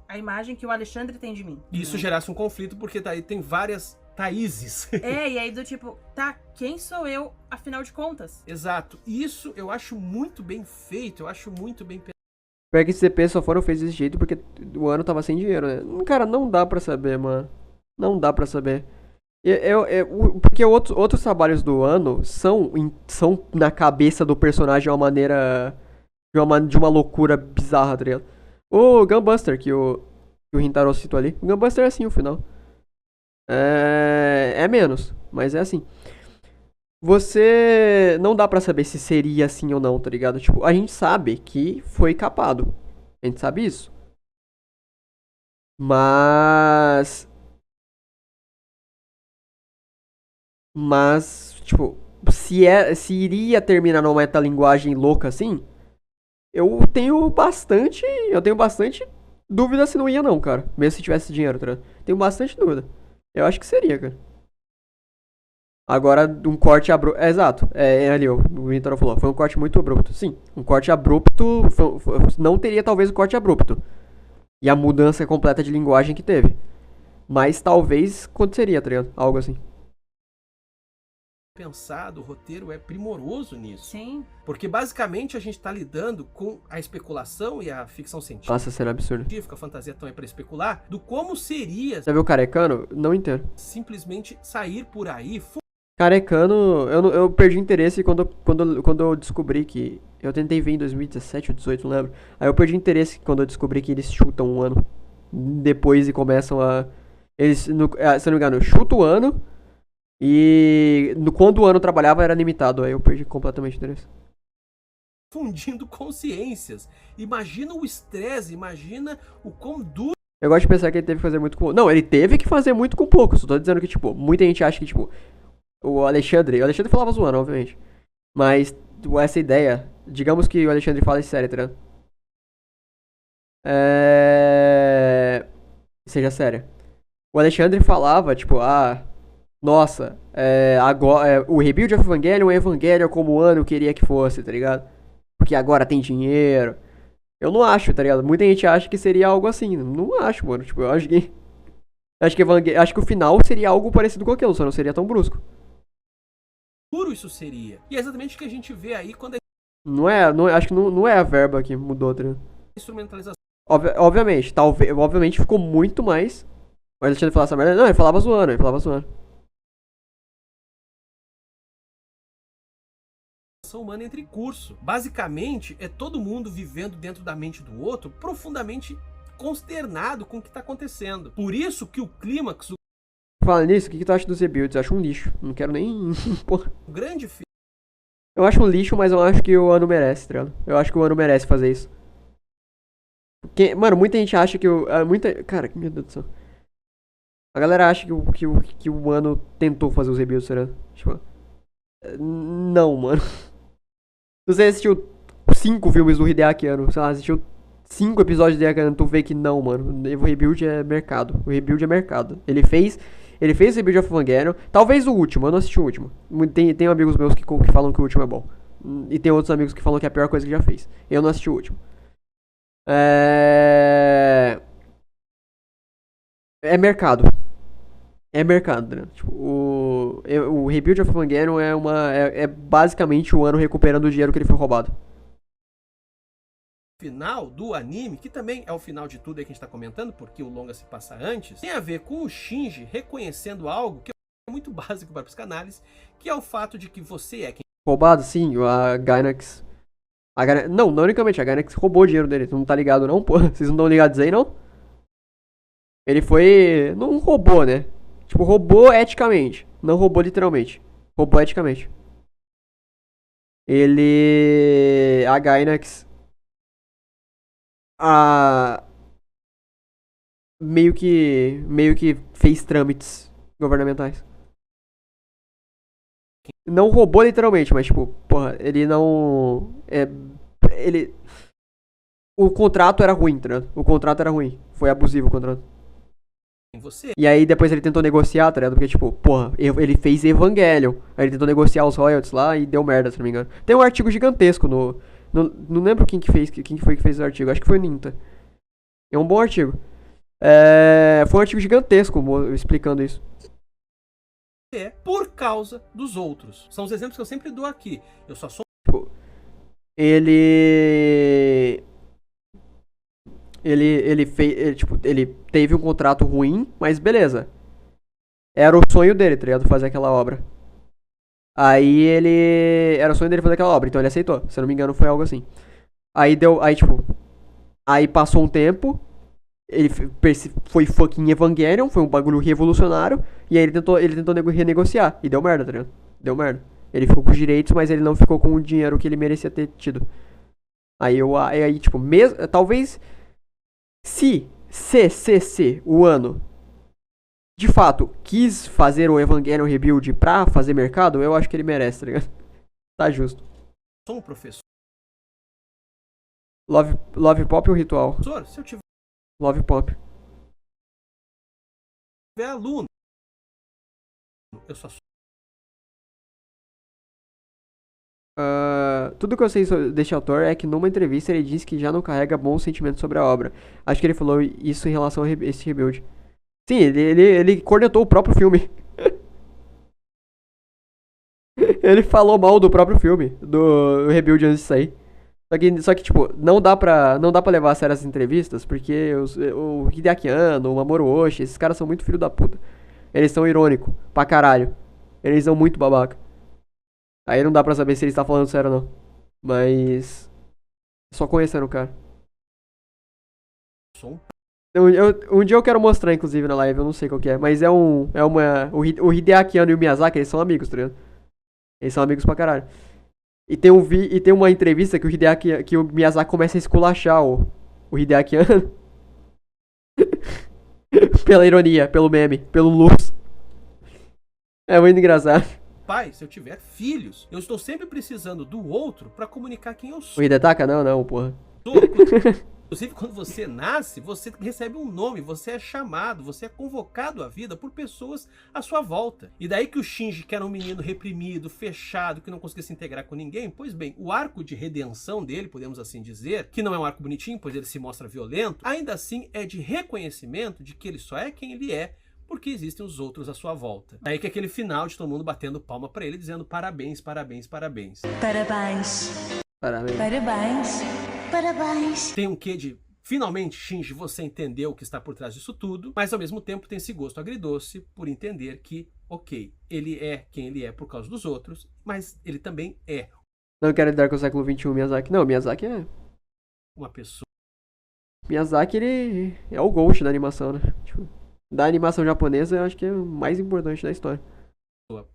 A imagem que o Alexandre tem de mim. E isso gerasse um conflito, porque daí tem várias Thaíses. E aí do tipo, tá, quem sou eu, afinal de contas? Exato. Isso eu acho muito bem feito, eu acho muito bem pensado. Pior que esse CP só foram feitos desse jeito porque o ano tava sem dinheiro, né? Cara, não dá pra saber, mano. Não dá pra saber. Porque outros trabalhos do ano são na cabeça do personagem de uma maneira. De uma loucura bizarra, tá ligado? O Gunbuster, que o Rintaro citou ali. O Gunbuster é assim o final. É menos, mas é assim. Você. Não dá pra saber se seria assim ou não, tá ligado? Tipo, a gente sabe que foi capado. A gente sabe isso. Mas, tipo, se iria terminar numa metalinguagem louca assim, eu tenho bastante dúvida se não ia não, cara. Mesmo se tivesse dinheiro, tá ligado? Tenho bastante dúvida. Eu acho que seria, cara. Agora, um corte abrupto. Exato. Ali, o Vitor falou. Foi um corte muito abrupto. Sim, um corte abrupto. Não teria talvez o corte abrupto. E a mudança completa de linguagem que teve. Mas talvez aconteceria, tá ligado? Algo assim. Pensado, o roteiro é primoroso nisso. Sim. Porque basicamente a gente tá lidando com a especulação e a ficção científica. Nossa, será absurdo. A fantasia tão é pra especular do como seria. Já viu o Carecano? Não entendo. Simplesmente sair por aí. Carecano, eu perdi interesse quando eu descobri que. Eu tentei ver em 2017 ou 2018, não lembro. Aí eu perdi interesse quando eu descobri que eles chutam um ano. Depois e começam a. Eles, se eu não me engano, chutam o ano. E quando o ano trabalhava era limitado. Aí eu perdi completamente o interesse. Fundindo consciências. Imagina o estresse, imagina o quão duro. Eu gosto de pensar que ele teve que fazer muito com. Não, ele teve que fazer muito com pouco. Só tô dizendo que, tipo, muita gente acha que, tipo. O Alexandre falava zoando, obviamente. Mas essa ideia, digamos que o Alexandre fala isso sério, tá ligado? Seja séria. O Alexandre falava, tipo, nossa, agora, o Rebuild of Evangelion é Evangelion como o ano queria que fosse, tá ligado? Porque agora tem dinheiro. Eu não acho, tá ligado? Muita gente acha que seria algo assim. Não acho, mano. Tipo, eu acho que. Acho que o final seria algo parecido com aquilo, só não seria tão brusco. Duro isso seria. E é exatamente o que a gente vê aí quando a acho que não é a verba que mudou, tá ligado? instrumentalização. Obviamente ficou muito mais. O Alexandre falava essa merda. Não, ele falava zoando. Humana entre curso. Basicamente, é todo mundo vivendo dentro da mente do outro, profundamente consternado com o que tá acontecendo. Por isso que o clímax, Fala nisso, o que tu acha dos rebuilds? Eu acho um lixo. Não quero nem. Porra. o grande Eu acho um lixo, mas eu acho que o ano merece, tá ligado? Eu acho que o ano merece fazer isso. Mano, muita gente acha que cara, meu Deus do céu. A galera acha que o Wano tentou fazer os rebuilds, será? Tipo, não, mano. Se você assistiu 5 filmes do Hideaki Anno, sei lá, assistiu 5 episódios do Hideaki Anno, tu vê que não, mano. O rebuild é mercado. O rebuild é mercado. Ele fez o rebuild of Evangelion. Talvez o último, eu não assisti o último. Tem amigos meus que falam que o último é bom. E tem outros amigos que falam que é a pior coisa que já fez. Eu não assisti o último. É mercado. É mercado, né? Tipo, o Rebuild of Evangelion é basicamente o ano recuperando o dinheiro que ele foi roubado. Final do anime, que também é o final de tudo aí que a gente tá comentando, porque o longa se passa antes, tem a ver com o Shinji reconhecendo algo que é muito básico para a psicanálise, que é o fato de que você é quem... Roubado, sim, a Gainax... Não unicamente, a Gainax roubou o dinheiro dele, tu não tá ligado não, pô? Vocês não estão ligados aí, não? Ele foi... não roubou, né? Tipo, roubou eticamente, não roubou literalmente. Roubou eticamente. A Gainax... meio que fez trâmites governamentais. Não roubou literalmente, mas tipo, porra, ele não... O contrato era ruim, tá ligado? O contrato era ruim. Foi abusivo o contrato. Você... E aí depois ele tentou negociar, tá ligado? Porque tipo, porra, ele fez Evangelion. Aí ele tentou negociar os royalties lá e deu merda, se não me engano. Tem um artigo gigantesco não lembro quem foi que fez o artigo. Acho que foi o Ninta. É um bom artigo. Foi um artigo gigantesco explicando isso. É por causa dos outros. São os exemplos que eu sempre dou aqui. Eu só sou... Tipo, ele teve um contrato ruim, mas beleza. Era o sonho dele, tá ligado? Fazer aquela obra. Era o sonho dele fazer aquela obra, então ele aceitou. Se eu não me engano, foi algo assim. Aí passou um tempo, ele foi fucking Evangelion, foi um bagulho revolucionário, e aí ele tentou renegociar, e deu merda, tá ligado? Deu merda. Ele ficou com os direitos, mas ele não ficou com o dinheiro que ele merecia ter tido. Aí tipo, talvez, se o Ano, de fato, quis fazer o Evangelion Rebuild pra fazer mercado, eu acho que ele merece, tá ligado? Tá justo. Sou um professor. Love Pop ou Ritual? Se eu tiver Love Pop. aluno, eu só sou... Tudo que eu sei deste autor é que numa entrevista ele disse que já não carrega bons sentimentos sobre a obra. Acho que ele falou isso em relação a esse rebuild. Sim, ele cornetou o próprio filme. Ele falou mal do próprio filme, do rebuild antes de sair. Só que tipo, não dá pra levar a sério as entrevistas, porque o Hideaki Anno, o Mamoru Oshii, esses caras são muito filho da puta. Eles são irônicos, pra caralho. Eles são muito babaca. Aí não dá pra saber se ele está falando sério ou não. Mas... só conhecendo o cara. Um dia eu quero mostrar, inclusive, na live, eu não sei qual que é. Mas o Hideaki Anno e o Miyazaki, eles são amigos, tá ligado? Eles são amigos pra caralho. E tem uma entrevista que o Miyazaki começa a esculachar o Hideaki Anno. Pela ironia, pelo meme, pelo luz. É muito engraçado. Pai, se eu tiver filhos, eu estou sempre precisando do outro pra comunicar quem eu sou. O Hidetaka? Não, porra. Inclusive, quando você nasce, você recebe um nome, você é chamado, você é convocado à vida por pessoas à sua volta. E daí que o Shinji, que era um menino reprimido, fechado, que não conseguia se integrar com ninguém, pois bem, o arco de redenção dele, podemos assim dizer, que não é um arco bonitinho, pois ele se mostra violento, ainda assim é de reconhecimento de que ele só é quem ele é, porque existem os outros à sua volta. Daí que aquele final de todo mundo batendo palma pra ele, dizendo parabéns, parabéns, parabéns. Parabéns. Parabéns. Parabéns. Parabéns. Tem um quê de, finalmente, Shinji, você entendeu o que está por trás disso tudo, mas ao mesmo tempo tem esse gosto agridoce por entender que, ok, ele é quem ele é por causa dos outros, mas ele também é Não quero lidar com o século XXI, Miyazaki. Não, Miyazaki é... uma pessoa. Miyazaki, ele é o Ghost da animação, né? Tipo, da animação japonesa, eu acho que é o mais importante da história.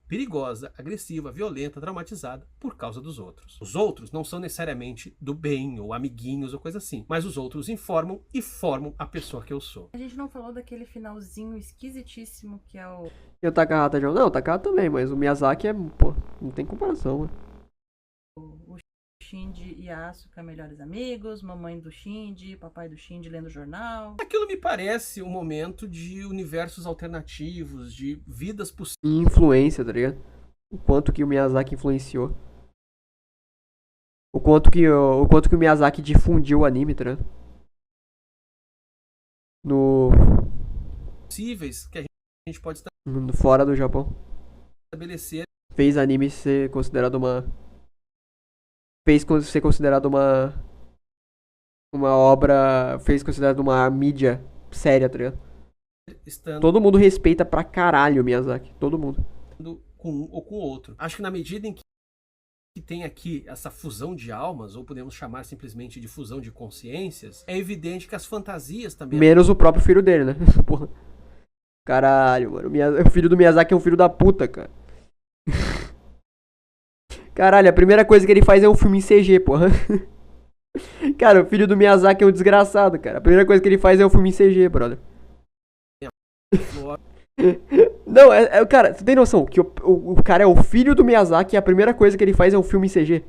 perigosa, agressiva, violenta, traumatizada por causa dos outros. Os outros não são necessariamente do bem ou amiguinhos ou coisa assim, mas os outros informam e formam a pessoa que eu sou. A gente não falou daquele finalzinho esquisitíssimo que é o... E o Takahata Joe? Não, o Takahata também, mas o Miyazaki é, pô, não tem comparação, mano. O Shinji e a Asuka melhores amigos, mamãe do Shinji, papai do Shinji lendo jornal. Aquilo me parece um momento de universos alternativos, de vidas possíveis. E influência, tá ligado? O quanto que o Miyazaki influenciou. O quanto que o Miyazaki difundiu o anime, tá ligado? Que a gente pode Fora do Japão. estabelecer. Fez anime ser considerado uma... Fez ser considerado uma obra... Fez considerado uma mídia séria, tá ligado? Estando Todo mundo respeita pra caralho o Miyazaki. Todo mundo. com um ou com o outro. Acho que na medida em que tem aqui essa fusão de almas, ou podemos chamar simplesmente de fusão de consciências, é evidente que as fantasias também... Menos o próprio filho dele, né? Porra. Caralho, mano. O filho do Miyazaki é um filho da puta, cara. Caralho, a primeira coisa que ele faz é um filme em CG, porra. Cara, o filho do Miyazaki é um desgraçado, cara. A primeira coisa que ele faz é um filme em CG, brother. Não, cara, você tem noção que o cara é o filho do Miyazaki e a primeira coisa que ele faz é um filme em CG?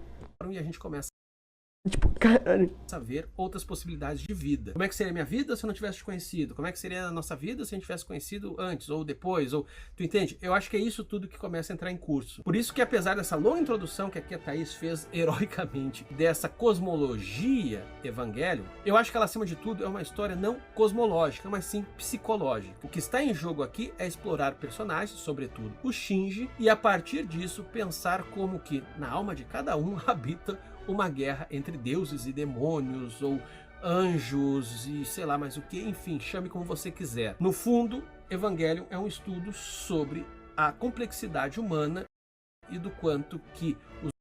E a gente começa Tipo, caralho. a ver outras possibilidades de vida. Como é que seria a minha vida se eu não tivesse te conhecido? Como é que seria a nossa vida se a gente tivesse conhecido antes ou depois? Ou tu entende? Eu acho que é isso tudo que começa a entrar em curso. Por isso que apesar dessa longa introdução que aqui a Thaís fez heroicamente dessa cosmologia Evangelion, eu acho que ela acima de tudo é uma história não cosmológica, mas sim psicológica. O que está em jogo aqui é explorar personagens, sobretudo o Shinji, e a partir disso pensar como que na alma de cada um habita uma guerra entre deuses e demônios, ou anjos e sei lá mais o que, enfim, chame como você quiser. No fundo, Evangelion é um estudo sobre a complexidade humana e do quanto que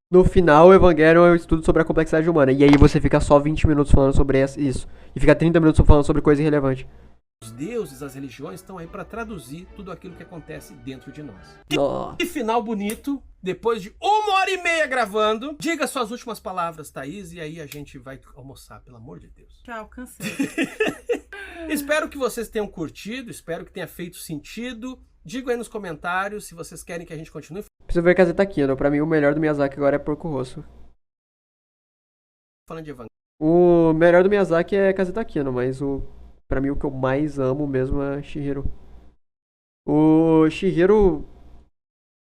No final, o Evangelion é um estudo sobre a complexidade humana. E aí você fica só 20 minutos falando sobre isso. E fica 30 minutos falando sobre coisa irrelevante. os deuses, as religiões estão aí para traduzir tudo aquilo que acontece dentro de nós. Oh. E final bonito, depois de 1h30 gravando, diga suas últimas palavras, Thaís, e aí a gente vai almoçar, pelo amor de Deus. Tchau, cansei. Espero que vocês tenham curtido, espero que tenha feito sentido. Diga aí nos comentários se vocês querem que a gente continue Preciso ver Kazeta Kino. Pra mim, o melhor do Miyazaki agora é Porco Rosso. falando de Evangelion. O melhor do Miyazaki é Kazeta Kino, mas pra mim o que eu mais amo mesmo é Chihiro. O Chihiro...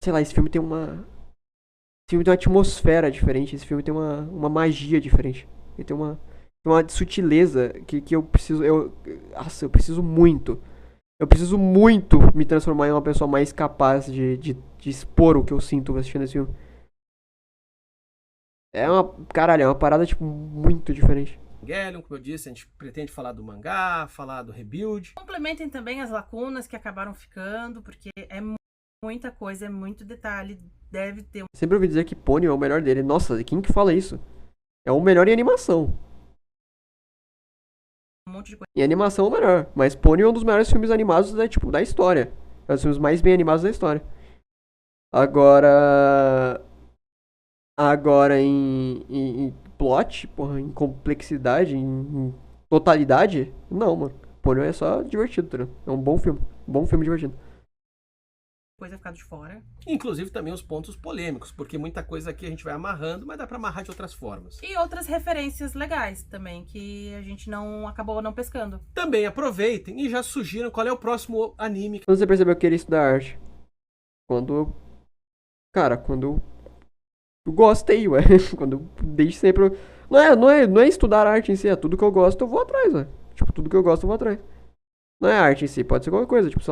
Sei lá, esse filme tem uma... Esse filme tem uma atmosfera diferente, esse filme tem uma magia diferente. Ele tem uma sutileza que eu preciso... Nossa, eu preciso muito. Eu preciso muito me transformar em uma pessoa mais capaz de expor o que eu sinto assistindo esse filme. Caralho, é uma parada, tipo, muito diferente. Evangelion, como eu disse, a gente pretende falar do mangá, falar do rebuild. Complementem também as lacunas que acabaram ficando, porque é muita coisa, é muito detalhe, deve ter Sempre ouvi dizer que Ponyo é o melhor dele. Nossa, quem que fala isso? É o melhor em animação. um monte de coisa. Em animação é o melhor. Mas Ponyo é um dos melhores filmes animados da história. É um dos filmes mais bem animados da história. Agora em plot, porra, em complexidade, em totalidade, não, mano. Ponyo é só divertido, tá ligado? É um bom filme. Bom filme divertido. Coisa ficado de fora. Inclusive também os pontos polêmicos, porque muita coisa aqui a gente vai amarrando, mas dá pra amarrar de outras formas. E outras referências legais também, que a gente acabou não pescando. Também aproveitem e já sugiram qual é o próximo anime. Quando você percebeu que queria estudar arte? Quando eu gostei, ué. Quando eu desde sempre. Não é estudar arte em si, é tudo que eu gosto, eu vou atrás, ué. Tipo, tudo que eu gosto, eu vou atrás. Não é arte em si, pode ser qualquer coisa, tipo,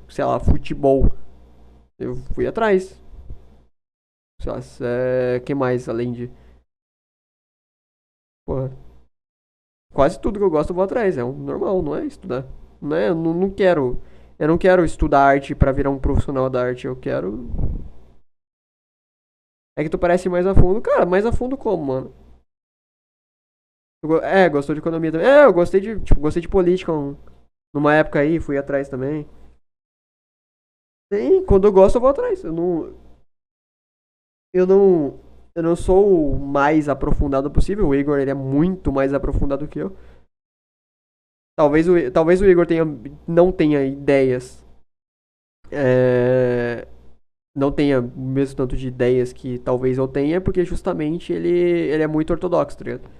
sei lá, futebol. Eu fui atrás. Sei lá, que mais além de. Porra. Quase tudo que eu gosto eu vou atrás, é normal, não é estudar. Não é, eu não quero. Eu não quero estudar arte pra virar um profissional da arte, eu quero. É que tu parece mais a fundo. Cara, mais a fundo como, mano? Gostou de economia também. Eu gostei de política numa época aí, fui atrás também. Tem, quando eu gosto eu vou atrás. Eu não, eu não sou o mais aprofundado possível. O Igor, ele é muito mais aprofundado que eu. Talvez o Igor não tenha ideias. Não tenha o mesmo tanto de ideias que talvez eu tenha, porque justamente ele é muito ortodoxo, tá ligado?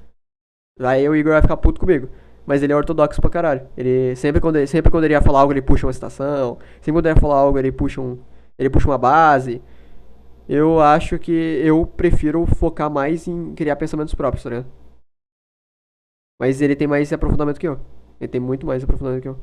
Aí o Igor vai ficar puto comigo. Mas ele é ortodoxo pra caralho. Ele sempre quando ele ia falar algo, ele puxa uma citação. Sempre quando ele ia falar algo, ele puxa uma base. Eu acho que eu prefiro focar mais em criar pensamentos próprios, tá ligado? Mas ele tem mais aprofundamento que eu. Ele tem muito mais aprofundamento que eu.